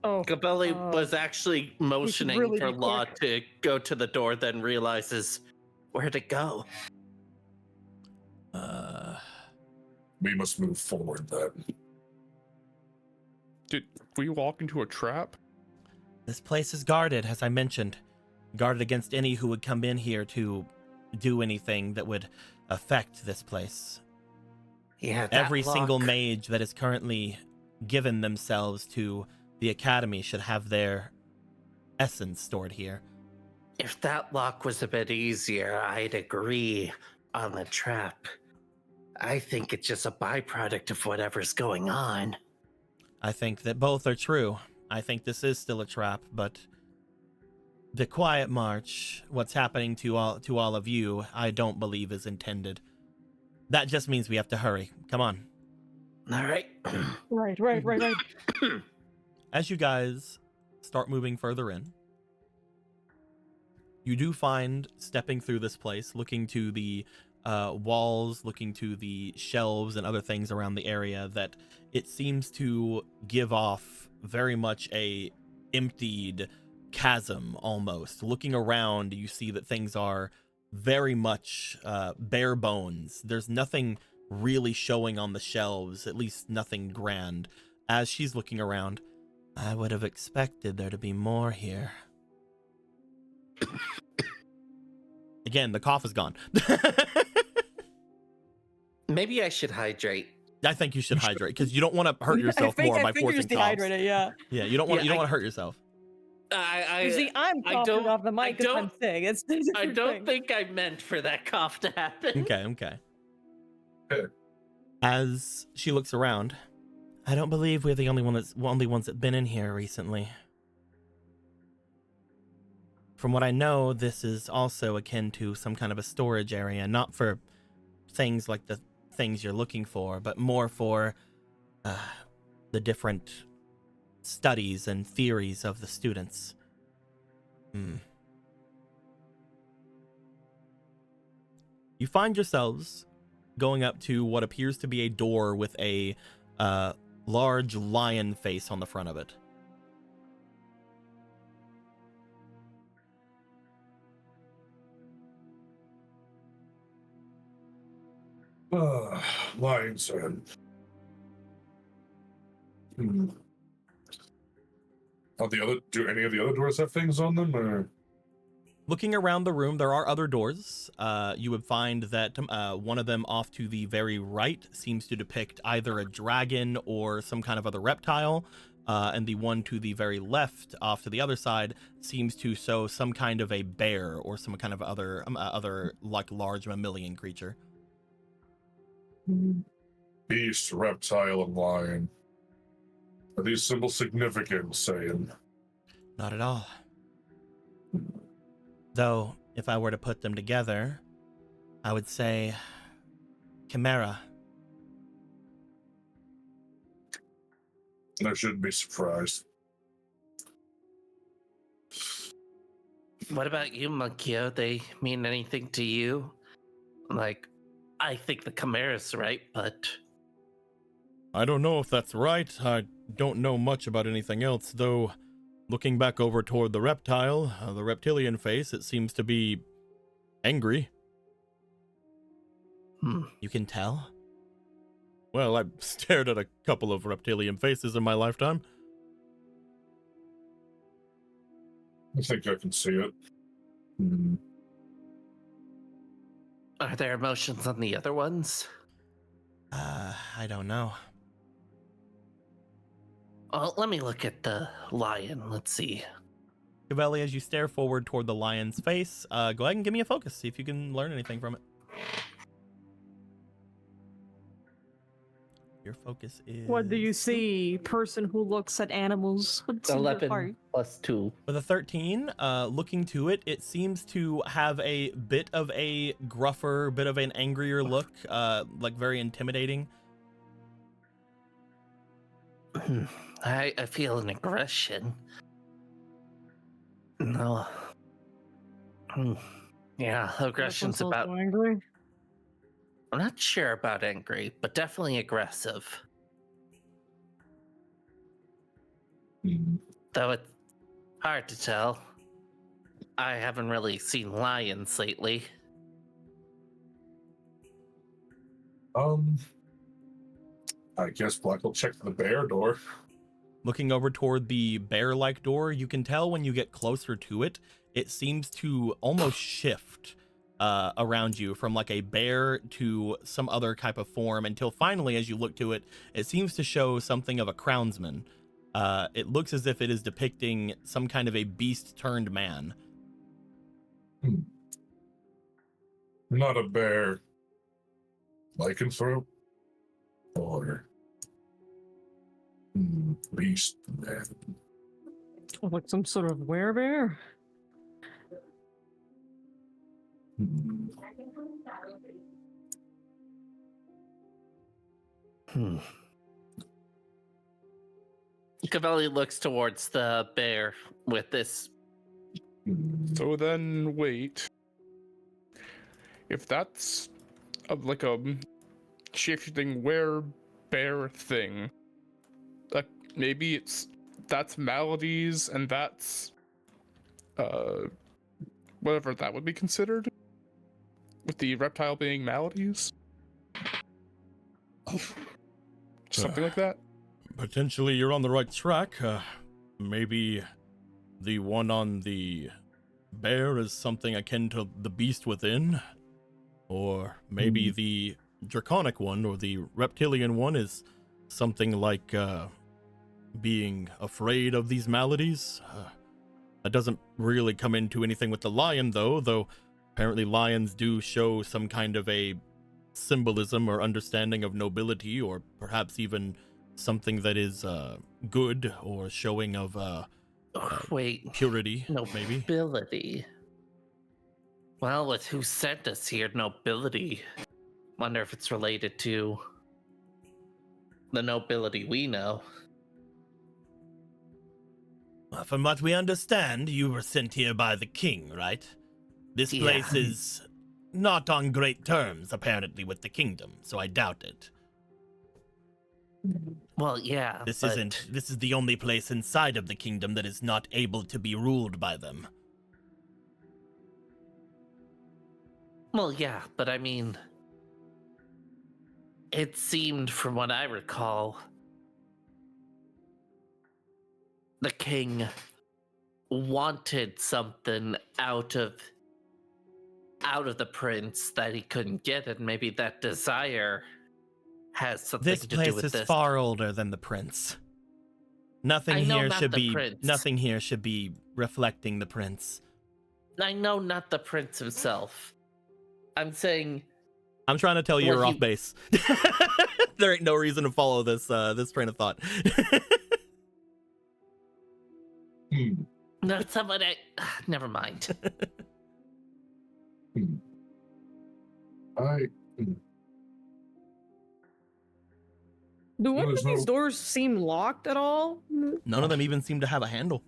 [SPEAKER 5] Oh.
[SPEAKER 3] Gabelli was actually motioning
[SPEAKER 5] really
[SPEAKER 3] for
[SPEAKER 5] be
[SPEAKER 3] Law
[SPEAKER 5] quick.
[SPEAKER 3] to go to the door, then realizes where to go.
[SPEAKER 2] We must move forward then.
[SPEAKER 4] Did we walk into a trap?
[SPEAKER 1] This place is guarded, as I mentioned. Guarded against any who would come in here to do anything that would affect this place.
[SPEAKER 3] Yeah, that
[SPEAKER 1] Every single
[SPEAKER 3] lock-
[SPEAKER 1] mage that is currently given themselves to the academy should have their essence stored here.
[SPEAKER 3] If that lock was a bit easier, I'd agree on the trap. I think it's just a byproduct of whatever's going on.
[SPEAKER 1] I think that both are true. I think this is still a trap, but the Quietmarch, what's happening to all of you, I don't believe is intended. That just means we have to hurry. Come on.
[SPEAKER 3] All right.
[SPEAKER 5] Right.
[SPEAKER 1] As you guys start moving further in, you do find, stepping through this place, looking to the walls, looking to the shelves and other things around the area, that it seems to give off very much a emptied chasm almost. Looking around, you see that things are very much bare bones. There's nothing really showing on the shelves, at least nothing grand. As she's looking around, I would have expected there to be more here. Again, the cough is gone.
[SPEAKER 3] Maybe I should hydrate.
[SPEAKER 1] I think you should hydrate, because you don't want to hurt yourself more by
[SPEAKER 5] I think
[SPEAKER 1] forcing
[SPEAKER 5] you're just
[SPEAKER 1] coughs.
[SPEAKER 5] dehydrated, yeah.
[SPEAKER 1] Yeah, you don't want
[SPEAKER 3] Yeah,
[SPEAKER 1] to hurt yourself.
[SPEAKER 3] I
[SPEAKER 5] You see, I'm
[SPEAKER 3] I
[SPEAKER 5] coughing
[SPEAKER 3] don't-
[SPEAKER 5] off the
[SPEAKER 3] I
[SPEAKER 5] mic because I'm
[SPEAKER 3] don't-
[SPEAKER 5] sick. It's a
[SPEAKER 3] I
[SPEAKER 5] different
[SPEAKER 3] don't
[SPEAKER 5] thing.
[SPEAKER 3] think I meant for that cough to happen.
[SPEAKER 1] Okay.
[SPEAKER 2] Okay.
[SPEAKER 1] As she looks around, I don't believe we're the only ones that been in here recently. From what I know, this is also akin to some kind of a storage area, not for things like the things you're looking for, but more for the different studies and theories of the students. You find yourselves going up to what appears to be a door with a large lion face on the front of it.
[SPEAKER 2] Lion's head. Do any of the other doors have things on them, or?
[SPEAKER 1] Looking around the room, there are other doors. You would find that one of them off to the very right seems to depict either a dragon or some kind of other reptile. And the one to the very left, off to the other side, seems to show some kind of a bear or some kind of other like large mammalian creature.
[SPEAKER 2] Beast, reptile, and lion. Are these symbols significant, saying?
[SPEAKER 1] Not at all. Though, if I were to put them together, I would say chimera.
[SPEAKER 2] I shouldn't be surprised.
[SPEAKER 3] What about you, Monkio? They mean anything to you? Like, I think the Chimera's right, but
[SPEAKER 6] I don't know if that's right. I don't know much about anything else, though. Looking back over toward the reptile, the reptilian face, it seems to be angry.
[SPEAKER 1] You can tell?
[SPEAKER 6] Well, I've stared at a couple of reptilian faces in my lifetime.
[SPEAKER 2] I think I can see it.
[SPEAKER 3] are there emotions on the other ones?
[SPEAKER 1] I don't know.
[SPEAKER 3] Well, let me look at the lion. Let's see.
[SPEAKER 1] Cavelli, as you stare forward toward the lion's face, go ahead and give me a focus. See if you can learn anything from it. Your focus is...
[SPEAKER 5] What do you see? Person who looks at animals. What's in your heart?
[SPEAKER 3] 11+2.
[SPEAKER 1] With a 13, looking to it, it seems to have a bit of a gruffer, bit of an angrier look, like very intimidating.
[SPEAKER 3] I feel an aggression. No. Yeah, aggression's
[SPEAKER 5] Person's
[SPEAKER 3] about...
[SPEAKER 5] also angry.
[SPEAKER 3] I'm not sure about angry, but definitely aggressive. Though it's hard to tell. I haven't really seen lions lately.
[SPEAKER 2] I guess Black will check the bear door.
[SPEAKER 1] Looking over toward the bear-like door, you can tell when you get closer to it, it seems to almost shift around you from like a bear to some other type of form until finally, as you look to it, it seems to show something of a crownsman. It looks as if it is depicting some kind of a beast-turned man.
[SPEAKER 2] Not a bear. Lycanthrope? Or beast man?
[SPEAKER 5] Or like some sort of werebear?
[SPEAKER 3] Cavelli looks towards the bear with this.
[SPEAKER 4] So then, wait. If that's like a shifting bear thing, like maybe that's maladies and that's whatever that would be considered, with the reptile being maladies, something like that.
[SPEAKER 6] Potentially you're on the right track. Maybe the one on the bear is something akin to the beast within, or maybe the draconic one or the reptilian one is something like being afraid of these maladies. That doesn't really come into anything with the lion, though apparently lions do show some kind of a symbolism or understanding of nobility, or perhaps even something that is good, or showing of purity, maybe.
[SPEAKER 3] Nobility. Well, with who sent us here, nobility. Wonder if it's related to the nobility we know.
[SPEAKER 1] From what we understand, you were sent here by the king, right? This place is not on great terms, apparently, with the kingdom, so I doubt it.
[SPEAKER 3] Well, yeah.
[SPEAKER 1] This is the only place inside of the kingdom that is not able to be ruled by them.
[SPEAKER 3] Well, yeah, but I mean, it seemed, from what I recall, the king wanted something out of the prince that he couldn't get, and maybe that desire has something
[SPEAKER 1] This
[SPEAKER 3] to do with this.
[SPEAKER 1] place is far older than the prince. Nothing here should be reflecting the prince.
[SPEAKER 3] I know not the prince himself. I'm saying,
[SPEAKER 1] I'm trying to tell you you're off base. There ain't no reason to follow this train of thought.
[SPEAKER 3] no, somebody. Never mind.
[SPEAKER 5] Do any of these doors seem locked at all?
[SPEAKER 1] None of them even seem to have a handle.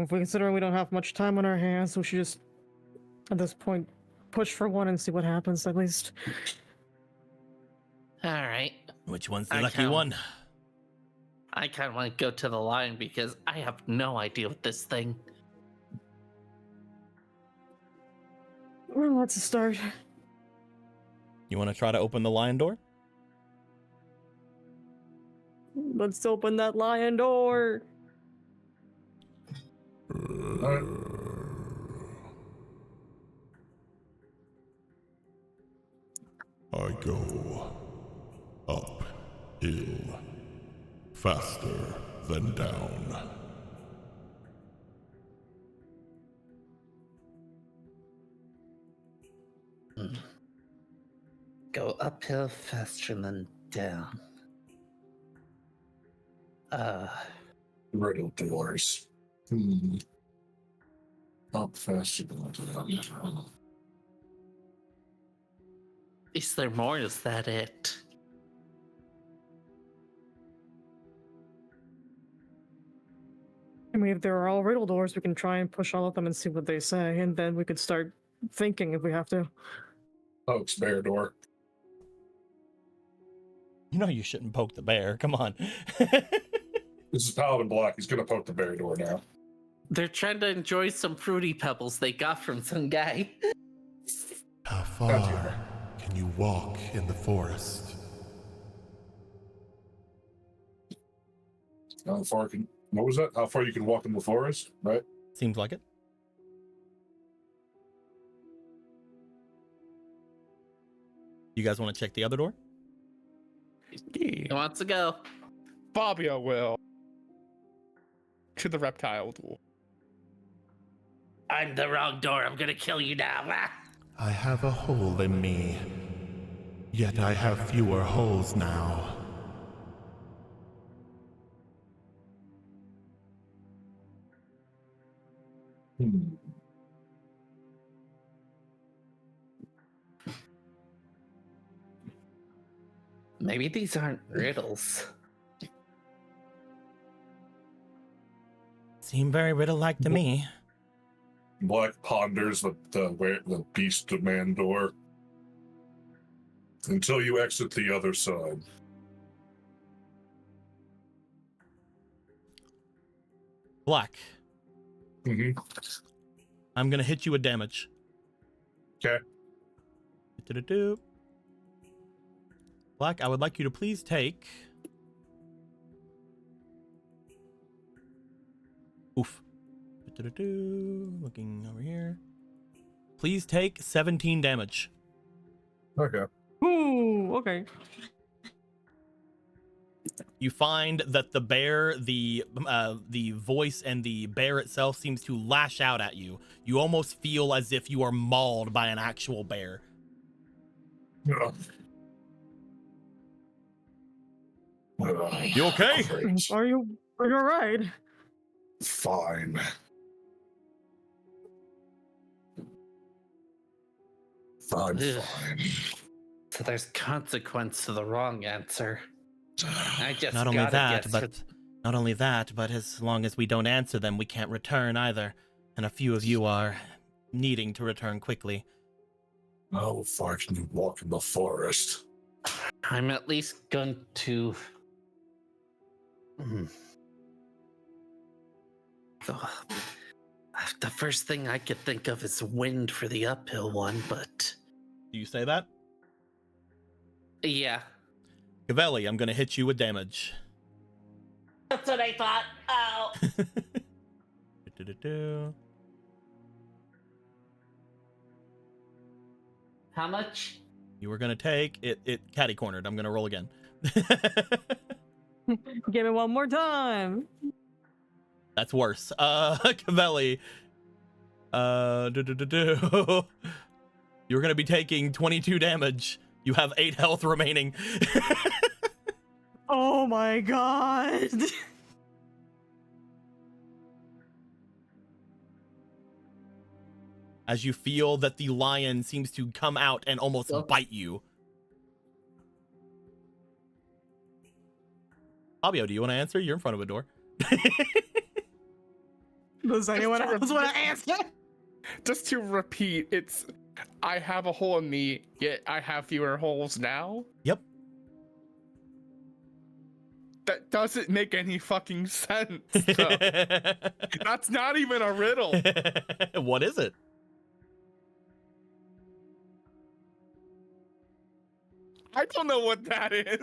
[SPEAKER 5] Considering we don't have much time on our hands, we should just, at this point, push for one and see what happens, at least.
[SPEAKER 3] All right.
[SPEAKER 1] Which one's the lucky one?
[SPEAKER 3] I kind of want to go to the lion because I have no idea what this thing.
[SPEAKER 5] Well, let's start.
[SPEAKER 1] You want to try to open the lion door?
[SPEAKER 5] Let's open that lion door.
[SPEAKER 8] I go uphill faster than down.
[SPEAKER 3] Go uphill faster than down.
[SPEAKER 2] Riddle doors. Up faster than down.
[SPEAKER 3] Is there more? Is that it?
[SPEAKER 5] I mean, if they're all riddle doors, we can try and push all of them and see what they say, and then we could start thinking if we have to.
[SPEAKER 2] Oak's bear door.
[SPEAKER 1] You know you shouldn't poke the bear. Come on.
[SPEAKER 2] This is Paladin Black. He's gonna poke the bear door now.
[SPEAKER 3] They're trying to enjoy some fruity pebbles they got from some guy.
[SPEAKER 8] How far can can you walk in the forest?
[SPEAKER 2] How far can? What was that? How far you can walk in the forest? Right.
[SPEAKER 1] Seems like it. You guys want to check the other door?
[SPEAKER 3] Who wants to go?
[SPEAKER 4] Fabio will. To the reptile door.
[SPEAKER 3] I'm the wrong door. I'm gonna kill you now.
[SPEAKER 8] I have a hole in me, yet I have fewer holes now.
[SPEAKER 3] Maybe these aren't riddles.
[SPEAKER 1] Seem very riddle-like to me.
[SPEAKER 2] Black ponders the beast man door until you exit the other side.
[SPEAKER 1] Black,
[SPEAKER 2] Mm-hmm.
[SPEAKER 1] I'm gonna hit you with damage.
[SPEAKER 2] Okay.
[SPEAKER 1] Do-do-do. Black, I would like you to please take... Oof. Do-do-do. Looking over here. Please take 17 damage.
[SPEAKER 2] Okay.
[SPEAKER 5] Ooh, okay.
[SPEAKER 1] You find that the bear, the voice and the bear itself seems to lash out at you. You almost feel as if you are mauled by an actual bear.
[SPEAKER 6] You okay?
[SPEAKER 2] Great.
[SPEAKER 5] Are you alright?
[SPEAKER 2] Fine. I'm
[SPEAKER 3] Ugh.
[SPEAKER 2] fine.
[SPEAKER 3] So there's consequence to the wrong answer. I just
[SPEAKER 1] Not only
[SPEAKER 3] gotta
[SPEAKER 1] that,
[SPEAKER 3] guess
[SPEAKER 1] but not only that, but as long as we don't answer them, we can't return either. And a few of you are needing to return quickly.
[SPEAKER 2] How far can you walk in the forest?
[SPEAKER 3] I'm at least going to. The first thing I could think of is wind for the uphill one, but
[SPEAKER 1] Do you say that?
[SPEAKER 3] yeah.
[SPEAKER 1] Cavelli, I'm gonna hit you with damage.
[SPEAKER 3] That's what I thought. Ow.
[SPEAKER 1] Do-do-do-do.
[SPEAKER 3] How much?
[SPEAKER 1] You were gonna take it catty cornered. I'm gonna roll again.
[SPEAKER 5] Give it one more time.
[SPEAKER 1] That's worse. Cavelli. You're gonna be taking 22 damage. You have 8 health remaining.
[SPEAKER 5] Oh my god.
[SPEAKER 1] As you feel that the lion seems to come out and almost bite you. Fabio, do you want to answer? You're in front of a door.
[SPEAKER 5] Does anyone else want to answer?
[SPEAKER 4] Just to repeat, it's I have a hole in me, yet I have fewer holes now.
[SPEAKER 1] Yep.
[SPEAKER 4] That doesn't make any fucking sense. That's not even a riddle.
[SPEAKER 1] What is it?
[SPEAKER 4] I don't know what that is.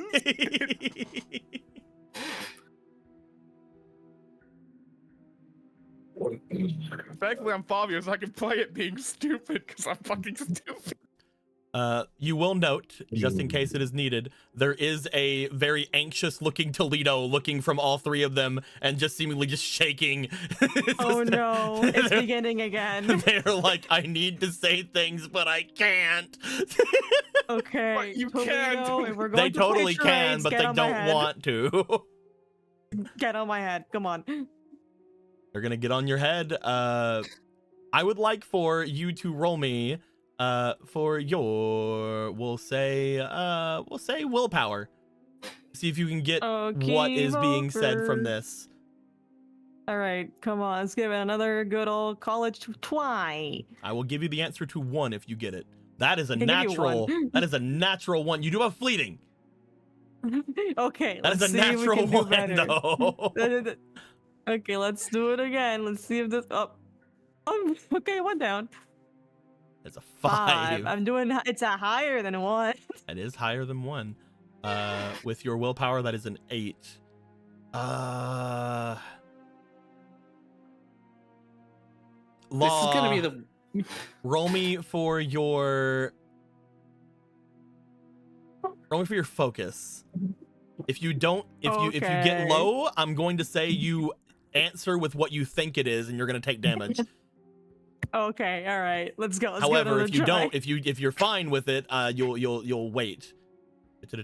[SPEAKER 4] Thankfully, I'm Fabio, so I can play it being stupid because I'm fucking stupid.
[SPEAKER 1] You will note, just in case it is needed, there is a very anxious looking Toledo looking from all three of them and just seemingly just shaking.
[SPEAKER 5] Oh no, it's beginning again.
[SPEAKER 1] They're like, I need to say things, but I can't.
[SPEAKER 5] Okay,
[SPEAKER 4] But you
[SPEAKER 5] Toledo,
[SPEAKER 4] can't.
[SPEAKER 5] if we're
[SPEAKER 1] They
[SPEAKER 5] going to play
[SPEAKER 1] totally can,
[SPEAKER 5] charades,
[SPEAKER 1] but
[SPEAKER 5] get
[SPEAKER 1] they
[SPEAKER 5] on my
[SPEAKER 1] don't
[SPEAKER 5] head.
[SPEAKER 1] want to.
[SPEAKER 5] Get on my head, come on.
[SPEAKER 1] They're gonna get on your head. I would like for you to roll me for your we'll say willpower. See if you can get what is being said from this.
[SPEAKER 5] All right, come on, let's give it another good old college twy.
[SPEAKER 1] I will give you the answer to 1 if you get it. That is a
[SPEAKER 5] I can give you
[SPEAKER 1] natural.
[SPEAKER 5] one.
[SPEAKER 1] That is a natural 1. You do have fleeting.
[SPEAKER 5] Okay,
[SPEAKER 1] That is
[SPEAKER 5] let's
[SPEAKER 1] a
[SPEAKER 5] see if we
[SPEAKER 1] natural
[SPEAKER 5] can do
[SPEAKER 1] 1
[SPEAKER 5] better.
[SPEAKER 1] though.
[SPEAKER 5] Okay, let's do it again. Let's see if this. Oh, okay, one down.
[SPEAKER 1] It's a 5.
[SPEAKER 5] I'm doing. It's a higher than 1.
[SPEAKER 1] It is higher than 1. With your willpower, that is an 8.
[SPEAKER 3] This is gonna be the.
[SPEAKER 1] Roll me for your focus. If you don't, if you get low, I'm going to say you answer with what you think it is, and you're going to take damage.
[SPEAKER 5] Okay, all right, let's go.
[SPEAKER 1] However, if you don't, if you're fine with it, you'll wait. Your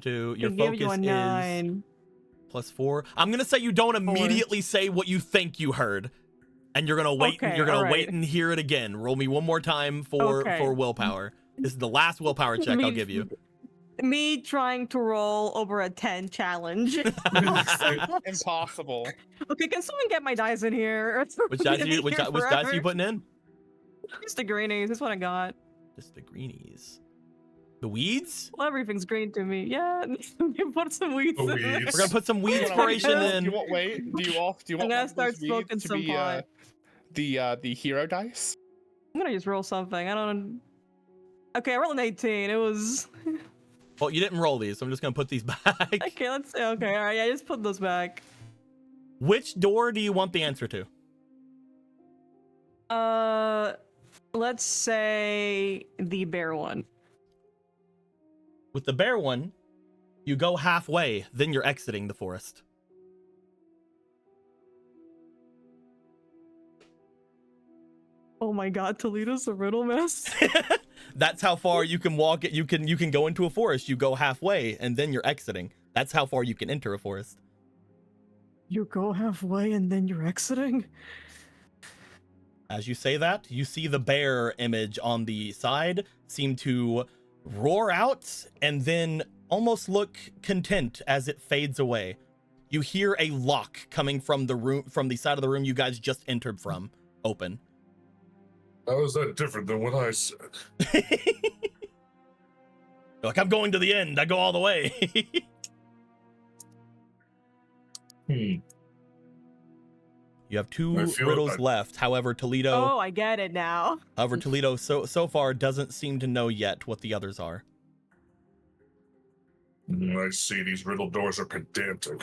[SPEAKER 1] focus is +4. I'm gonna say you don't immediately say what you think you heard, and you're gonna wait.
[SPEAKER 5] Okay,
[SPEAKER 1] You're gonna
[SPEAKER 5] all
[SPEAKER 1] wait
[SPEAKER 5] right.
[SPEAKER 1] and hear it again. Roll me one more time for willpower. This is the last willpower check I'll give you.
[SPEAKER 5] Me trying to roll over a 10 challenge.
[SPEAKER 4] Impossible.
[SPEAKER 5] Okay, can someone get my dice in here?
[SPEAKER 1] Which dice are you putting in?
[SPEAKER 5] Just the greenies. That's what I got.
[SPEAKER 1] Just the greenies. The weeds?
[SPEAKER 5] Well, everything's green to me. Yeah, you put some weeds.
[SPEAKER 2] The
[SPEAKER 5] in there.
[SPEAKER 2] weeds.
[SPEAKER 1] We're gonna put some weed inspiration
[SPEAKER 4] Do
[SPEAKER 1] in.
[SPEAKER 4] you want Do you want
[SPEAKER 5] I'm gonna
[SPEAKER 4] one of
[SPEAKER 5] start
[SPEAKER 4] those weeds
[SPEAKER 5] smoking
[SPEAKER 4] to
[SPEAKER 5] some
[SPEAKER 4] be
[SPEAKER 5] pot.
[SPEAKER 4] the hero dice?
[SPEAKER 5] I'm gonna just roll something. I don't. Okay, I rolled an 18. It was.
[SPEAKER 1] Well, you didn't roll these, so I'm just gonna put these back.
[SPEAKER 5] Okay, let's see. Okay, all right. Yeah, just put those back.
[SPEAKER 1] Which door do you want the answer to?
[SPEAKER 5] Let's say the bear one.
[SPEAKER 1] With the bear one, you go halfway, then you're exiting the forest.
[SPEAKER 5] Oh my God, Toledo's a riddle mess.
[SPEAKER 1] That's how far you can walk it. You can go into a forest. You go halfway, and then you're exiting. That's how far you can enter a forest.
[SPEAKER 5] You go halfway and then you're exiting?
[SPEAKER 1] As you say that, you see the bear image on the side seem to roar out and then almost look content as it fades away. You hear a lock coming from the room, from the side of the room you guys just entered from, open.
[SPEAKER 2] How is that different than what I said?
[SPEAKER 1] You're like, I'm going to the end. I go all the way. You have 2 riddles left. However, Toledo.
[SPEAKER 5] Oh, I get it now.
[SPEAKER 1] However, Toledo so far doesn't seem to know yet what the others are.
[SPEAKER 2] I see these riddle doors are pedantic.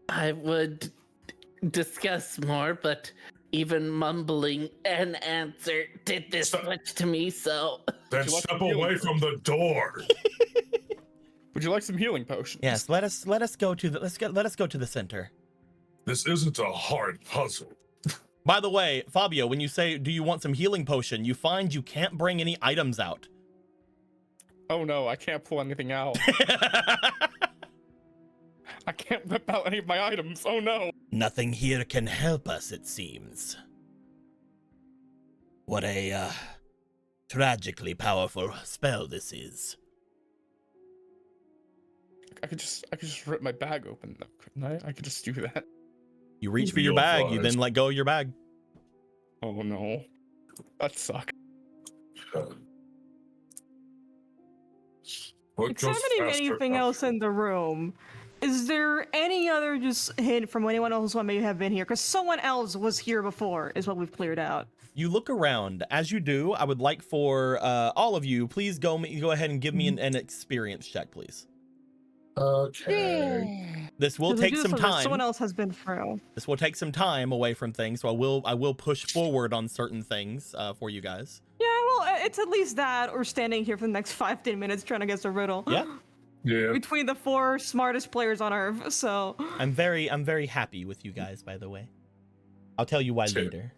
[SPEAKER 3] I would discuss more, but even mumbling an answer did this much to me, so.
[SPEAKER 2] Then step away from the door.
[SPEAKER 4] Would you like some healing potions?
[SPEAKER 1] Yes, let us go to the center.
[SPEAKER 2] This isn't a hard puzzle.
[SPEAKER 1] By the way, Fabio, when you say, do you want some healing potion, you find you can't bring any items out.
[SPEAKER 4] Oh no, I can't pull anything out. I can't whip out any of my items. Oh no.
[SPEAKER 1] Nothing here can help us, it seems. What a tragically powerful spell this is.
[SPEAKER 4] I could just rip my bag open, though, couldn't I? I could just do that.
[SPEAKER 1] You reach for your bag, you then let go of your bag.
[SPEAKER 4] Oh no. That sucks.
[SPEAKER 5] Examining anything else in the room, is there any other just hint from anyone else who may have been here? Because someone else was here before, is what we've cleared out.
[SPEAKER 1] You look around. As you do, I would like for all of you, please go ahead and give me an experience check, please.
[SPEAKER 2] Okay.
[SPEAKER 1] This will take some time.
[SPEAKER 5] Someone else has been through.
[SPEAKER 1] This will take some time away from things, so I will push forward on certain things for you guys.
[SPEAKER 5] Yeah, well, it's at least that, or standing here for the next 5-10 minutes trying to guess a riddle.
[SPEAKER 1] Yeah.
[SPEAKER 2] Yeah.
[SPEAKER 5] Between the 4 smartest players on Earth, so.
[SPEAKER 1] I'm very happy with you guys, by the way. I'll tell you why later.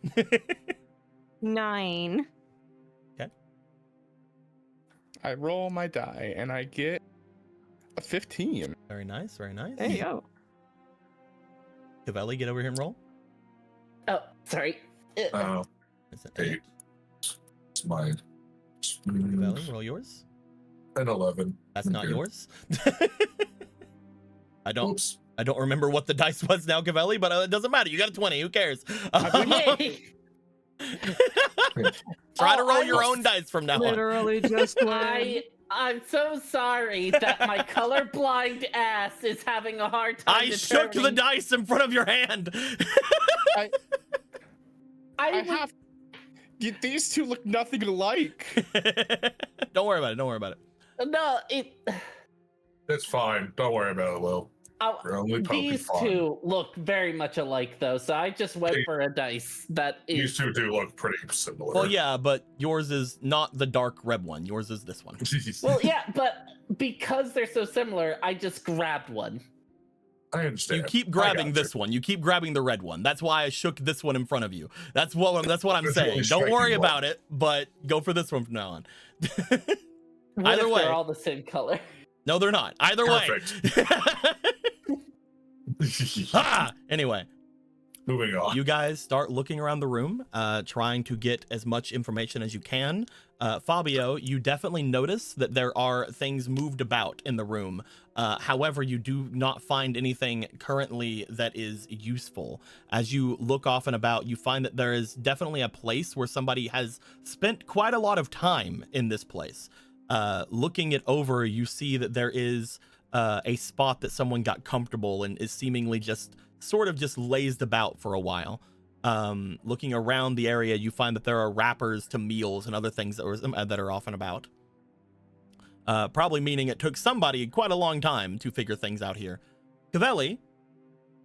[SPEAKER 5] 9.
[SPEAKER 1] Okay.
[SPEAKER 4] I roll my die and I get a 15.
[SPEAKER 1] Very nice, very nice.
[SPEAKER 5] There you go.
[SPEAKER 1] Cavelli, get over here and roll.
[SPEAKER 3] Oh, sorry.
[SPEAKER 1] It's an 8.
[SPEAKER 2] It's mine.
[SPEAKER 1] Cavelli, roll yours.
[SPEAKER 2] An 11.
[SPEAKER 1] That's not yours. I don't
[SPEAKER 2] Oops.
[SPEAKER 1] remember what the dice was now, Cavelli, but it doesn't matter. You got a 20. Who cares?
[SPEAKER 3] Yay!
[SPEAKER 1] Try to roll your own dice from now on.
[SPEAKER 5] Literally just went.
[SPEAKER 3] I'm so sorry that my colorblind ass is having a hard time.
[SPEAKER 1] I shook the dice in front of your hand.
[SPEAKER 4] I These two look nothing alike.
[SPEAKER 6] Don't worry about it. Don't worry about it.
[SPEAKER 3] No,
[SPEAKER 2] It's fine. Don't worry about it, Will. You're only poking
[SPEAKER 3] these
[SPEAKER 2] fun.
[SPEAKER 3] two look very much alike, though. So I just went
[SPEAKER 2] Hey,
[SPEAKER 3] for a dice. That
[SPEAKER 2] These
[SPEAKER 3] is.
[SPEAKER 2] two do look pretty similar.
[SPEAKER 6] Well, yeah, but yours is not the dark red one. Yours is this one.
[SPEAKER 3] Well, yeah, but because they're so similar, I just grabbed one.
[SPEAKER 2] I understand.
[SPEAKER 6] You keep grabbing this one. You keep grabbing the red one. That's why I shook this one in front of you. That's what I'm
[SPEAKER 2] It's
[SPEAKER 6] saying.
[SPEAKER 2] really
[SPEAKER 6] Don't worry
[SPEAKER 2] striking
[SPEAKER 6] about it, but go for this one from now on.
[SPEAKER 3] What
[SPEAKER 6] Either
[SPEAKER 3] if
[SPEAKER 6] way.
[SPEAKER 3] they're all the same color?
[SPEAKER 6] No, they're not. Either
[SPEAKER 2] Perfect.
[SPEAKER 6] way. Ah! Anyway,
[SPEAKER 2] Moving on.
[SPEAKER 6] you guys start looking around the room, trying to get as much information as you can. Fabio, you definitely notice that there are things moved about in the room. However, you do not find anything currently that is useful. As you look off and about, you find that there is definitely a place where somebody has spent quite a lot of time in this place. Looking it over, you see that there is a spot that someone got comfortable and is seemingly just sort of just lazed about for a while. Looking around the area, you find that there are wrappers to meals and other things that are off and about. Probably meaning it took somebody quite a long time to figure things out here. Cavelli,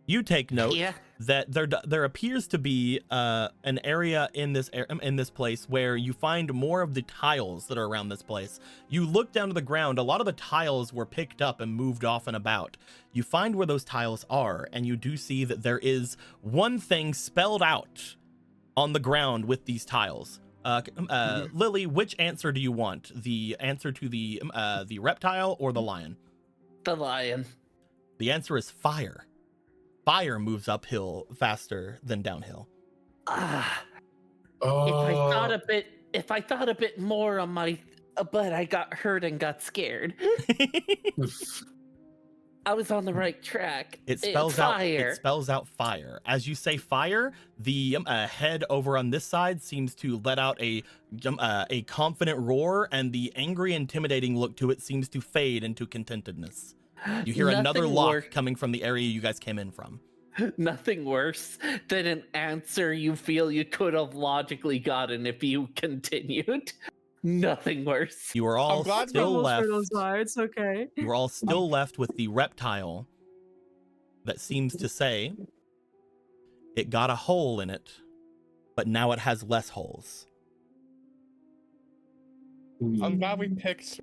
[SPEAKER 6] you take note that there appears to be an area in this place where you find more of the tiles that are around this place. You look down to the ground, a lot of the tiles were picked up and moved off and about. You find where those tiles are, and you do see that there is one thing spelled out on the ground with these tiles. Lily, which answer do you want? The answer to the reptile or the lion?
[SPEAKER 3] The lion.
[SPEAKER 6] The answer is fire. Fire moves uphill faster than downhill.
[SPEAKER 3] If I thought a bit more on my, but I got hurt and got scared. I was on the right track.
[SPEAKER 6] It spells out
[SPEAKER 3] fire.
[SPEAKER 6] It spells out fire. As you say fire, the head over on this side seems to let out a confident roar, and the angry, intimidating look to it seems to fade into contentedness. You hear another lock coming from the area you guys came in from.
[SPEAKER 3] Nothing worse than an answer you feel you could have logically gotten if you continued. Nothing worse.
[SPEAKER 6] You are all still left.
[SPEAKER 5] It's okay.
[SPEAKER 6] You are all still left with the reptile that seems to say it got a hole in it, but now it has less holes.
[SPEAKER 4] I'm glad we picked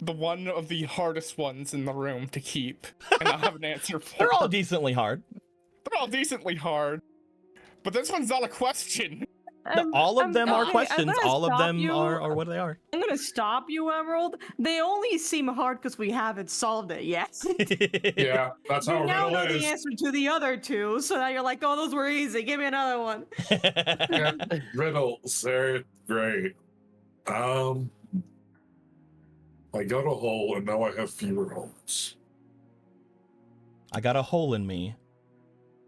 [SPEAKER 4] the one of the hardest ones in the room to keep and not have an answer for.
[SPEAKER 6] They're all decently hard.
[SPEAKER 4] They're all decently hard. But this one's not a question.
[SPEAKER 6] All of them are questions. All of them
[SPEAKER 5] you.
[SPEAKER 6] are what they are.
[SPEAKER 5] I'm gonna stop you, Emerald. They only seem hard because we haven't solved it yet.
[SPEAKER 2] Yeah, that's how
[SPEAKER 5] You now know
[SPEAKER 2] riddle is.
[SPEAKER 5] the answer to the other two, so now you're like, oh, those were easy. Give me another one.
[SPEAKER 2] Yeah, riddles, they're great. I got a hole and now I have fewer holes.
[SPEAKER 6] I got a hole in me,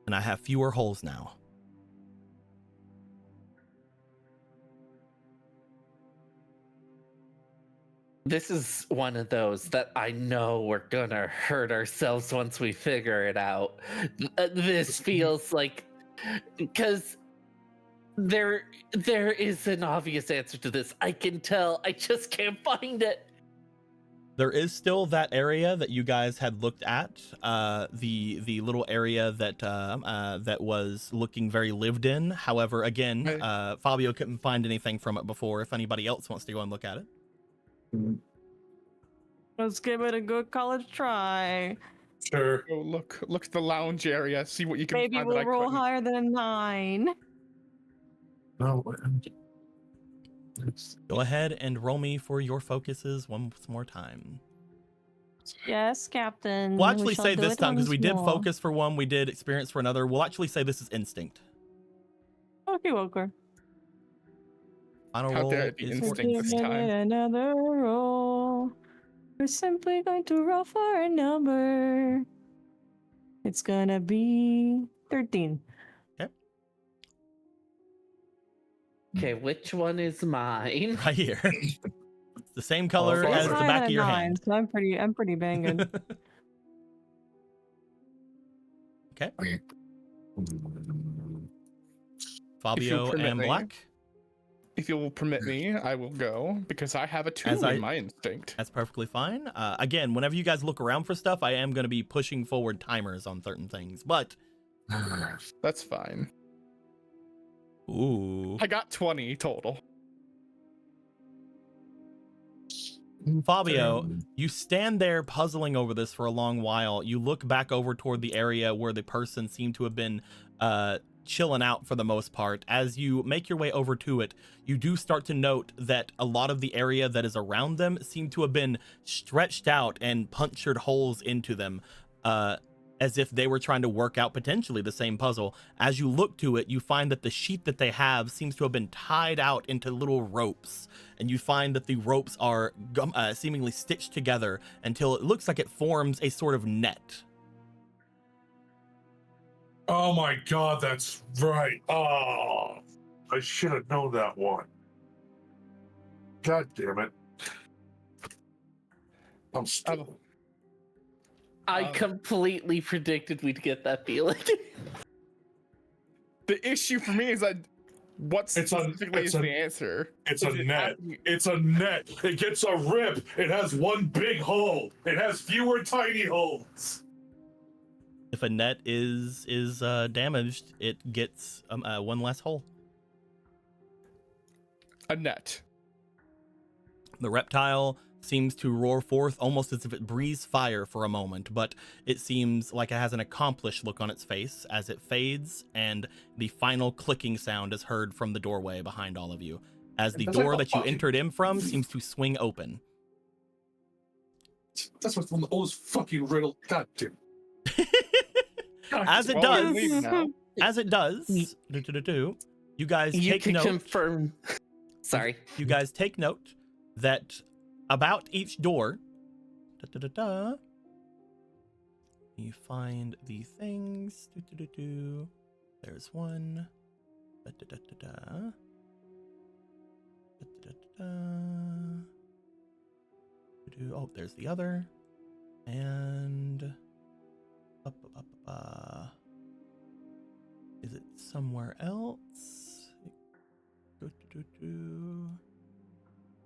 [SPEAKER 6] and I have fewer holes now.
[SPEAKER 3] This is one of those that I know we're gonna hurt ourselves once we figure it out. This feels like, because there is an obvious answer to this. I can tell. I just can't find it.
[SPEAKER 6] There is still that area that you guys had looked at, the little area that that was looking very lived in. However, again, Fabio couldn't find anything from it before. If anybody else wants to go and look at it.
[SPEAKER 5] Let's give it a good college try.
[SPEAKER 2] Sure.
[SPEAKER 4] Go look at the lounge area. See what you can
[SPEAKER 5] Maybe
[SPEAKER 4] find.
[SPEAKER 5] we'll
[SPEAKER 4] that I
[SPEAKER 5] roll
[SPEAKER 4] couldn't.
[SPEAKER 5] higher than a 9.
[SPEAKER 2] No.
[SPEAKER 6] Go ahead and roll me for your focuses once more time.
[SPEAKER 5] Yes, Captain.
[SPEAKER 6] We'll
[SPEAKER 5] We
[SPEAKER 6] actually
[SPEAKER 5] shall
[SPEAKER 6] say
[SPEAKER 5] do
[SPEAKER 6] this
[SPEAKER 5] it
[SPEAKER 6] time, because
[SPEAKER 5] once
[SPEAKER 6] we did
[SPEAKER 5] more.
[SPEAKER 6] focus for one, we did experience for another. We'll actually say this is instinct.
[SPEAKER 5] Okay, Walker.
[SPEAKER 6] Final
[SPEAKER 4] How
[SPEAKER 6] roll
[SPEAKER 4] dare it be
[SPEAKER 6] is for
[SPEAKER 4] instinct this
[SPEAKER 5] Give
[SPEAKER 4] time.
[SPEAKER 5] it another roll. We're simply going to roll for a number. It's gonna be 13.
[SPEAKER 3] Okay, which one is mine?
[SPEAKER 6] right here. It's the same color
[SPEAKER 2] Oh,
[SPEAKER 6] as
[SPEAKER 2] it's
[SPEAKER 6] the
[SPEAKER 5] higher
[SPEAKER 6] back
[SPEAKER 5] than
[SPEAKER 6] of
[SPEAKER 5] a
[SPEAKER 6] your
[SPEAKER 5] 9,
[SPEAKER 6] hand.
[SPEAKER 5] so I'm pretty banging.
[SPEAKER 6] Fabio
[SPEAKER 4] permit
[SPEAKER 6] and
[SPEAKER 4] me.
[SPEAKER 6] Black.
[SPEAKER 4] if you'll permit me, I will go because I have a 2 in my instinct.
[SPEAKER 1] That's perfectly fine. Again, whenever you guys look around for stuff, I am going to be pushing forward timers on certain things, but
[SPEAKER 4] That's fine.
[SPEAKER 1] ooh,
[SPEAKER 4] I got 20 total.
[SPEAKER 1] Fabio, you stand there puzzling over this for a long while. You look back over toward the area where the person seemed to have been chilling out for the most part. As you make your way over to it, you do start to note that a lot of the area that is around them seem to have been stretched out and punctured holes into them, as if they were trying to work out potentially the same puzzle. As you look to it, you find that the sheet that they have seems to have been tied out into little ropes, and you find that the ropes are seemingly stitched together until it looks like it forms a sort of net.
[SPEAKER 2] Oh my god, that's right. Oh, I should have known that one. God damn it. I'm stupid.
[SPEAKER 3] I completely predicted we'd get that feeling.
[SPEAKER 4] The issue for me is that what specifically is the answer?
[SPEAKER 2] It's a net. It's a net. It gets a rip. It has one big hole. It has fewer tiny holes.
[SPEAKER 1] If a net is damaged, it gets one less hole.
[SPEAKER 4] A net.
[SPEAKER 1] The reptile seems to roar forth almost as if it breathes fire for a moment, but it seems like it has an accomplished look on its face as it fades, and the final clicking sound is heard from the doorway behind all of you, as the door that you entered in from seems to swing open.
[SPEAKER 2] That's what's one of those fucking riddle. God damn.
[SPEAKER 1] As it does, you guys take note.
[SPEAKER 3] Confirm. Sorry.
[SPEAKER 1] You guys take note that about each door, you find the things. There's one. Oh, there's the other. And is it somewhere else?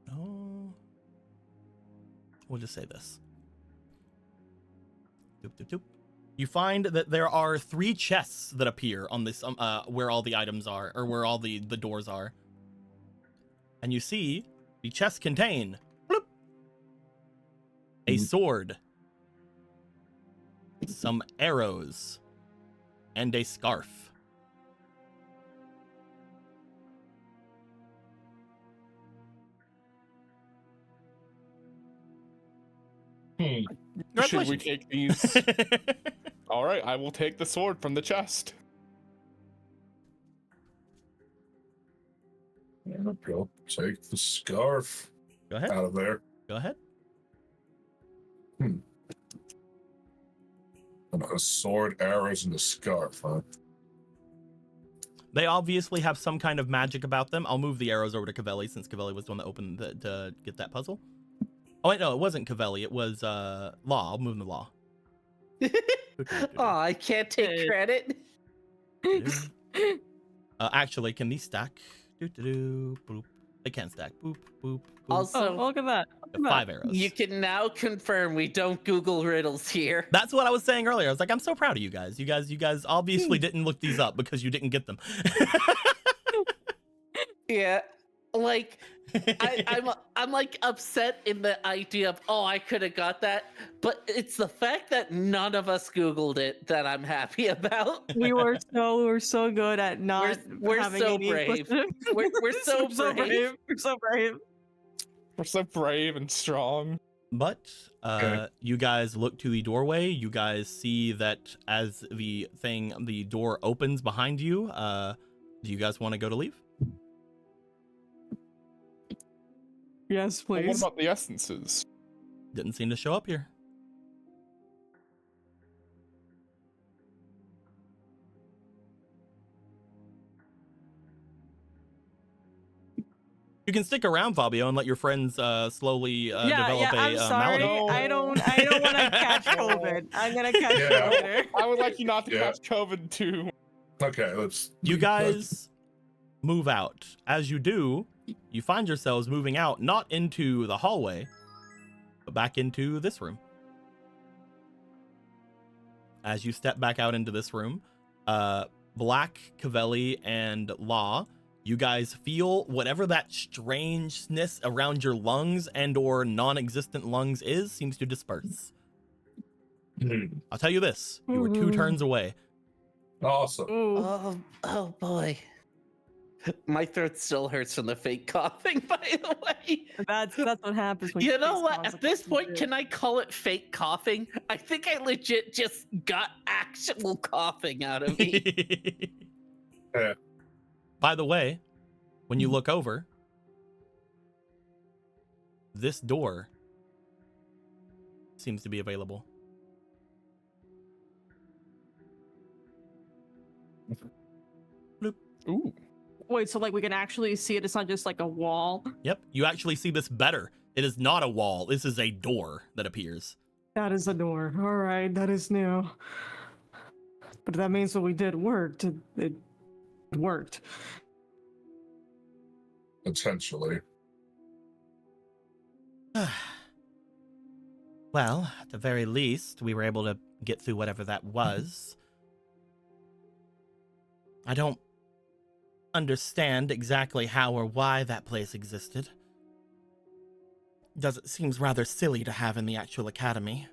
[SPEAKER 1] No. We'll just say this. You find that there are 3 chests that appear on this where all the items are, or where all the doors are. And you see the chests contain bloop, a sword, some arrows, and a scarf.
[SPEAKER 4] Should we take these? All right, I will take the sword from the chest.
[SPEAKER 2] Go take the scarf.
[SPEAKER 1] Go ahead.
[SPEAKER 2] Out of there.
[SPEAKER 1] Go ahead.
[SPEAKER 2] A sword, arrows, and a scarf, huh?
[SPEAKER 1] They obviously have some kind of magic about them. I'll move the arrows over to Cavelli since Cavelli was the one that opened to get that puzzle. Oh wait, no, it wasn't Cavelli. It was Law. I'll move the Law.
[SPEAKER 3] Oh, I can't take credit.
[SPEAKER 1] Actually, can these stack? Boop. They can stack. Boop, boop, boop.
[SPEAKER 3] Also,
[SPEAKER 5] look at that.
[SPEAKER 1] 5 arrows.
[SPEAKER 3] You can now confirm we don't Google riddles here.
[SPEAKER 1] That's what I was saying earlier. I was like, I'm so proud of you guys. You guys obviously didn't look these up because you didn't get them.
[SPEAKER 3] Yeah, like I'm like upset in the idea of, oh, I could have got that, but it's the fact that none of us Googled it that I'm happy about.
[SPEAKER 5] We were so good at not
[SPEAKER 3] We're
[SPEAKER 5] having
[SPEAKER 3] so
[SPEAKER 5] any
[SPEAKER 3] brave.
[SPEAKER 5] implicit-
[SPEAKER 3] We're so brave.
[SPEAKER 5] We're so brave.
[SPEAKER 4] We're so brave and strong.
[SPEAKER 1] But
[SPEAKER 2] Okay.
[SPEAKER 1] you guys look to the doorway. You guys see that as the door opens behind you. Do you guys want to go to leave?
[SPEAKER 5] Yes,
[SPEAKER 4] Well, what
[SPEAKER 5] please.
[SPEAKER 4] about the essences?
[SPEAKER 1] Didn't seem to show up here. You can stick around, Fabio, and let your friends slowly develop
[SPEAKER 5] I'm
[SPEAKER 1] a
[SPEAKER 5] sorry.
[SPEAKER 1] malady.
[SPEAKER 5] I don't want to catch COVID. I'm gonna catch
[SPEAKER 2] Yeah.
[SPEAKER 5] COVID later.
[SPEAKER 4] I would like you not to
[SPEAKER 2] Yeah.
[SPEAKER 4] catch COVID too.
[SPEAKER 2] Okay, let's.
[SPEAKER 1] You guys move out. As you do, you find yourselves moving out, not into the hallway, but back into this room. As you step back out into this room, Black, Cavelli, and Law, you guys feel whatever that strangeness around your lungs and or non-existent lungs seems to disperse. I'll tell you this, you were 2 turns away.
[SPEAKER 2] Awesome.
[SPEAKER 3] Oh boy. My throat still hurts from the fake coughing, by the way.
[SPEAKER 5] That's what happens when
[SPEAKER 3] You know
[SPEAKER 5] face
[SPEAKER 3] what?
[SPEAKER 5] cause
[SPEAKER 3] At
[SPEAKER 5] a
[SPEAKER 3] this
[SPEAKER 5] fucking
[SPEAKER 3] point,
[SPEAKER 5] shit.
[SPEAKER 3] can I call it fake coughing? I think I legit just got actual coughing out of me.
[SPEAKER 2] Yeah.
[SPEAKER 1] By the way, when you look over, this door seems to be available. Bloop.
[SPEAKER 4] Ooh.
[SPEAKER 5] Wait, so like we can actually see it? It's not just like a wall.
[SPEAKER 1] Yep, you actually see this better. It is not a wall. This is a door that appears.
[SPEAKER 5] That is a door. All right, that is new. But that means what we did worked. It worked.
[SPEAKER 2] Potentially.
[SPEAKER 1] Well, at the very least, we were able to get through whatever that was. I don't understand exactly how or why that place existed. It seems rather silly to have in the actual academy.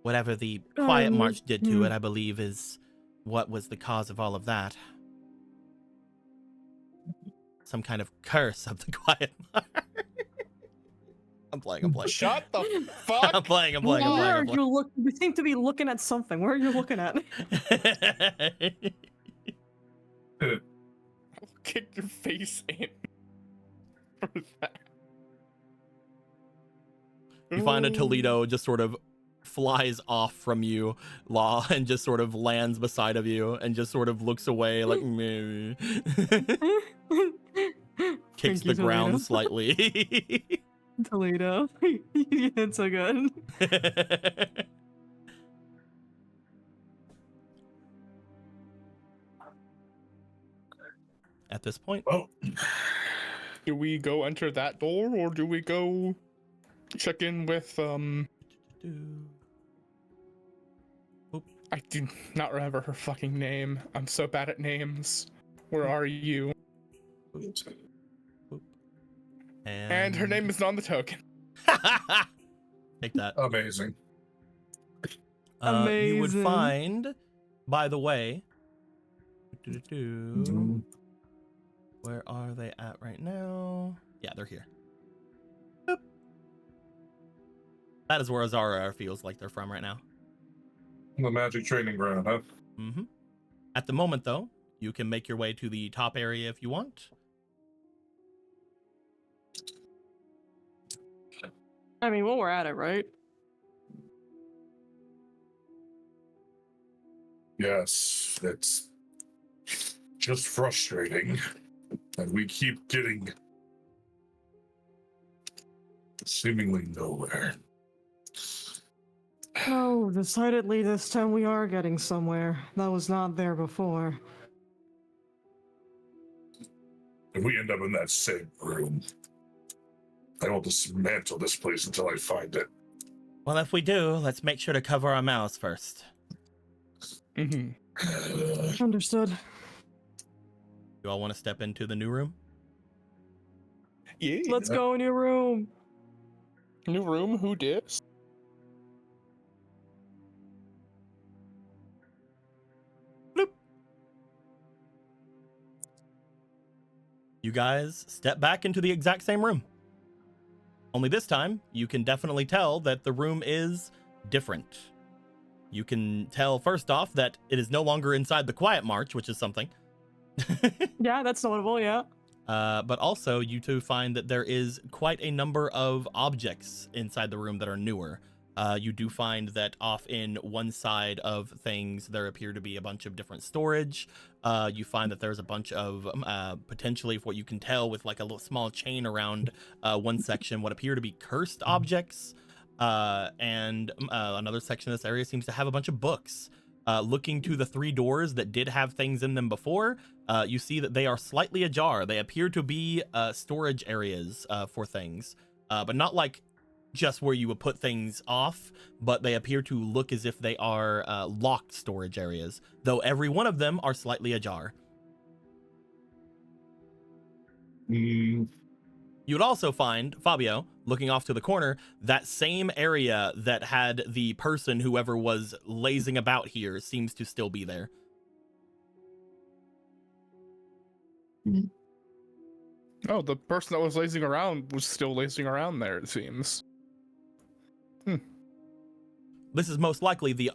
[SPEAKER 1] Whatever the Quietmarch did to it, I believe, is what was the cause of all of that. Some kind of curse of the Quietmarch. I'm playing.
[SPEAKER 4] Shut the fuck.
[SPEAKER 1] I'm playing.
[SPEAKER 5] Where are you looking? We seem to be looking at something. Where are you looking at?
[SPEAKER 4] I'll kick your face in.
[SPEAKER 1] You find a Toledo just sort of flies off from you, Law, and just sort of lands beside of you and just sort of looks away like meh. Kicks
[SPEAKER 5] Thank you,
[SPEAKER 1] the ground
[SPEAKER 5] Toledo.
[SPEAKER 1] slightly.
[SPEAKER 5] Toledo. You did so good.
[SPEAKER 1] At this point,
[SPEAKER 2] Oh,
[SPEAKER 4] Do we go enter that door or do we go check in with I do not remember her fucking name. I'm so bad at names. Where are you? And her name is not on the token.
[SPEAKER 1] Take that.
[SPEAKER 2] amazing.
[SPEAKER 1] You would
[SPEAKER 5] Amazing.
[SPEAKER 1] find, by the way, where are they at right now? Yeah, they're here. Boop. That is where Azara feels like they're from right now.
[SPEAKER 2] The magic training ground, huh?
[SPEAKER 1] Mm-hmm. At the moment, though, you can make your way to the top area if you want.
[SPEAKER 5] I mean, while we're at it, right?
[SPEAKER 2] Yes, it's just frustrating. And we keep getting seemingly nowhere.
[SPEAKER 5] Oh, decidedly this time we are getting somewhere. That was not there before.
[SPEAKER 2] And we end up in that same room. I will dismantle this place until I find it.
[SPEAKER 1] Well, if we do, let's make sure to cover our mouths first.
[SPEAKER 4] Mm-hmm.
[SPEAKER 5] Understood.
[SPEAKER 1] You all want to step into the new room?
[SPEAKER 4] Yeah.
[SPEAKER 5] Let's go in your room.
[SPEAKER 4] New room, who dis?
[SPEAKER 1] You guys step back into the exact same room. Only this time, you can definitely tell that the room is different. You can tell, first off, that it is no longer inside the Quietmarch, which is something.
[SPEAKER 5] Yeah, that's notable, yeah.
[SPEAKER 1] But also, you two find that there is quite a number of objects inside the room that are newer. You do find that off in one side of things, there appear to be a bunch of different storage. You find that there's a bunch of, potentially, for what you can tell, with like a little small chain around one section, what appear to be cursed objects. And another section of this area seems to have a bunch of books. Looking to the 3 doors that did have things in them before, you see that they are slightly ajar. They appear to be storage areas for things, but not like just where you would put things off, but they appear to look as if they are locked storage areas, though every one of them are slightly ajar. You would also find, Fabio, looking off to the corner, that same area that had the person, whoever was lazing about here, seems to still be there.
[SPEAKER 4] Oh, the person that was lazing around was still lazing around there, it seems.
[SPEAKER 1] This is most likely the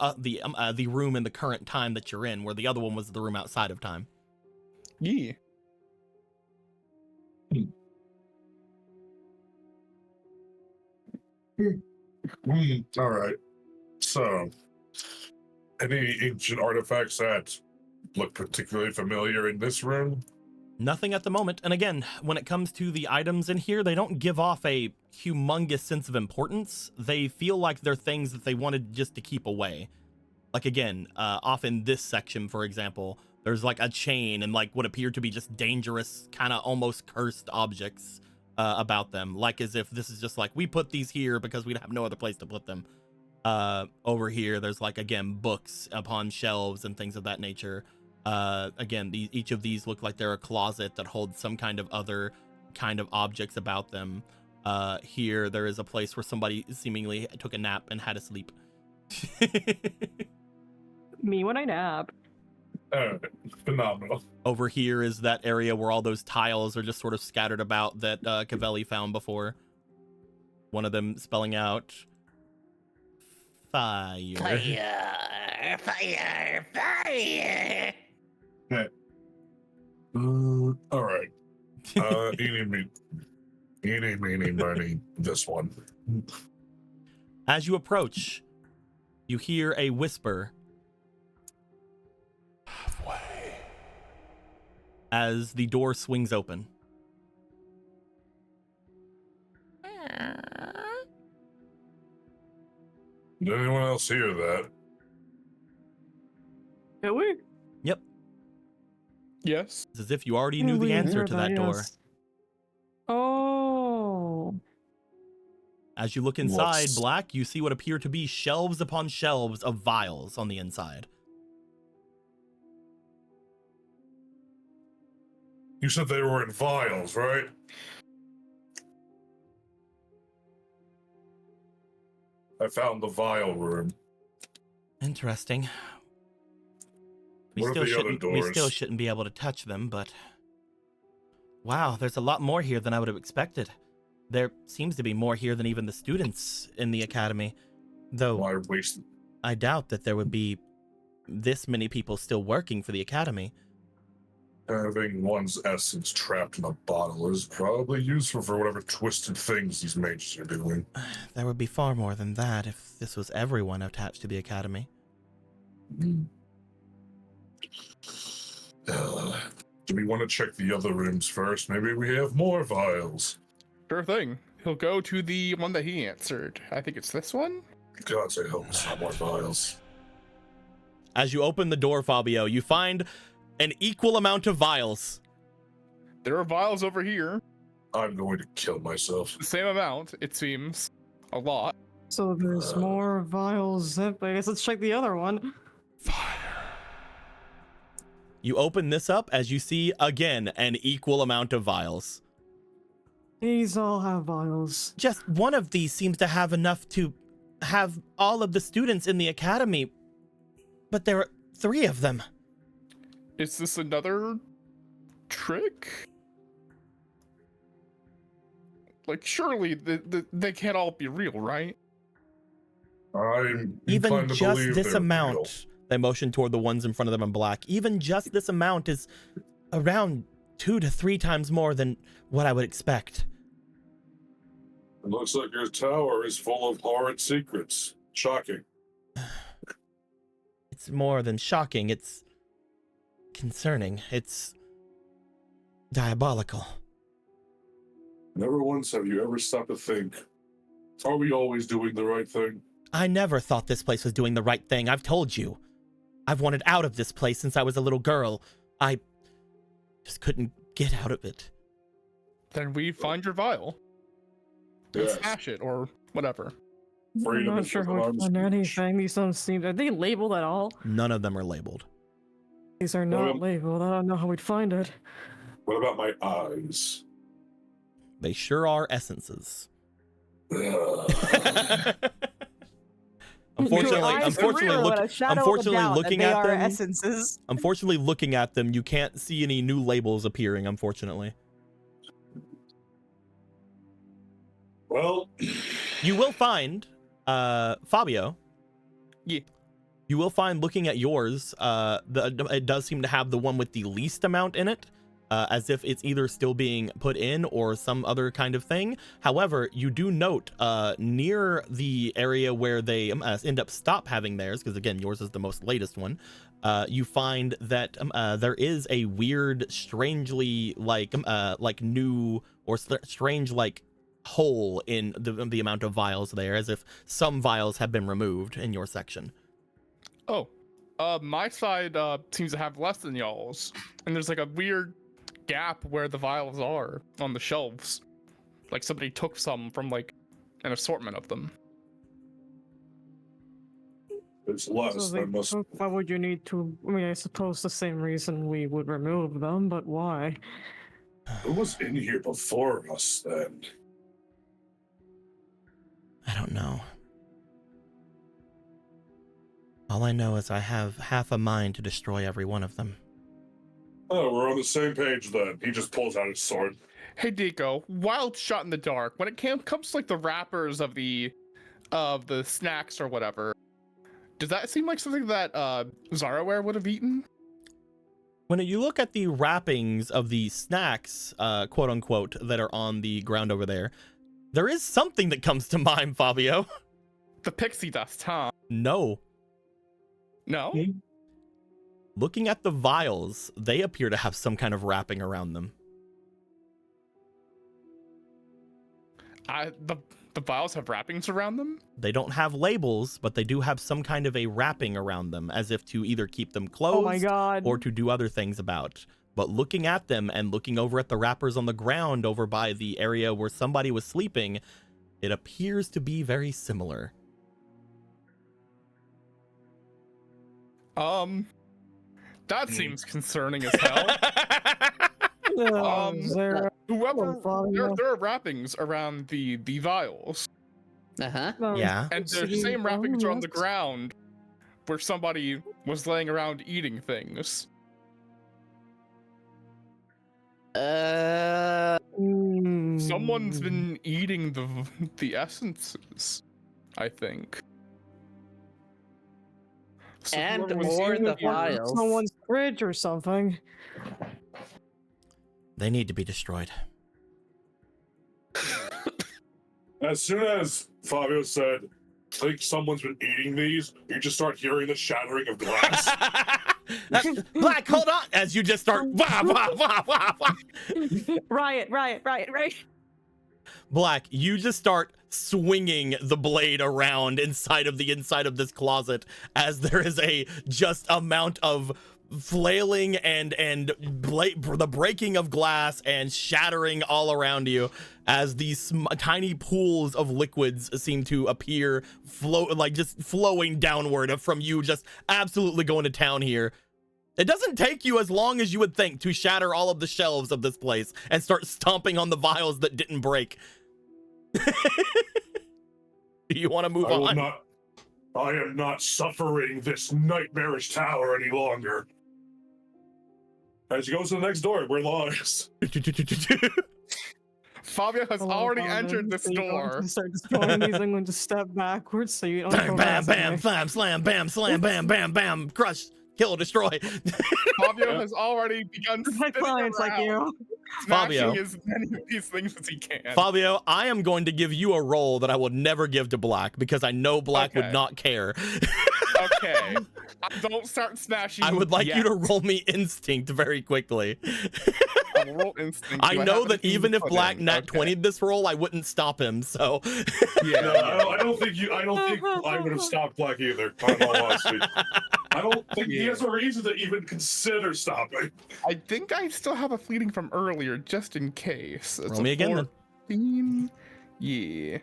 [SPEAKER 1] room in the current time that you're in, where the other one was the room outside of time.
[SPEAKER 4] Yeah.
[SPEAKER 2] All right. So, any ancient artifacts that look particularly familiar in this room?
[SPEAKER 1] Nothing at the moment. And again, when it comes to the items in here, they don't give off a humongous sense of importance. They feel like they're things that they wanted just to keep away. Like again, off in this section, for example, there's like a chain and like what appear to be just dangerous, kind of almost cursed objects about them. Like as if this is just like, we put these here because we have no other place to put them. Over here, there's like, again, books upon shelves and things of that nature. Again, each of these look like they're a closet that holds some kind of other kind of objects about them. Here, there is a place where somebody seemingly took a nap and had a sleep.
[SPEAKER 5] Me when I nap.
[SPEAKER 2] Phenomenal.
[SPEAKER 1] Over here is that area where all those tiles are just sort of scattered about that Cavelli found before. One of them spelling out fire.
[SPEAKER 3] Fire, fire, fire.
[SPEAKER 2] All right. Eeny, meeny, miny, this one.
[SPEAKER 1] As you approach, you hear a whisper
[SPEAKER 8] Halfway.
[SPEAKER 1] as the door swings open.
[SPEAKER 2] Did anyone else hear that?
[SPEAKER 5] Did we?
[SPEAKER 1] Yep.
[SPEAKER 4] Yes.
[SPEAKER 1] It's as if you already knew the answer to that door.
[SPEAKER 5] Oh.
[SPEAKER 1] As you look inside,
[SPEAKER 2] What's-
[SPEAKER 1] Black, you see what appear to be shelves upon shelves of vials on the inside.
[SPEAKER 2] You said they were in vials, right? I found the vial room.
[SPEAKER 1] Interesting. We
[SPEAKER 2] What are
[SPEAKER 1] still
[SPEAKER 2] the other
[SPEAKER 1] shouldn't
[SPEAKER 2] doors?
[SPEAKER 1] be able to touch them, but wow, there's a lot more here than I would have expected. There seems to be more here than even the students in the academy, though
[SPEAKER 2] Why waste?
[SPEAKER 1] I doubt that there would be this many people still working for the academy.
[SPEAKER 2] Having one's essence trapped in a bottle is probably useful for whatever twisted things these mages are doing.
[SPEAKER 1] There would be far more than that if this was everyone attached to the academy.
[SPEAKER 2] Do we want to check the other rooms first? Maybe we have more vials.
[SPEAKER 4] Sure thing. He'll go to the one that he answered. I think it's this one?
[SPEAKER 2] God, I hope it's not more vials.
[SPEAKER 1] As you open the door, Fabio, you find an equal amount of vials.
[SPEAKER 4] There are vials over here.
[SPEAKER 2] I'm going to kill myself.
[SPEAKER 4] The same amount, it seems. A lot.
[SPEAKER 5] So there's more vials. I guess let's check the other one.
[SPEAKER 1] You open this up as you see, again, an equal amount of vials.
[SPEAKER 5] These all have vials.
[SPEAKER 1] Just one of these seems to have enough to have all of the students in the academy, but there are 3 of them.
[SPEAKER 4] Is this another trick? Like, surely they can't all be real, right?
[SPEAKER 2] I'm
[SPEAKER 1] Even
[SPEAKER 2] inclined to
[SPEAKER 1] just
[SPEAKER 2] believe
[SPEAKER 1] this
[SPEAKER 2] they're
[SPEAKER 1] amount,
[SPEAKER 2] real.
[SPEAKER 1] they motion toward the ones in front of them in black. Even just this amount is around 2 to 3 times more than what I would expect.
[SPEAKER 2] It looks like your tower is full of horrid secrets. Shocking.
[SPEAKER 1] It's more than shocking. It's concerning. It's diabolical.
[SPEAKER 2] Never once have you ever stopped to think, are we always doing the right thing?
[SPEAKER 1] I never thought this place was doing the right thing. I've told you. I've wanted out of this place since I was a little girl. I just couldn't get out of it.
[SPEAKER 4] Then we find your vial.
[SPEAKER 2] Yes.
[SPEAKER 4] Smash it or whatever.
[SPEAKER 5] I'm
[SPEAKER 2] Freedom
[SPEAKER 5] not
[SPEAKER 2] is
[SPEAKER 5] sure
[SPEAKER 2] within
[SPEAKER 5] how
[SPEAKER 2] arm's
[SPEAKER 5] to find
[SPEAKER 2] reach.
[SPEAKER 5] anything. These don't seem. Are they labeled at all?
[SPEAKER 1] None of them are labeled.
[SPEAKER 5] These are not
[SPEAKER 2] Well,
[SPEAKER 5] labeled. I don't know how we'd find it.
[SPEAKER 2] What about my eyes?
[SPEAKER 1] They sure are essences.
[SPEAKER 2] Ugh.
[SPEAKER 1] Unfortunately, looking at them,
[SPEAKER 7] essences.
[SPEAKER 1] unfortunately, looking at them, you can't see any new labels appearing. Unfortunately,
[SPEAKER 2] Well,
[SPEAKER 1] you will find, Fabio.
[SPEAKER 4] Yeah.
[SPEAKER 1] You will find, looking at yours, it does seem to have the one with the least amount in it, as if it's either still being put in or some other kind of thing. However, you do note near the area where they end up stop having theirs, because again, yours is the most latest one. You find that there is a weird, strangely like new or strange like hole in the amount of vials there, as if some vials have been removed in your section.
[SPEAKER 4] Oh, my side seems to have less than y'all's, and there's like a weird gap where the vials are on the shelves. Like somebody took some from like an assortment of them.
[SPEAKER 2] it's less.
[SPEAKER 5] So they
[SPEAKER 2] That must.
[SPEAKER 5] took- why would you need to? I mean, I suppose the same reason we would remove them, but why?
[SPEAKER 2] Who was in here before us then?
[SPEAKER 1] I don't know. All I know is I have half a mind to destroy every one of them.
[SPEAKER 2] Oh, we're on the same page then. He just pulls out his sword.
[SPEAKER 4] Hey Deco, wild shot in the dark. When it comes to like the wrappers of the snacks or whatever, does that seem like something that Zaroware would have eaten?
[SPEAKER 1] When you look at the wrappings of the snacks, quote unquote, that are on the ground over there, there is something that comes to mind, Fabio.
[SPEAKER 4] The pixie dust, huh?
[SPEAKER 1] No.
[SPEAKER 4] No?
[SPEAKER 1] Looking at the vials, they appear to have some kind of wrapping around them.
[SPEAKER 4] The vials have wrappings around them?
[SPEAKER 1] They don't have labels, but they do have some kind of a wrapping around them, as if to either keep them closed
[SPEAKER 5] Oh my god!
[SPEAKER 1] or to do other things about. But looking at them and looking over at the wrappers on the ground over by the area where somebody was sleeping, it appears to be very similar.
[SPEAKER 4] That seems concerning as hell.
[SPEAKER 5] Zara,
[SPEAKER 4] Whoever,
[SPEAKER 5] Fabio.
[SPEAKER 4] there are wrappings around the vials,
[SPEAKER 3] Uh-huh.
[SPEAKER 1] Yeah.
[SPEAKER 4] and the
[SPEAKER 5] see,
[SPEAKER 4] same wrappings are on the
[SPEAKER 5] yes.
[SPEAKER 4] ground where somebody was laying around eating things. Someone's been eating the essences, I think. So
[SPEAKER 3] And
[SPEAKER 4] whoever was
[SPEAKER 3] or
[SPEAKER 4] eating
[SPEAKER 3] the
[SPEAKER 4] here-
[SPEAKER 3] vials.
[SPEAKER 5] someone's fridge or something.
[SPEAKER 1] They need to be destroyed.
[SPEAKER 2] As soon as Fabio said, I think someone's been eating these, you just start hearing the shattering of glass.
[SPEAKER 1] Black, hold on! As you just start, wah, wah, wah, wah, wah.
[SPEAKER 5] Riot!
[SPEAKER 1] Black, you just start swinging the blade around inside of this closet, as there is a just amount of flailing and the breaking of glass and shattering all around you, as these tiny pools of liquids seem to appear, just flowing downward from you, just absolutely going to town here. It doesn't take you as long as you would think to shatter all of the shelves of this place and start stomping on the vials that didn't break. Do you want to move on?
[SPEAKER 2] I am not suffering this nightmarish tower any longer. As he goes to the next door, where lies.
[SPEAKER 4] Fabio has already entered this door.
[SPEAKER 5] Start destroying these. I'm going to step backwards so you don't.
[SPEAKER 1] Bam,
[SPEAKER 5] go
[SPEAKER 1] bam,
[SPEAKER 5] past
[SPEAKER 1] bam,
[SPEAKER 5] me.
[SPEAKER 1] slam, slam, bam, slam, bam, bam, bam, crush, kill, destroy.
[SPEAKER 4] Fabio has already begun
[SPEAKER 5] My
[SPEAKER 4] spinning
[SPEAKER 5] clients like
[SPEAKER 4] around,
[SPEAKER 5] you.
[SPEAKER 1] Fabio.
[SPEAKER 4] smashing as many of these things as he can.
[SPEAKER 1] Fabio, I am going to give you a roll that I will never give to Black, because I know Black would
[SPEAKER 4] Okay.
[SPEAKER 1] not care.
[SPEAKER 4] Okay. Don't start smashing.
[SPEAKER 1] I would like you
[SPEAKER 4] yet.
[SPEAKER 1] to roll me instinct very quickly.
[SPEAKER 4] I'll roll instinct.
[SPEAKER 1] I
[SPEAKER 4] Do
[SPEAKER 1] know
[SPEAKER 4] have
[SPEAKER 1] that
[SPEAKER 4] anything
[SPEAKER 1] even
[SPEAKER 4] to
[SPEAKER 1] if
[SPEAKER 4] put
[SPEAKER 1] Black
[SPEAKER 4] in?
[SPEAKER 1] nat
[SPEAKER 4] Okay.
[SPEAKER 1] 20'd this roll, I wouldn't stop him, so.
[SPEAKER 4] Yeah.
[SPEAKER 2] No, I don't think I would have stopped Black either. In all honesty. I I don't think he has a reason to even consider stopping.
[SPEAKER 4] I think I still have a fleeting from earlier, just in case. It's
[SPEAKER 1] Roll me again, then.
[SPEAKER 4] 14. Yeah.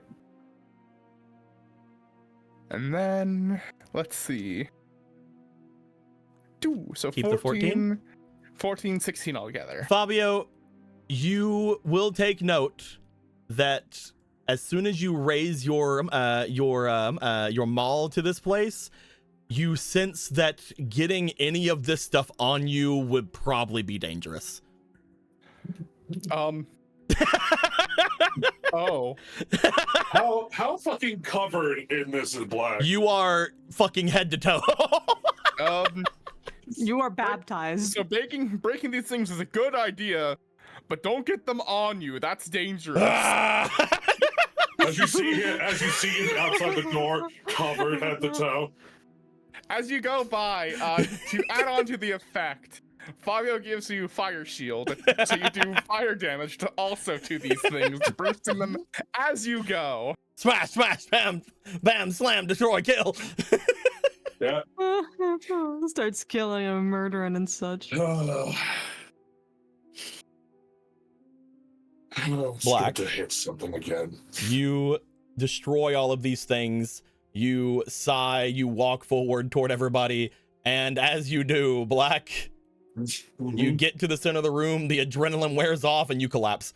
[SPEAKER 4] And then, let's see. So
[SPEAKER 1] Keep the 14?
[SPEAKER 4] 14, 16 altogether.
[SPEAKER 1] Fabio, you will take note that as soon as you raise your maul to this place, you sense that getting any of this stuff on you would probably be dangerous.
[SPEAKER 4] Oh.
[SPEAKER 2] How fucking covered in this is Black?
[SPEAKER 1] You are fucking head to toe.
[SPEAKER 5] You are baptized.
[SPEAKER 4] So breaking these things is a good idea, but don't get them on you. That's dangerous.
[SPEAKER 2] As you see him outside the door, covered head to toe.
[SPEAKER 4] As you go by, to add on to the effect, Fabio gives you fire shield, so you do fire damage to these things, bursting them as you go.
[SPEAKER 1] Smash, smash, bam, bam, slam, destroy, kill.
[SPEAKER 2] Yeah.
[SPEAKER 5] Starts killing and murdering and such.
[SPEAKER 1] Black.
[SPEAKER 2] To hit something again.
[SPEAKER 1] You destroy all of these things. You sigh, you walk forward toward everybody, and as you do, Black, you get to the center of the room, the adrenaline wears off, and you collapse.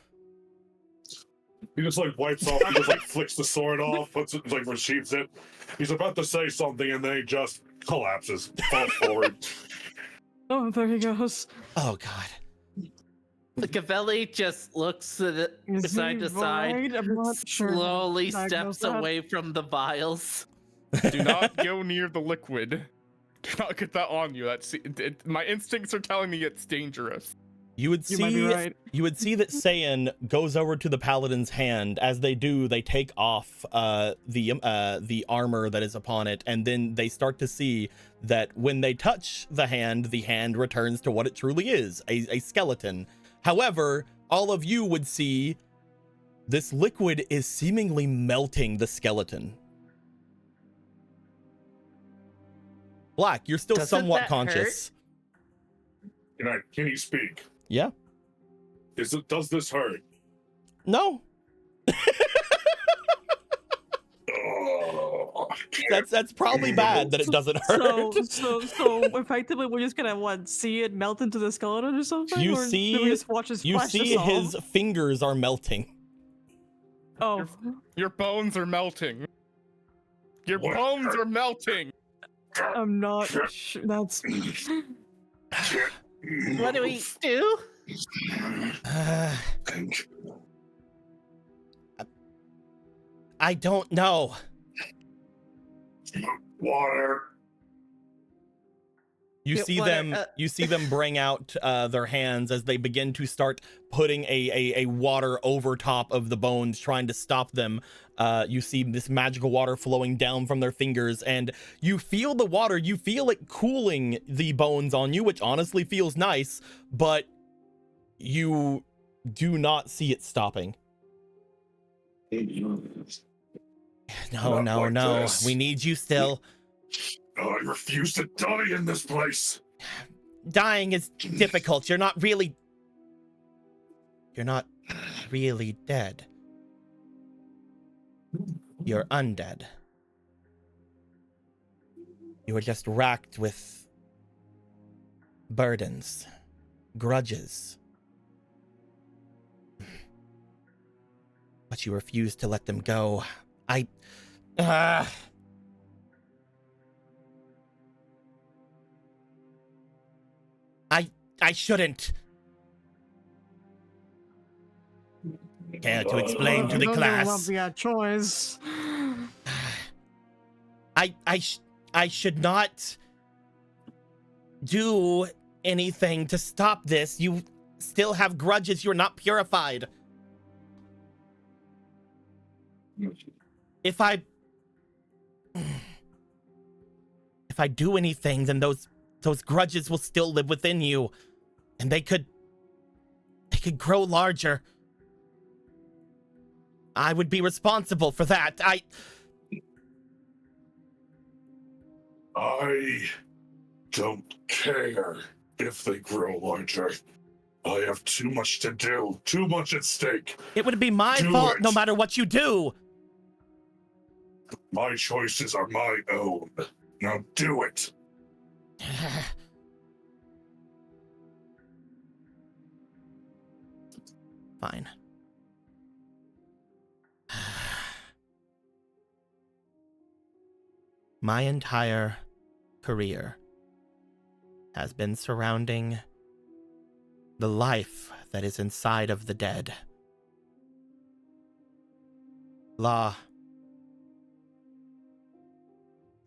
[SPEAKER 2] He just like wipes off, he just like flicks the sword off, puts it, like sheathes it. He's about to say something and then he just collapses, falls forward.
[SPEAKER 5] Oh, there he goes.
[SPEAKER 1] Oh god.
[SPEAKER 3] The Cavelli just looks at it
[SPEAKER 5] Is
[SPEAKER 3] side
[SPEAKER 5] he
[SPEAKER 3] to side,
[SPEAKER 5] void? I'm not sure.
[SPEAKER 3] slowly
[SPEAKER 5] Diagnose
[SPEAKER 3] steps
[SPEAKER 5] that.
[SPEAKER 3] away from the vials.
[SPEAKER 4] Do not go near the liquid. Do not get that on you. My instincts are telling me it's dangerous.
[SPEAKER 1] You would
[SPEAKER 5] You might be
[SPEAKER 1] see
[SPEAKER 5] right.
[SPEAKER 1] you would see that Saiyan goes over to the paladin's hand. As they do, they take off the armor that is upon it, and then they start to see that when they touch the hand returns to what it truly is, a skeleton. However, all of you would see this liquid is seemingly melting the skeleton. Black, you're still
[SPEAKER 3] Doesn't
[SPEAKER 1] somewhat
[SPEAKER 3] that
[SPEAKER 1] conscious.
[SPEAKER 2] Can you speak?
[SPEAKER 1] Yeah.
[SPEAKER 2] Does this hurt?
[SPEAKER 1] No.
[SPEAKER 2] Oh,
[SPEAKER 1] That's probably bad that it doesn't hurt.
[SPEAKER 5] So effectively, we're just gonna see it melt into the skeleton or something?
[SPEAKER 1] You
[SPEAKER 5] or
[SPEAKER 1] see-
[SPEAKER 5] do we just watch his
[SPEAKER 1] You
[SPEAKER 5] flesh
[SPEAKER 1] see
[SPEAKER 5] dissolve?
[SPEAKER 1] his fingers are melting.
[SPEAKER 5] Oh,
[SPEAKER 4] Your bones are melting. Your
[SPEAKER 2] What?
[SPEAKER 4] bones are melting.
[SPEAKER 5] I'm not sure. That's.
[SPEAKER 3] What do we do?
[SPEAKER 1] I don't know.
[SPEAKER 2] Water.
[SPEAKER 1] You
[SPEAKER 3] Yeah,
[SPEAKER 1] see
[SPEAKER 3] what
[SPEAKER 1] them.
[SPEAKER 3] are-
[SPEAKER 1] You see them bring out their hands as they begin to start putting a water over top of the bones, trying to stop them. You see this magical water flowing down from their fingers, and you feel the water. You feel it cooling the bones on you, which honestly feels nice, but you do not see it stopping. No,
[SPEAKER 2] Not
[SPEAKER 1] no,
[SPEAKER 2] like
[SPEAKER 1] no.
[SPEAKER 2] this.
[SPEAKER 1] We need you still.
[SPEAKER 2] I refuse to die in this place.
[SPEAKER 1] Dying is difficult. You're not really dead. You're undead. You were just racked with burdens, grudges. But you refused to let them go. I shouldn't. Care to explain to the class?
[SPEAKER 5] We had choice.
[SPEAKER 1] I should not do anything to stop this. You still have grudges. You're not purified. If I do anything, then those grudges will still live within you, and they could grow larger. I would be responsible for that.
[SPEAKER 2] don't care if they grow larger. I have too much to do, too much at stake.
[SPEAKER 1] It would be my
[SPEAKER 2] Do
[SPEAKER 1] fault
[SPEAKER 2] it.
[SPEAKER 1] no matter what you do.
[SPEAKER 2] My choices are my own. Now do it.
[SPEAKER 1] Fine. My entire career has been surrounding the life that is inside of the dead. Law,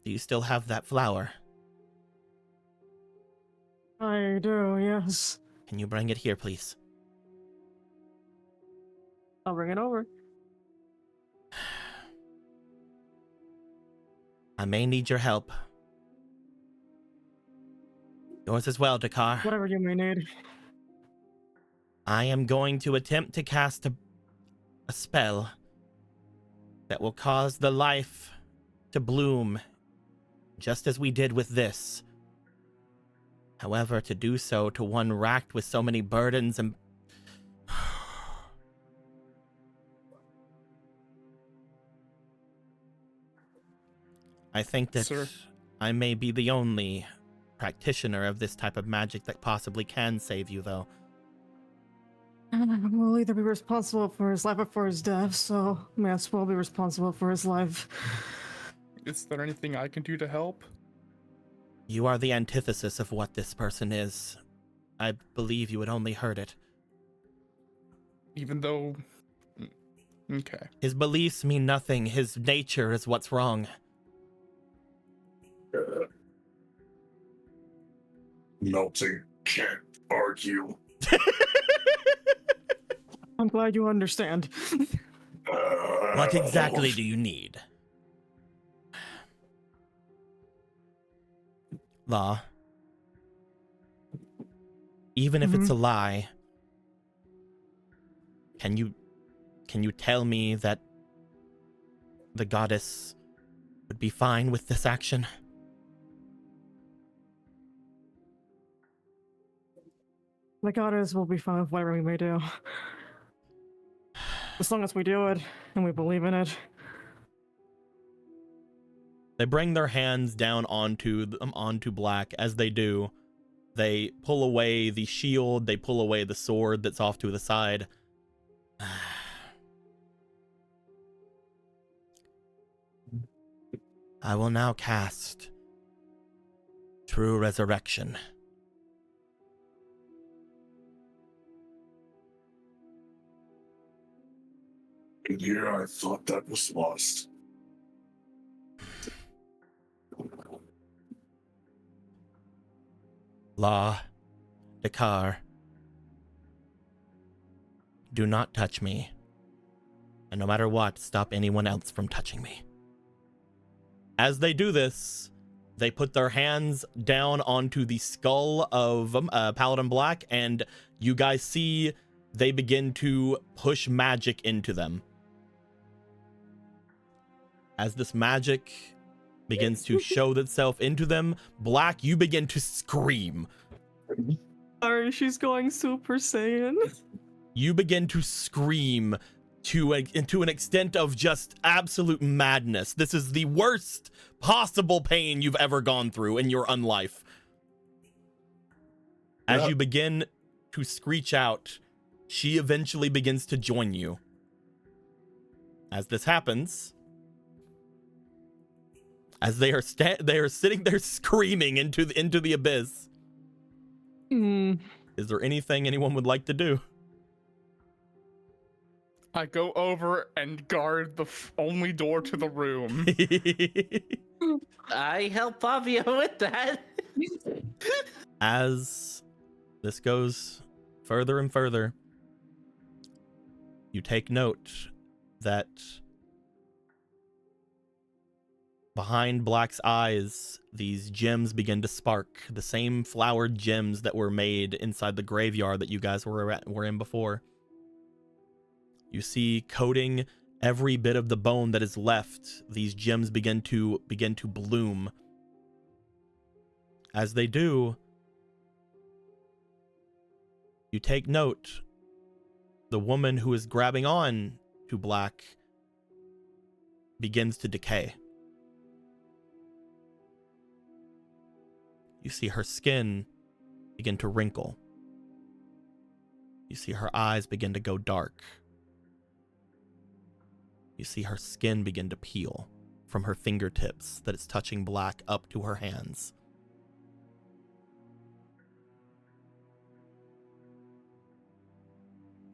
[SPEAKER 1] do you still have that flower?
[SPEAKER 5] I do, yes.
[SPEAKER 1] Can you bring it here, please?
[SPEAKER 5] I'll bring it over.
[SPEAKER 1] I may need your help. Yours as well, Dakar.
[SPEAKER 5] Whatever you may need.
[SPEAKER 1] I am going to attempt to cast a spell that will cause the life to bloom, just as we did with this. However, to do so to one racked with so many burdens and... I think that
[SPEAKER 4] Sir.
[SPEAKER 1] I may be the only practitioner of this type of magic that possibly can save you, though.
[SPEAKER 5] We'll either be responsible for his life or for his death, so may as well be responsible for his life.
[SPEAKER 4] Is there anything I can do to help?
[SPEAKER 1] You are the antithesis of what this person is. I believe you would only hurt it.
[SPEAKER 4] Even though... Okay.
[SPEAKER 1] His beliefs mean nothing. His nature is what's wrong.
[SPEAKER 2] Melting can't argue.
[SPEAKER 5] I'm glad you understand.
[SPEAKER 1] What exactly do you need? Law. Even if it's a lie, can you tell me that the goddess would be fine with this action?
[SPEAKER 5] The goddess will be fine with whatever we may do. As long as we do it, and we believe in it.
[SPEAKER 1] They bring their hands down onto Black. As they do, they pull away the shield, they pull away the sword that's off to the side. I will now cast True Resurrection.
[SPEAKER 2] And here I thought that was lost.
[SPEAKER 1] Law, Dakar, do not touch me. And no matter what, stop anyone else from touching me. As they do this, they put their hands down onto the skull of Paladin Black, and you guys see they begin to push magic into them. As this magic begins to show itself into them, Black, you begin to scream.
[SPEAKER 5] Sorry, she's going Super Saiyan.
[SPEAKER 1] You begin to scream to an extent of just absolute madness. This is the worst possible pain you've ever gone through in your unlife. As you begin to screech out, she eventually begins to join you. As this happens, as they are sitting there screaming into the abyss. Is there anything anyone would like to do?
[SPEAKER 4] I go over and guard the only door to the room.
[SPEAKER 3] I help Pavia with that.
[SPEAKER 1] As this goes further and further, you take note that behind Black's eyes, these gems begin to spark. The same flowered gems that were made inside the graveyard that you guys were in before. You see, coating every bit of the bone that is left, these gems begin to bloom. As they do, you take note, the woman who is grabbing on to Black begins to decay. You see her skin begin to wrinkle. You see her eyes begin to go dark. You see her skin begin to peel from her fingertips that is touching Black up to her hands.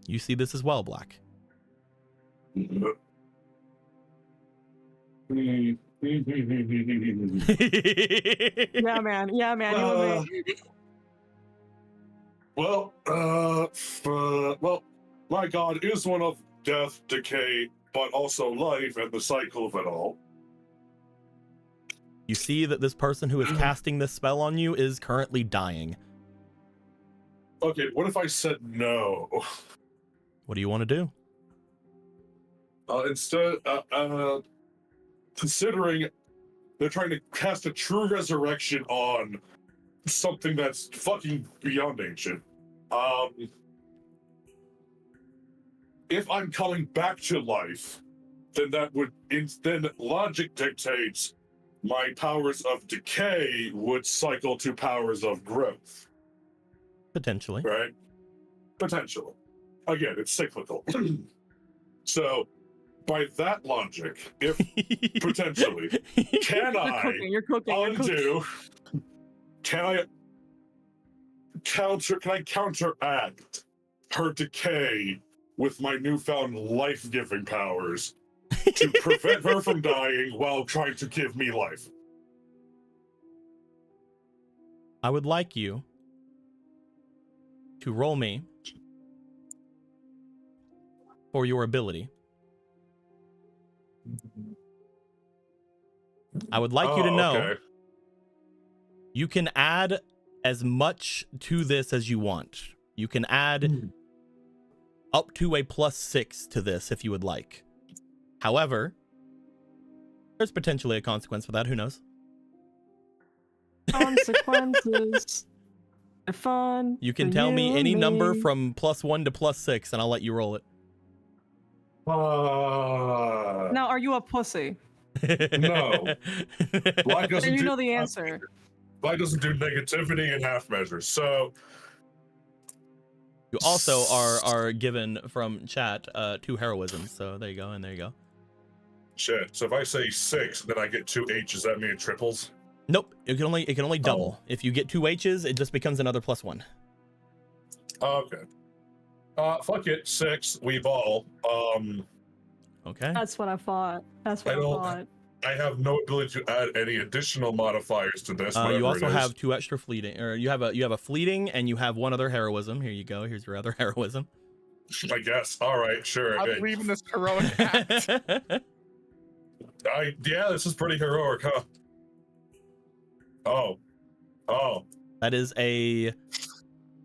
[SPEAKER 1] You see this as well, Black.
[SPEAKER 2] Yeah,
[SPEAKER 5] man. You and me.
[SPEAKER 2] Well, my god is one of death, decay, but also life and the cycle of it all.
[SPEAKER 1] You see that this person who is casting this spell on you is currently dying.
[SPEAKER 2] Okay, what if I said no?
[SPEAKER 1] What do you want to do?
[SPEAKER 2] Instead, considering they're trying to cast a true resurrection on something that's fucking beyond ancient. If I'm coming back to life, then then logic dictates my powers of decay would cycle to powers of growth.
[SPEAKER 1] Potentially.
[SPEAKER 2] Right? Potentially. Again, it's cyclical. So, by that logic, if potentially, can I
[SPEAKER 5] You're cooking.
[SPEAKER 2] Can I counteract her decay with my newfound life-giving powers to prevent her from dying while trying to give me life?
[SPEAKER 1] I would like you to roll me for your ability. I would like you to know,
[SPEAKER 2] okay.
[SPEAKER 1] You can add as much to this as you want. You can add up to a +6 to this if you would like. However, there's potentially a consequence for that. Who knows?
[SPEAKER 5] Consequences. They're fun.
[SPEAKER 1] You can
[SPEAKER 5] for
[SPEAKER 1] tell
[SPEAKER 5] you
[SPEAKER 1] me
[SPEAKER 5] and
[SPEAKER 1] any number
[SPEAKER 5] me.
[SPEAKER 1] from +1 to +6, and I'll let you roll it.
[SPEAKER 5] Now, are you a pussy?
[SPEAKER 2] No. Black doesn't
[SPEAKER 5] Then you
[SPEAKER 2] do
[SPEAKER 5] know the answer.
[SPEAKER 2] Black doesn't do negativity in half measures. So
[SPEAKER 1] You also are given from chat 2 heroisms, so there you go, and there you go.
[SPEAKER 2] shit. So if I say 6, then I get 2 H's. That mean it triples?
[SPEAKER 1] Nope, it can only double. If you get 2 H's, it just becomes another +1.
[SPEAKER 2] Okay. Fuck it. 6. We ball.
[SPEAKER 1] Okay.
[SPEAKER 5] That's what I thought.
[SPEAKER 2] I have no ability to add any additional modifiers to this.
[SPEAKER 1] You also
[SPEAKER 2] it is.
[SPEAKER 1] have 2 extra fleeting, or you have a fleeting, and you have 1 other heroism. Here you go. Here's your other heroism.
[SPEAKER 2] I guess. All right. Sure.
[SPEAKER 4] I
[SPEAKER 2] Okay.
[SPEAKER 4] believe in this heroic act.
[SPEAKER 2] Yeah, this is pretty heroic, huh? Oh.
[SPEAKER 1] That is a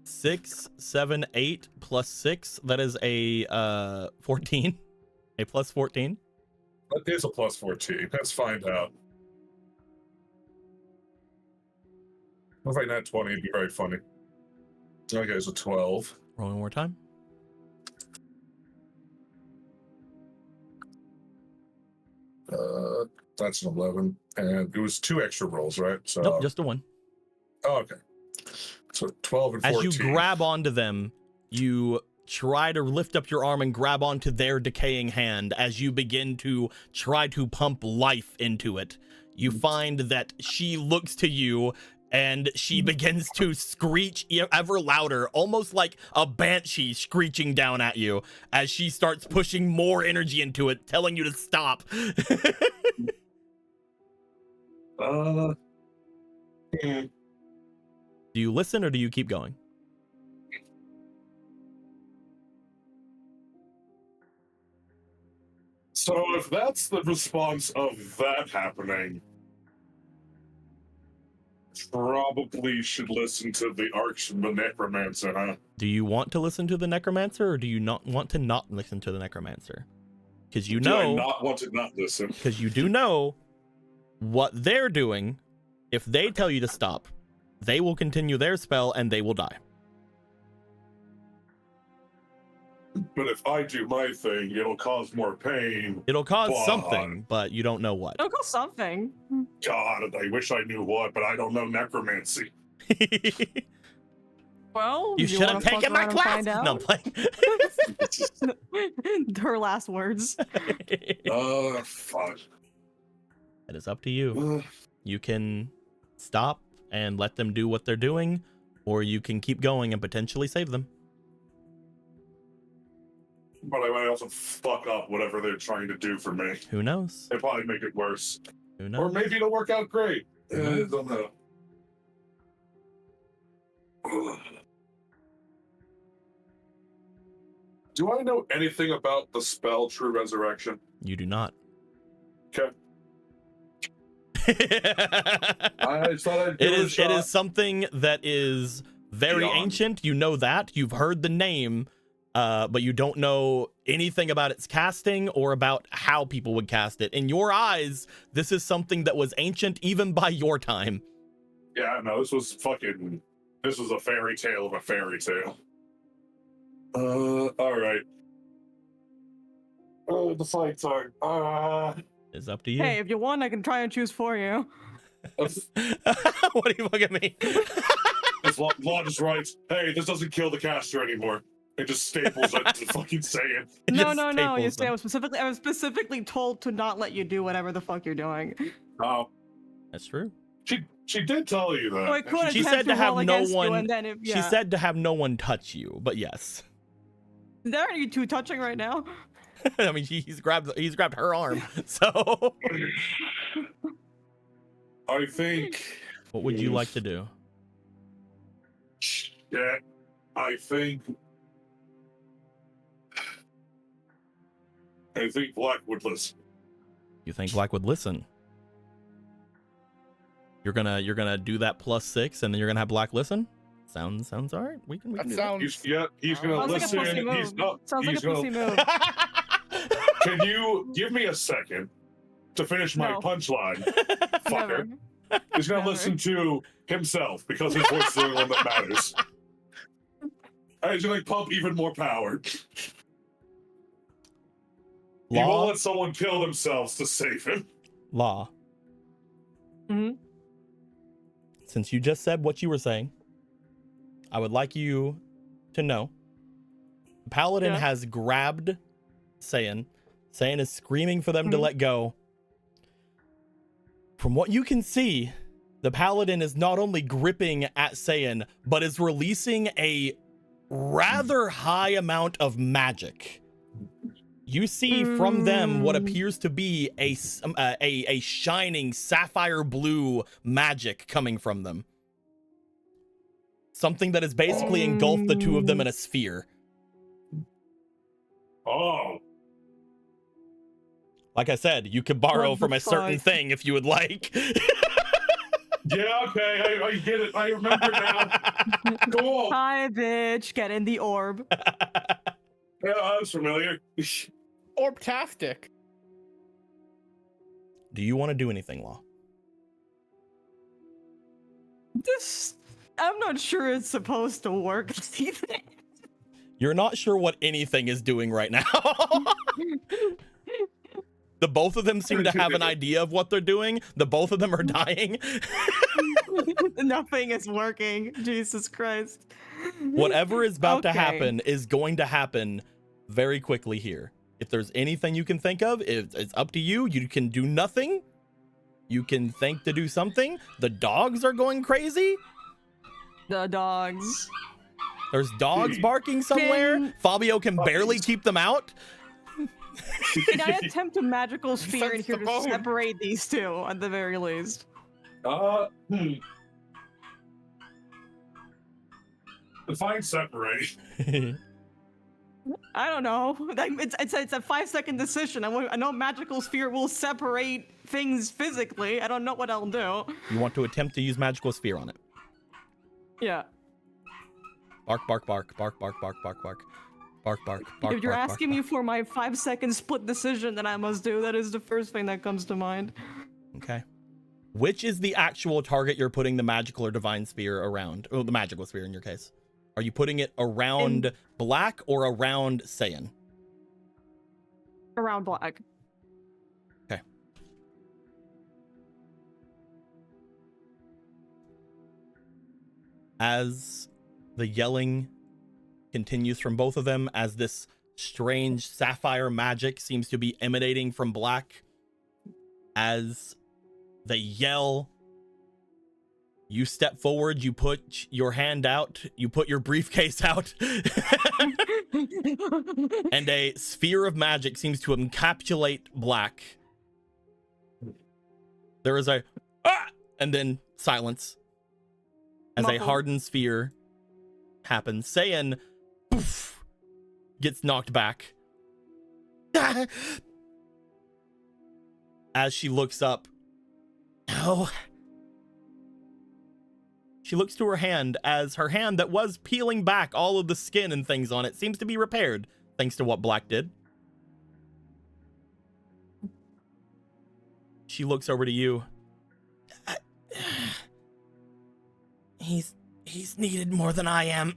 [SPEAKER 1] 6, 7, 8 plus 6. That is a 14. A +14.
[SPEAKER 2] That is a +14. Let's find out. If I net 20, it'd be very funny. Okay, it's a 12.
[SPEAKER 1] Roll one more time.
[SPEAKER 2] That's an 11. And it was 2 extra rolls, right? So
[SPEAKER 1] Nope, just a 1.
[SPEAKER 2] Oh, okay. So 12 and 14.
[SPEAKER 1] As you grab onto them, you try to lift up your arm and grab onto their decaying hand. As you begin to try to pump life into it, you find that she looks to you and she begins to screech ever louder, almost like a banshee screeching down at you as she starts pushing more energy into it, telling you to stop. Do you listen or do you keep going?
[SPEAKER 2] So if that's the response of that happening, probably should listen to the Necromancer, huh?
[SPEAKER 1] Do you want to listen to the Necromancer, or do you not want to not listen to the Necromancer? Because you
[SPEAKER 2] Do I
[SPEAKER 1] know,
[SPEAKER 2] not want to not listen?
[SPEAKER 1] because you do know what they're doing. If they tell you to stop, they will continue their spell and they will die.
[SPEAKER 2] But if I do my thing, it'll cause more pain.
[SPEAKER 1] It'll cause
[SPEAKER 2] But-
[SPEAKER 1] something, but you don't know what.
[SPEAKER 5] It'll cause something.
[SPEAKER 2] God, I wish I knew what, but I don't know necromancy.
[SPEAKER 5] Well,
[SPEAKER 1] You should have
[SPEAKER 5] wanna fuck
[SPEAKER 1] taken my
[SPEAKER 5] around and
[SPEAKER 1] class.
[SPEAKER 5] find out?
[SPEAKER 1] No, I'm playing.
[SPEAKER 5] Her last words.
[SPEAKER 2] Fuck.
[SPEAKER 1] It is up to you. You can stop and let them do what they're doing, or you can keep going and potentially save them.
[SPEAKER 2] But I might also fuck up whatever they're trying to do for me.
[SPEAKER 1] Who knows?
[SPEAKER 2] It'd probably make it worse.
[SPEAKER 1] Who
[SPEAKER 2] Or
[SPEAKER 1] knows?
[SPEAKER 2] maybe it'll work out great. I
[SPEAKER 1] knows?
[SPEAKER 2] don't know. Do I know anything about the spell True Resurrection?
[SPEAKER 1] You do not.
[SPEAKER 2] Okay. I thought I'd give
[SPEAKER 1] It
[SPEAKER 2] a
[SPEAKER 1] is something that is very
[SPEAKER 2] Beyond.
[SPEAKER 1] ancient. You know that. You've heard the name, but you don't know anything about its casting or about how people would cast it. In your eyes, this is something that was ancient even by your time.
[SPEAKER 2] Yeah, no, this was a fairy tale of a fairy tale. Alright. The fight time.
[SPEAKER 1] It's up to you.
[SPEAKER 5] Hey, if you want, I can try and choose for you.
[SPEAKER 1] What do you look at me?
[SPEAKER 2] This law just writes, hey, this doesn't kill the caster anymore. It just staples it to fucking say it.
[SPEAKER 1] It
[SPEAKER 5] No,
[SPEAKER 1] just
[SPEAKER 5] no, no. You
[SPEAKER 1] staples
[SPEAKER 5] say
[SPEAKER 1] them.
[SPEAKER 5] I was specifically told to not let you do whatever the fuck you're doing.
[SPEAKER 2] Oh,
[SPEAKER 1] That's true.
[SPEAKER 2] she did tell you that.
[SPEAKER 5] So I could
[SPEAKER 1] She
[SPEAKER 5] attempt
[SPEAKER 1] said to have
[SPEAKER 5] roll
[SPEAKER 1] no
[SPEAKER 5] against you,
[SPEAKER 1] one-
[SPEAKER 5] and then if, yeah.
[SPEAKER 1] She said to have no one touch you, but yes.
[SPEAKER 5] "There are you two touching right now."
[SPEAKER 1] I mean, he's grabbed her arm. So,
[SPEAKER 2] I think.
[SPEAKER 1] what would you like to do?
[SPEAKER 2] Yeah, I think Black would listen.
[SPEAKER 1] You think Black would listen? You're gonna do that +6, and then you're gonna have Black listen. Sounds all right. We can
[SPEAKER 4] That
[SPEAKER 1] do
[SPEAKER 4] sounds.
[SPEAKER 2] He's gonna
[SPEAKER 5] Sounds like a
[SPEAKER 2] listen.
[SPEAKER 5] pussy move.
[SPEAKER 2] He's not.
[SPEAKER 5] Sounds like
[SPEAKER 2] he's
[SPEAKER 5] a pussy
[SPEAKER 2] gonna,
[SPEAKER 5] move.
[SPEAKER 1] that.
[SPEAKER 2] Can you give me a second to finish my
[SPEAKER 5] No.
[SPEAKER 2] punchline,
[SPEAKER 5] Never.
[SPEAKER 2] fucker? He's gonna
[SPEAKER 5] Never.
[SPEAKER 2] listen to himself because his voice is the only one that matters. And he's gonna pump even more power. He won't
[SPEAKER 1] Law,
[SPEAKER 2] let someone kill themselves to save him.
[SPEAKER 1] Law.
[SPEAKER 5] Mhm.
[SPEAKER 1] Since you just said what you were saying, I would like you to know the Paladin
[SPEAKER 5] Yeah.
[SPEAKER 1] has grabbed Saiyan. Saiyan is screaming for them to let go. From what you can see, the Paladin is not only gripping at Saiyan, but is releasing a rather high amount of magic. You see from them what appears to be a shining sapphire blue magic coming from them. Something that has basically engulfed the two of them in a sphere.
[SPEAKER 2] Oh,
[SPEAKER 1] Like I said, you could borrow
[SPEAKER 5] What the
[SPEAKER 1] from a certain
[SPEAKER 5] fuck?
[SPEAKER 1] thing if you would like.
[SPEAKER 2] yeah, okay, I get it. I remember now. Cool.
[SPEAKER 5] Hi, bitch. Get in the orb.
[SPEAKER 2] Yeah, I was familiar.
[SPEAKER 4] Orbtastic.
[SPEAKER 1] Do you want to do anything, Law?
[SPEAKER 5] This. I'm not sure it's supposed to work.
[SPEAKER 1] You're not sure what anything is doing right now. The both of them seem to have an idea of what they're doing. The both of them are dying.
[SPEAKER 5] Nothing is working. Jesus Christ.
[SPEAKER 1] Whatever is about to
[SPEAKER 5] Okay.
[SPEAKER 1] happen is going to happen very quickly here. If there's anything you can think of, it's up to you. You can do nothing. You can think to do something. The dogs are going crazy.
[SPEAKER 5] The dogs.
[SPEAKER 1] There's dogs barking somewhere.
[SPEAKER 5] Can-
[SPEAKER 1] Fabio can barely keep them out.
[SPEAKER 5] Can I attempt a magical sphere in
[SPEAKER 4] Sense
[SPEAKER 5] here
[SPEAKER 4] the
[SPEAKER 5] to
[SPEAKER 4] bone.
[SPEAKER 5] separate these two at the very least?
[SPEAKER 2] Define separate.
[SPEAKER 5] I don't know. It's a 5-second decision. I know magical sphere will separate things physically. I don't know what I'll do.
[SPEAKER 1] You want to attempt to use magical sphere on it.
[SPEAKER 5] Yeah.
[SPEAKER 1] Bark, bark, bark, bark, bark, bark, bark, bark. Bark, bark, bark.
[SPEAKER 5] If you're
[SPEAKER 1] bark,
[SPEAKER 5] asking
[SPEAKER 1] bark,
[SPEAKER 5] me for my 5-second split decision that I must do, that is the first thing that comes to mind.
[SPEAKER 1] bark. Okay. Which is the actual target you're putting the magical or divine sphere around? Oh, the magical sphere in your case. Are you putting it around Black or around Saiyan?
[SPEAKER 5] Around Black.
[SPEAKER 1] Okay. As the yelling continues from both of them, as this strange sapphire magic seems to be emanating from Black, as they yell, you step forward, you put your hand out, you put your briefcase out, and a sphere of magic seems to encapsulate Black. There is a ah! And then silence as a hardened sphere happens. Saiyan poof, gets knocked back. As she looks up, no. She looks to her hand as her hand that was peeling back all of the skin and things on it seems to be repaired thanks to what Black did. She looks over to you. He's needed more than I am.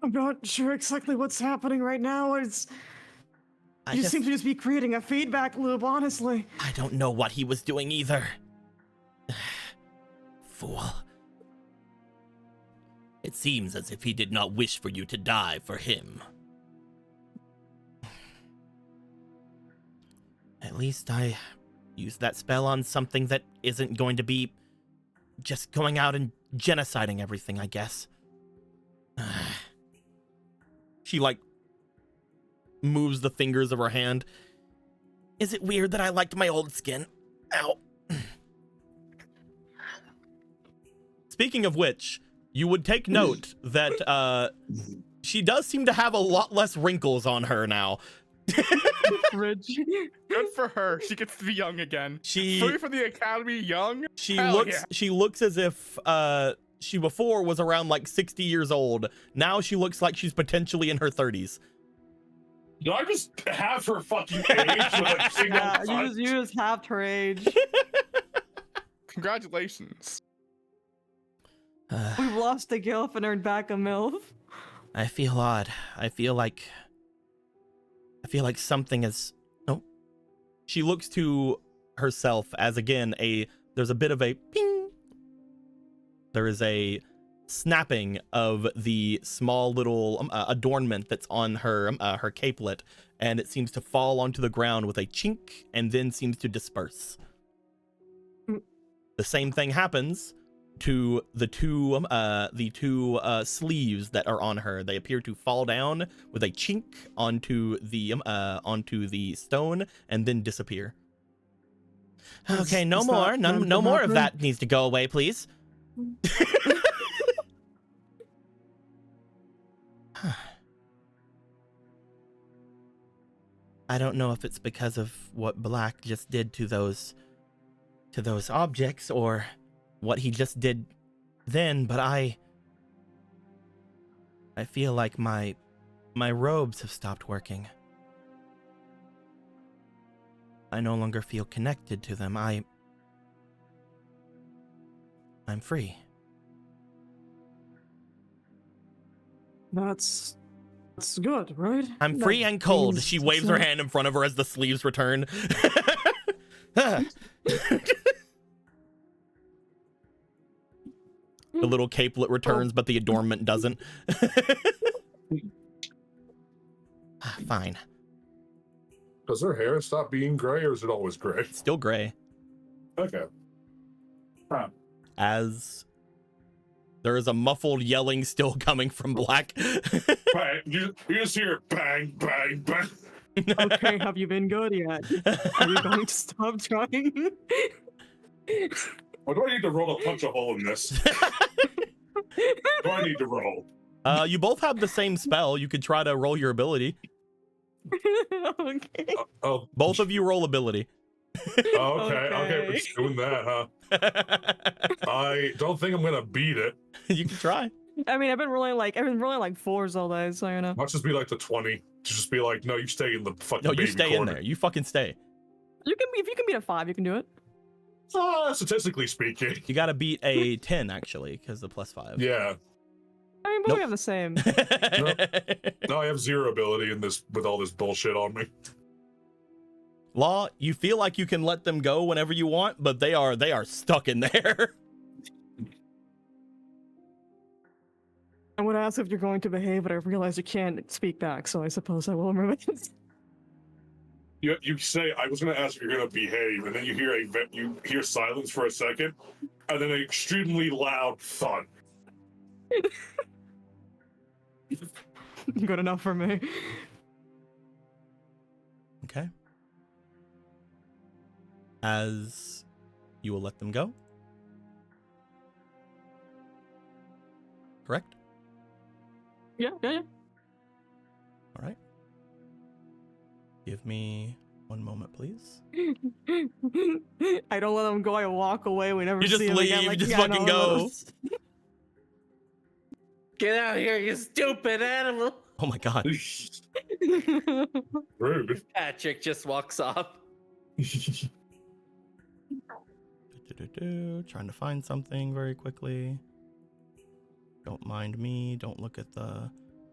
[SPEAKER 5] I'm not sure exactly what's happening right now. You seem to just be creating a feedback loop, honestly.
[SPEAKER 1] I don't know what he was doing either. Fool. It seems as if he did not wish for you to die for him. At least I used that spell on something that isn't going to be just going out and genociding everything, I guess. She, like, moves the fingers of her hand. Is it weird that I liked my old skin? Ow. Speaking of which, you would take note that she does seem to have a lot less wrinkles on her now.
[SPEAKER 4] Good for her. She gets to be young again.
[SPEAKER 1] She
[SPEAKER 4] free from the academy, young.
[SPEAKER 1] She
[SPEAKER 4] Hell
[SPEAKER 1] looks.
[SPEAKER 4] yeah.
[SPEAKER 1] She looks as if she before was around like 60 years old. Now she looks like she's potentially in her 30s.
[SPEAKER 2] Do I just have her fucking age? With a single
[SPEAKER 5] Yeah,
[SPEAKER 2] touch?
[SPEAKER 5] you just halved her age.
[SPEAKER 4] Congratulations.
[SPEAKER 5] We've lost a gilf and earned back a milf.
[SPEAKER 1] I feel odd. I feel like something is. Oh, she looks to herself as again there's a bit of a ping. There is a snapping of the small little adornment that's on her her capelet, and it seems to fall onto the ground with a chink and then seems to disperse. The same thing happens to the two sleeves that are on her. They appear to fall down with a chink onto the stone and then disappear. Okay, no more of that needs to go away, please. I don't know if it's because of what Black just did to those objects or what he just did then, but I feel like my robes have stopped working. I no longer feel connected to them. I'm free.
[SPEAKER 5] That's good, right?
[SPEAKER 1] I'm free and cold. She waves her hand in front of her as the sleeves return. The little capelet returns, but the adornment doesn't. Fine.
[SPEAKER 2] Does her hair stop being gray, or is it always gray?
[SPEAKER 1] It's still gray.
[SPEAKER 2] Okay. Huh.
[SPEAKER 1] As there is a muffled yelling still coming from Black.
[SPEAKER 2] Bang. You just hear bang, bang, bang.
[SPEAKER 5] Okay, have you been good yet? Are you going to stop trying?
[SPEAKER 2] Or do I need to roll to punch a hole in this? Do I need to roll?
[SPEAKER 1] You both have the same spell. You could try to roll your ability.
[SPEAKER 5] Okay.
[SPEAKER 1] Both of you roll ability.
[SPEAKER 2] Okay, we're just doing that, huh? I don't think I'm gonna beat it.
[SPEAKER 1] You can try.
[SPEAKER 5] I mean, I've been rolling like fours all day, so you know.
[SPEAKER 2] Might just be like the 20. To just be like, no, you stay in the fucking.
[SPEAKER 1] No, you
[SPEAKER 2] baby
[SPEAKER 1] stay in
[SPEAKER 2] corner.
[SPEAKER 1] there. You fucking stay.
[SPEAKER 5] If you can beat a 5, you can do it.
[SPEAKER 2] Statistically speaking.
[SPEAKER 1] You got to beat a 10 actually, because the +5.
[SPEAKER 2] Yeah.
[SPEAKER 5] I mean, but
[SPEAKER 1] Nope.
[SPEAKER 5] we have the same.
[SPEAKER 2] No, I have 0 ability in this with all this bullshit on me.
[SPEAKER 1] Law, you feel like you can let them go whenever you want, but they are stuck in there.
[SPEAKER 5] I would ask if you're going to behave, but I realize you can't speak back, so I suppose I will remember this.
[SPEAKER 2] You say I was going to ask if you're going to behave, and then you hear silence for a second, and then an extremely loud thud.
[SPEAKER 5] Good enough for me.
[SPEAKER 1] Okay. As you will let them go. Correct?
[SPEAKER 5] Yeah.
[SPEAKER 1] All right. Give me one moment, please.
[SPEAKER 5] I don't let them go. I walk away. We never
[SPEAKER 1] You just
[SPEAKER 5] see them
[SPEAKER 1] leave.
[SPEAKER 5] again.
[SPEAKER 1] You
[SPEAKER 5] Like,
[SPEAKER 1] just
[SPEAKER 5] yeah,
[SPEAKER 1] fucking
[SPEAKER 5] no,
[SPEAKER 1] go.
[SPEAKER 3] Get out here, you stupid animal!
[SPEAKER 1] Oh my god.
[SPEAKER 2] Rude.
[SPEAKER 3] Patrick just walks off.
[SPEAKER 1] Trying to find something very quickly. Don't mind me. Don't look at the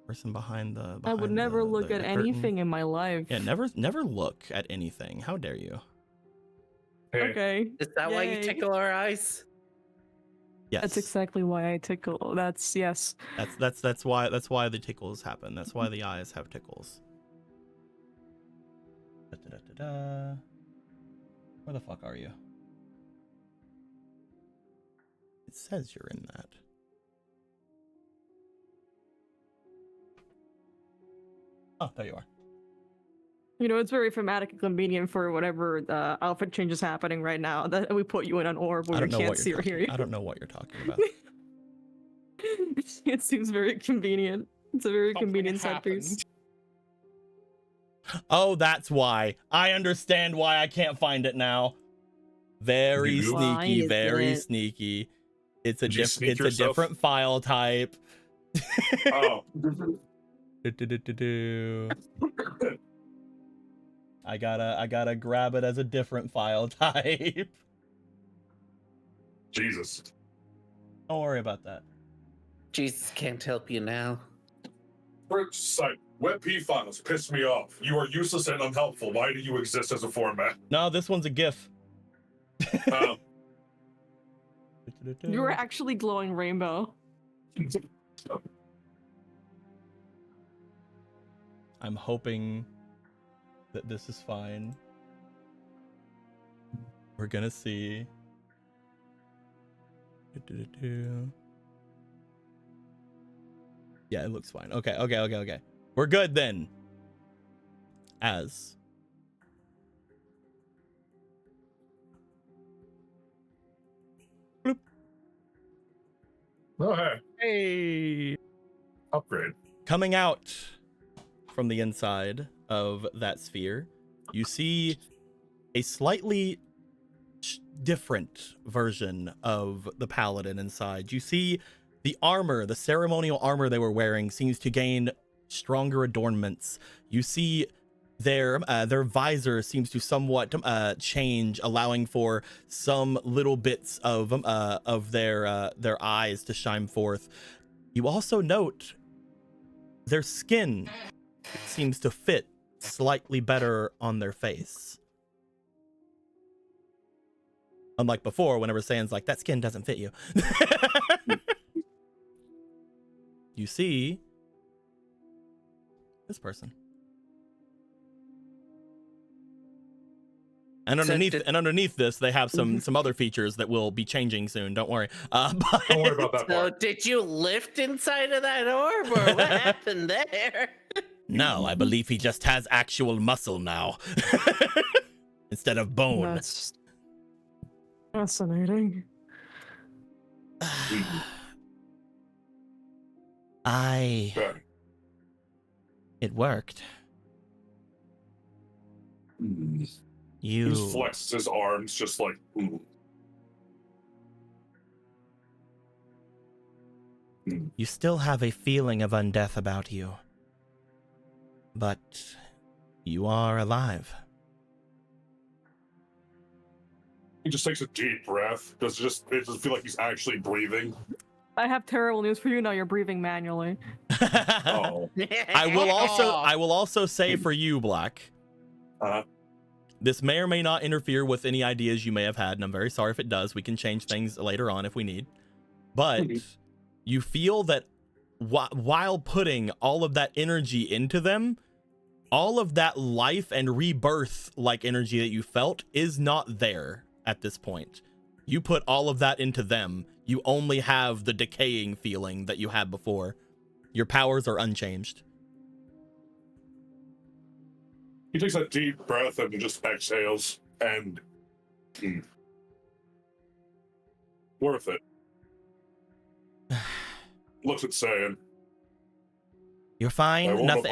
[SPEAKER 1] person behind the.
[SPEAKER 5] I would never look at anything in my life.
[SPEAKER 1] Yeah, never look at anything. How dare you?
[SPEAKER 2] Hey,
[SPEAKER 5] Okay.
[SPEAKER 3] Is that why you
[SPEAKER 5] Yay.
[SPEAKER 3] tickle our eyes?
[SPEAKER 1] Yes.
[SPEAKER 5] That's exactly why I tickle. That's yes.
[SPEAKER 1] That's why the tickles happen. That's why the eyes have tickles. Da-da-da-da-da. Where the fuck are you? It says you're in that. Oh, there you are.
[SPEAKER 5] You know, it's very thematically convenient for whatever outfit change is happening right now that we put you in an orb
[SPEAKER 1] I
[SPEAKER 5] where we
[SPEAKER 1] don't know
[SPEAKER 5] can't
[SPEAKER 1] what
[SPEAKER 5] see
[SPEAKER 1] you're
[SPEAKER 5] or hear you.
[SPEAKER 1] talking. I don't know what you're talking about.
[SPEAKER 5] It seems very convenient. It's a very
[SPEAKER 4] Something
[SPEAKER 5] convenient set piece.
[SPEAKER 4] happened.
[SPEAKER 1] Oh, that's why. I understand why I can't find it now. Very
[SPEAKER 2] You-
[SPEAKER 5] Why
[SPEAKER 1] sneaky,
[SPEAKER 5] is
[SPEAKER 1] very
[SPEAKER 5] it?
[SPEAKER 1] sneaky. It's a
[SPEAKER 2] Did you sneak
[SPEAKER 1] it's a
[SPEAKER 2] yourself?
[SPEAKER 1] different file type.
[SPEAKER 2] Oh.
[SPEAKER 1] Do-do-do-do-do. I gotta grab it as a different file type.
[SPEAKER 2] Jesus.
[SPEAKER 1] Don't worry about that.
[SPEAKER 3] Jesus can't help you now.
[SPEAKER 2] First site, WebP files piss me off. You are useless and unhelpful. Why do you exist as a format?
[SPEAKER 1] No, this one's a GIF.
[SPEAKER 2] Oh.
[SPEAKER 5] You were actually glowing rainbow.
[SPEAKER 1] I'm hoping that this is fine. We're gonna see. Yeah, it looks fine. Okay. We're good then. As bloop.
[SPEAKER 2] Oh, hey.
[SPEAKER 4] Hey.
[SPEAKER 2] Upgrade.
[SPEAKER 1] Coming out from the inside of that sphere, you see a slightly different version of the paladin inside. You see the armor, the ceremonial armor they were wearing seems to gain stronger adornments. You see their visor seems to somewhat change, allowing for some little bits of their eyes to shine forth. You also note their skin seems to fit slightly better on their face. Unlike before, whenever Sand's like, that skin doesn't fit you. You see this person. And underneath this, they have some other features that will be changing soon. Don't worry. But
[SPEAKER 2] Don't worry about that
[SPEAKER 3] So
[SPEAKER 2] part.
[SPEAKER 3] did you lift inside of that orb, or what happened there?
[SPEAKER 1] no, I believe he just has actual muscle now instead of bone.
[SPEAKER 5] That's fascinating.
[SPEAKER 2] Yeah.
[SPEAKER 1] It worked.
[SPEAKER 2] He
[SPEAKER 1] You
[SPEAKER 2] just flexes his arms, just like, ooh.
[SPEAKER 1] You still have a feeling of undeath about you. But you are alive.
[SPEAKER 2] He just takes a deep breath. It just feel like he's actually breathing.
[SPEAKER 5] I have terrible news for you. Now you're breathing manually.
[SPEAKER 2] Oh.
[SPEAKER 1] I will also say for you, Black. This may or may not interfere with any ideas you may have had, and I'm very sorry if it does. We can change things later on if we need. But you feel that while putting all of that energy into them, all of that life and rebirth like energy that you felt is not there at this point. You put all of that into them. You only have the decaying feeling that you had before. Your powers are unchanged.
[SPEAKER 2] He takes a deep breath and just exhales, and worth it. Looks at saying,
[SPEAKER 1] "You're fine.
[SPEAKER 2] I won't
[SPEAKER 1] Nothing.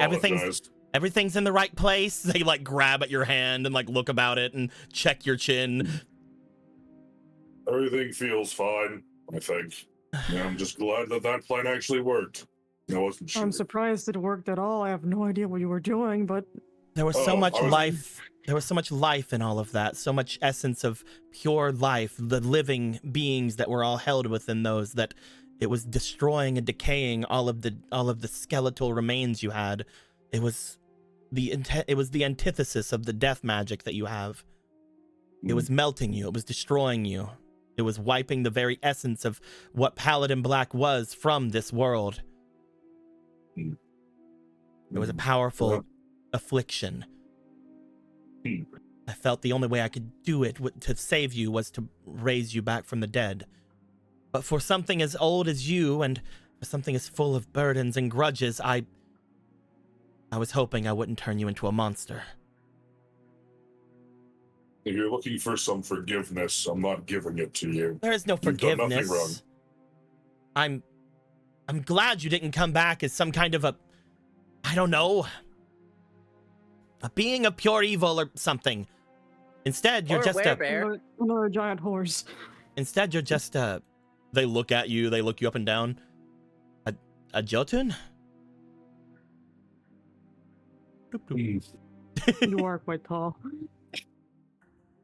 [SPEAKER 1] Everything's in the right place." They like grab at your hand and like look about it and check your chin.
[SPEAKER 2] Everything feels fine, I think. Yeah, I'm just glad that plan actually worked. I wasn't sure.
[SPEAKER 5] I'm surprised it worked at all. I have no idea what you were doing, but
[SPEAKER 1] There was so much life. There was so much life in all of that. So much essence of pure life. The living beings that were all held within those, that it was destroying and decaying all of the skeletal remains you had. It was the antithesis of the death magic that you have. It was melting you. It was destroying you. It was wiping the very essence of what Paladin Black was from this world. It was a powerful affliction. I felt the only way I could do it to save you was to raise you back from the dead. But for something as old as you, and for something as full of burdens and grudges, I was hoping I wouldn't turn you into a monster.
[SPEAKER 2] If you're looking for some forgiveness, I'm not giving it to you.
[SPEAKER 1] There is no forgiveness.
[SPEAKER 2] You've done nothing wrong.
[SPEAKER 1] I'm glad you didn't come back as some kind of a being of pure evil or something. Instead, you're just
[SPEAKER 5] another giant horse.
[SPEAKER 1] Instead, you're just they look at you, they look you up and down. A Jotun?
[SPEAKER 5] You are quite tall.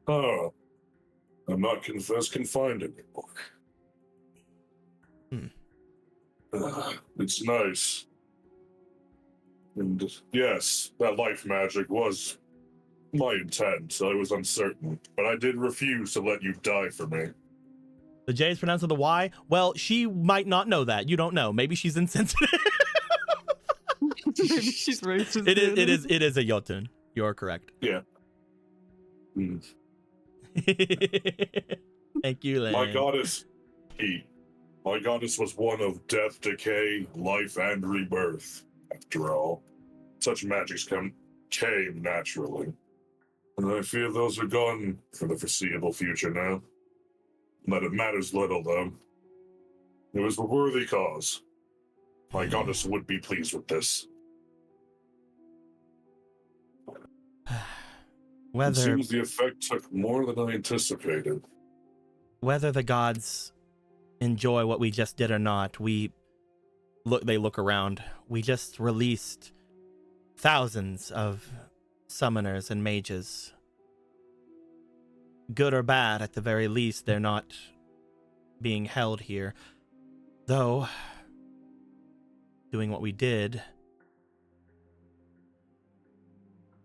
[SPEAKER 2] Oh, I'm not confined anymore. It's nice. And yes, that life magic was my intent. I was uncertain, but I did refuse to let you die for me.
[SPEAKER 1] The J is pronounced with a Y? Well, she might not know that. You don't know. Maybe she's insensitive.
[SPEAKER 5] Maybe she's racist.
[SPEAKER 1] It is a Jotun. You are correct.
[SPEAKER 2] Yeah.
[SPEAKER 1] Thank you, Lane.
[SPEAKER 2] My goddess was one of death, decay, life, and rebirth. After all, such magics came naturally. And I fear those are gone for the foreseeable future now. But it matters little, though. It was a worthy cause. My goddess would be pleased with this. It seems the effect took more than I anticipated.
[SPEAKER 1] Whether the gods enjoy what we just did or not, they look around. We just released thousands of summoners and mages. Good or bad, at the very least, they're not being held here. Though, doing what we did,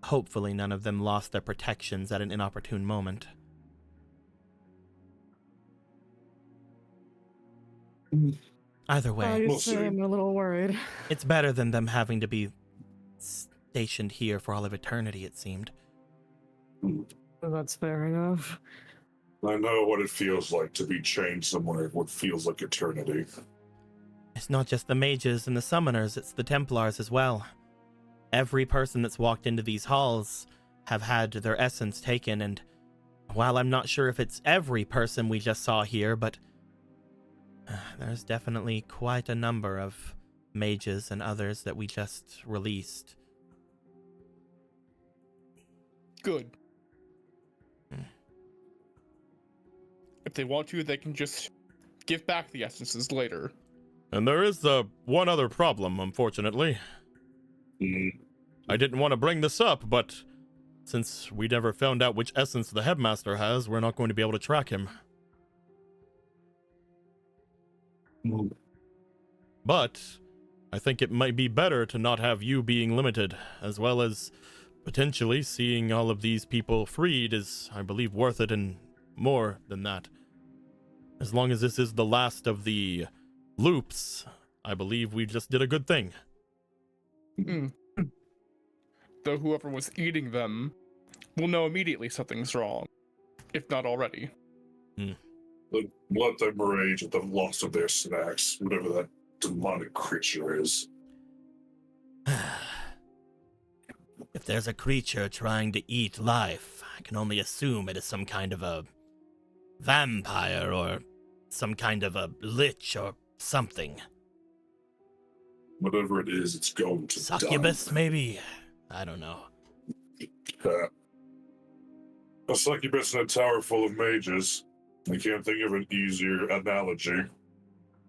[SPEAKER 1] hopefully none of them lost their protections at an inopportune moment. Either way,
[SPEAKER 5] I'm a little worried.
[SPEAKER 1] It's better than them having to be stationed here for all of eternity, it seemed.
[SPEAKER 5] That's fair enough.
[SPEAKER 2] I know what it feels like to be chained somewhere, what feels like eternity.
[SPEAKER 1] It's not just the mages and the summoners, it's the Templars as well. Every person that's walked into these halls have had their essence taken, and while I'm not sure if it's every person we just saw here, but there's definitely quite a number of mages and others that we just released.
[SPEAKER 4] Good. If they want to, they can just give back the essences later.
[SPEAKER 6] And there is one other problem, unfortunately. I didn't want to bring this up, but since we never found out which essence the headmaster has, we're not going to be able to track him. But I think it might be better to not have you being limited, as well as potentially seeing all of these people freed is, I believe, worth it and more than that. As long as this is the last of the loops, I believe we just did a good thing.
[SPEAKER 4] Though whoever was eating them will know immediately something's wrong, if not already.
[SPEAKER 2] Let them rage at the loss of their snacks, whatever that demonic creature is.
[SPEAKER 1] If there's a creature trying to eat life, I can only assume it is some kind of a vampire or some kind of a lich or something.
[SPEAKER 2] Whatever it is, it's going to
[SPEAKER 1] Succubus,
[SPEAKER 2] die.
[SPEAKER 1] maybe? I don't know.
[SPEAKER 2] A succubus in a tower full of mages. I can't think of an easier analogy.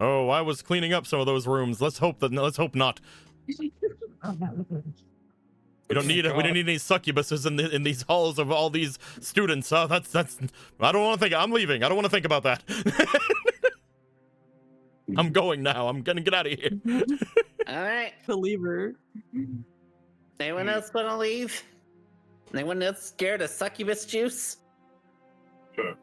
[SPEAKER 6] Oh, I was cleaning up some of those rooms. Let's hope not. We don't need any succubuses in these halls of all these students. That's I don't want to think. I'm leaving. I don't want to think about that. I'm going now. I'm gonna get out of here.
[SPEAKER 3] All right.
[SPEAKER 5] The lever.
[SPEAKER 3] Anyone else want to leave? Anyone else scared of succubus juice?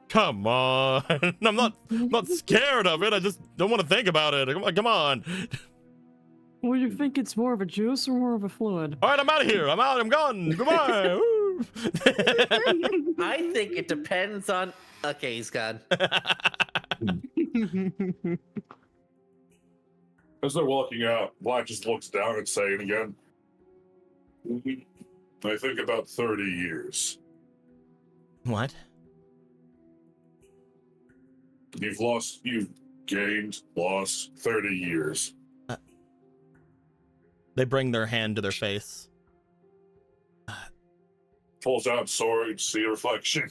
[SPEAKER 6] Come on. I'm not scared of it. I just don't want to think about it. Come on.
[SPEAKER 5] Well, you think it's more of a juice or more of a fluid?
[SPEAKER 6] All right, I'm out of here. I'm out. I'm gone. Goodbye. Woo.
[SPEAKER 3] I think it depends on. Okay, he's gone.
[SPEAKER 2] As they're walking out, Black just looks down and saying again, I think about 30 years.
[SPEAKER 1] What?
[SPEAKER 2] You've gained, lost 30 years.
[SPEAKER 1] They bring their hand to their face.
[SPEAKER 2] Pulls out sword, see a reflection.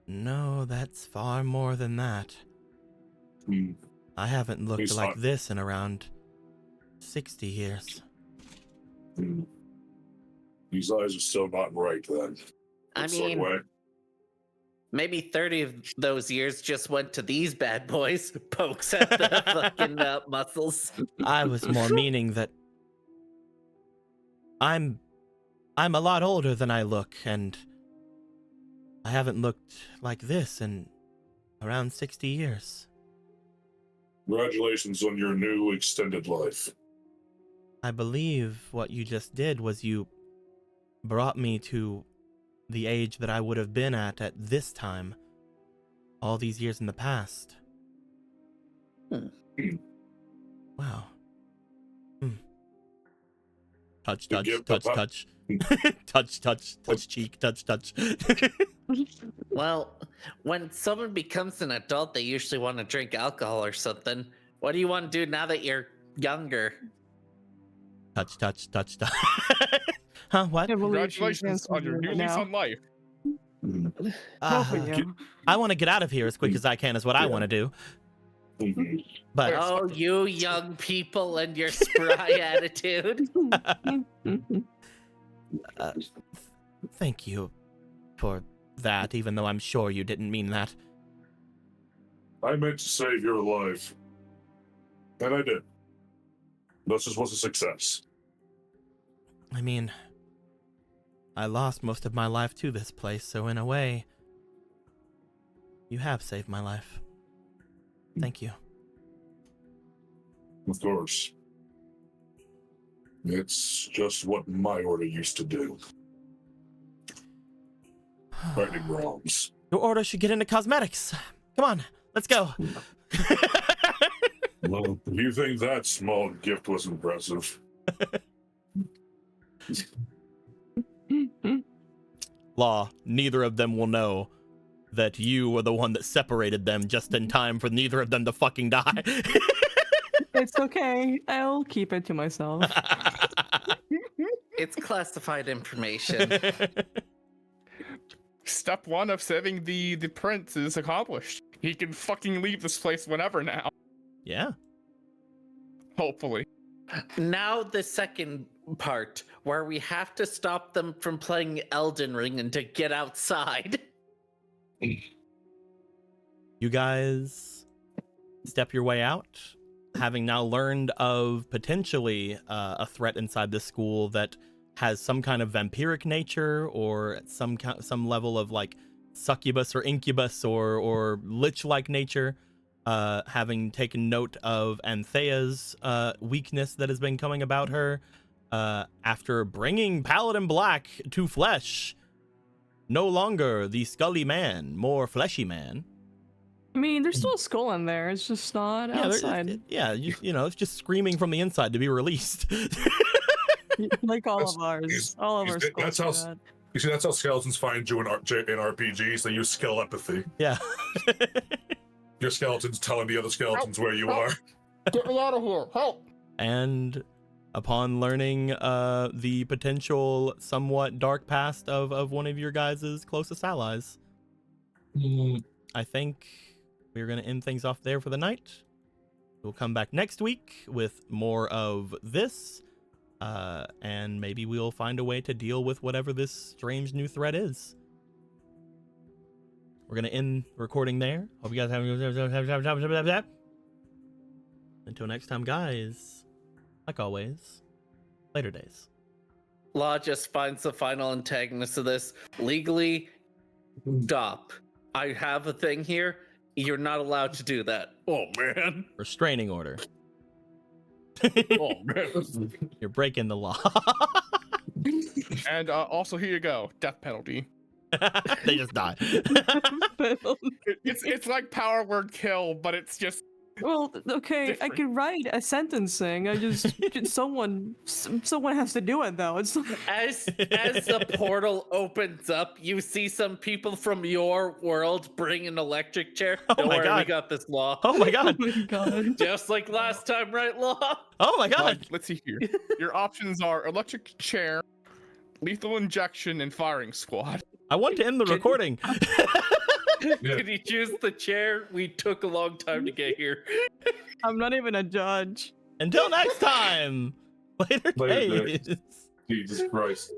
[SPEAKER 1] No, that's far more than that. I haven't looked
[SPEAKER 2] He's
[SPEAKER 1] like
[SPEAKER 2] not-
[SPEAKER 1] this in around 60 years.
[SPEAKER 2] These eyes are still not right then.
[SPEAKER 3] I
[SPEAKER 2] What sort of
[SPEAKER 3] mean,
[SPEAKER 2] way?
[SPEAKER 3] maybe 30 of those years just went to these bad boys. Pokes at the fucking muscles.
[SPEAKER 1] I was more meaning that I'm a lot older than I look, and I haven't looked like this in around 60 years.
[SPEAKER 2] Congratulations on your new extended life.
[SPEAKER 1] I believe what you just did was you brought me to the age that I would have been at this time, all these years in the past. Wow. Touch, touch,
[SPEAKER 2] give
[SPEAKER 1] touch,
[SPEAKER 2] the-
[SPEAKER 1] touch. Touch, touch, touch cheek, touch, touch.
[SPEAKER 3] Well, when someone becomes an adult, they usually want to drink alcohol or something. What do you want to do now that you're younger?
[SPEAKER 1] Touch, touch, touch, touch. Huh, what?
[SPEAKER 4] Congratulations on your new lease on life.
[SPEAKER 1] I want to get out of here as quick as I can is what I want to do. But
[SPEAKER 3] Oh, you young people and your spry attitude.
[SPEAKER 1] thank you for that, even though I'm sure you didn't mean that.
[SPEAKER 2] I meant to save your life. And I did. This was a success.
[SPEAKER 1] I mean, I lost most of my life to this place, so in a way, you have saved my life. Thank you.
[SPEAKER 2] Of course. It's just what my order used to do. Righting wrongs.
[SPEAKER 1] Your order should get into cosmetics. Come on, let's go.
[SPEAKER 2] Well, if you think that small gift was impressive.
[SPEAKER 1] Law, neither of them will know that you were the one that separated them just in time for neither of them to fucking die.
[SPEAKER 5] It's okay. I'll keep it to myself.
[SPEAKER 3] It's classified information.
[SPEAKER 4] Step one of saving the prince is accomplished. He can fucking leave this place whenever now.
[SPEAKER 1] Yeah.
[SPEAKER 4] Hopefully.
[SPEAKER 3] Now the second part, where we have to stop them from playing Elden Ring and to get outside.
[SPEAKER 1] You guys step your way out, having now learned of potentially a threat inside this school that has some kind of vampiric nature or some level of like succubus or incubus or lich-like nature. Having taken note of Anthea's weakness that has been coming about her, after bringing Paladin Black to flesh, no longer the scully man, more fleshy man.
[SPEAKER 5] I mean, there's still a skull in there. It's just not outside.
[SPEAKER 1] You know, it's just screaming from the inside to be released.
[SPEAKER 5] Like all of ours. All of our skulls.
[SPEAKER 2] That's how. You see, that's how skeletons find you in RPGs. They use skelepathy.
[SPEAKER 1] Yeah.
[SPEAKER 2] Your skeleton's telling the other skeletons where you are.
[SPEAKER 4] Get me out of here! Help!
[SPEAKER 1] And upon learning the potential somewhat dark past of one of your guys' closest allies, I think we're going to end things off there for the night. We'll come back next week with more of this, and maybe we'll find a way to deal with whatever this strange new threat is. We're going to end recording there. Hope you guys have... Until next time, guys, like always, later days.
[SPEAKER 3] Law just finds the final antagonist of this. Legally, stop. I have a thing here. You're not allowed to do that. Oh, man.
[SPEAKER 1] Restraining order.
[SPEAKER 3] Oh, man.
[SPEAKER 1] You're breaking the law.
[SPEAKER 4] And also, here you go. Death penalty.
[SPEAKER 1] They just die.
[SPEAKER 4] It's like power word kill, but it's just...
[SPEAKER 5] Well, okay,
[SPEAKER 4] different.
[SPEAKER 5] I could write a sentencing. I just someone has to do it though. It's
[SPEAKER 3] As the portal opens up, you see some people from your world bring an electric chair.
[SPEAKER 1] Oh
[SPEAKER 3] Don't
[SPEAKER 1] my
[SPEAKER 3] worry,
[SPEAKER 1] God.
[SPEAKER 3] we got this, Law.
[SPEAKER 1] Oh my god.
[SPEAKER 5] oh my god.
[SPEAKER 3] Just like last time, right, Law?
[SPEAKER 1] Oh my god.
[SPEAKER 4] Let's see here. Your options are electric chair, lethal injection, and firing squad.
[SPEAKER 1] I want to end the recording.
[SPEAKER 3] Can you choose the chair? We took a long time to get here.
[SPEAKER 5] I'm not even a judge.
[SPEAKER 1] Until next time. Later
[SPEAKER 2] Later
[SPEAKER 1] days.
[SPEAKER 2] Jesus Christ.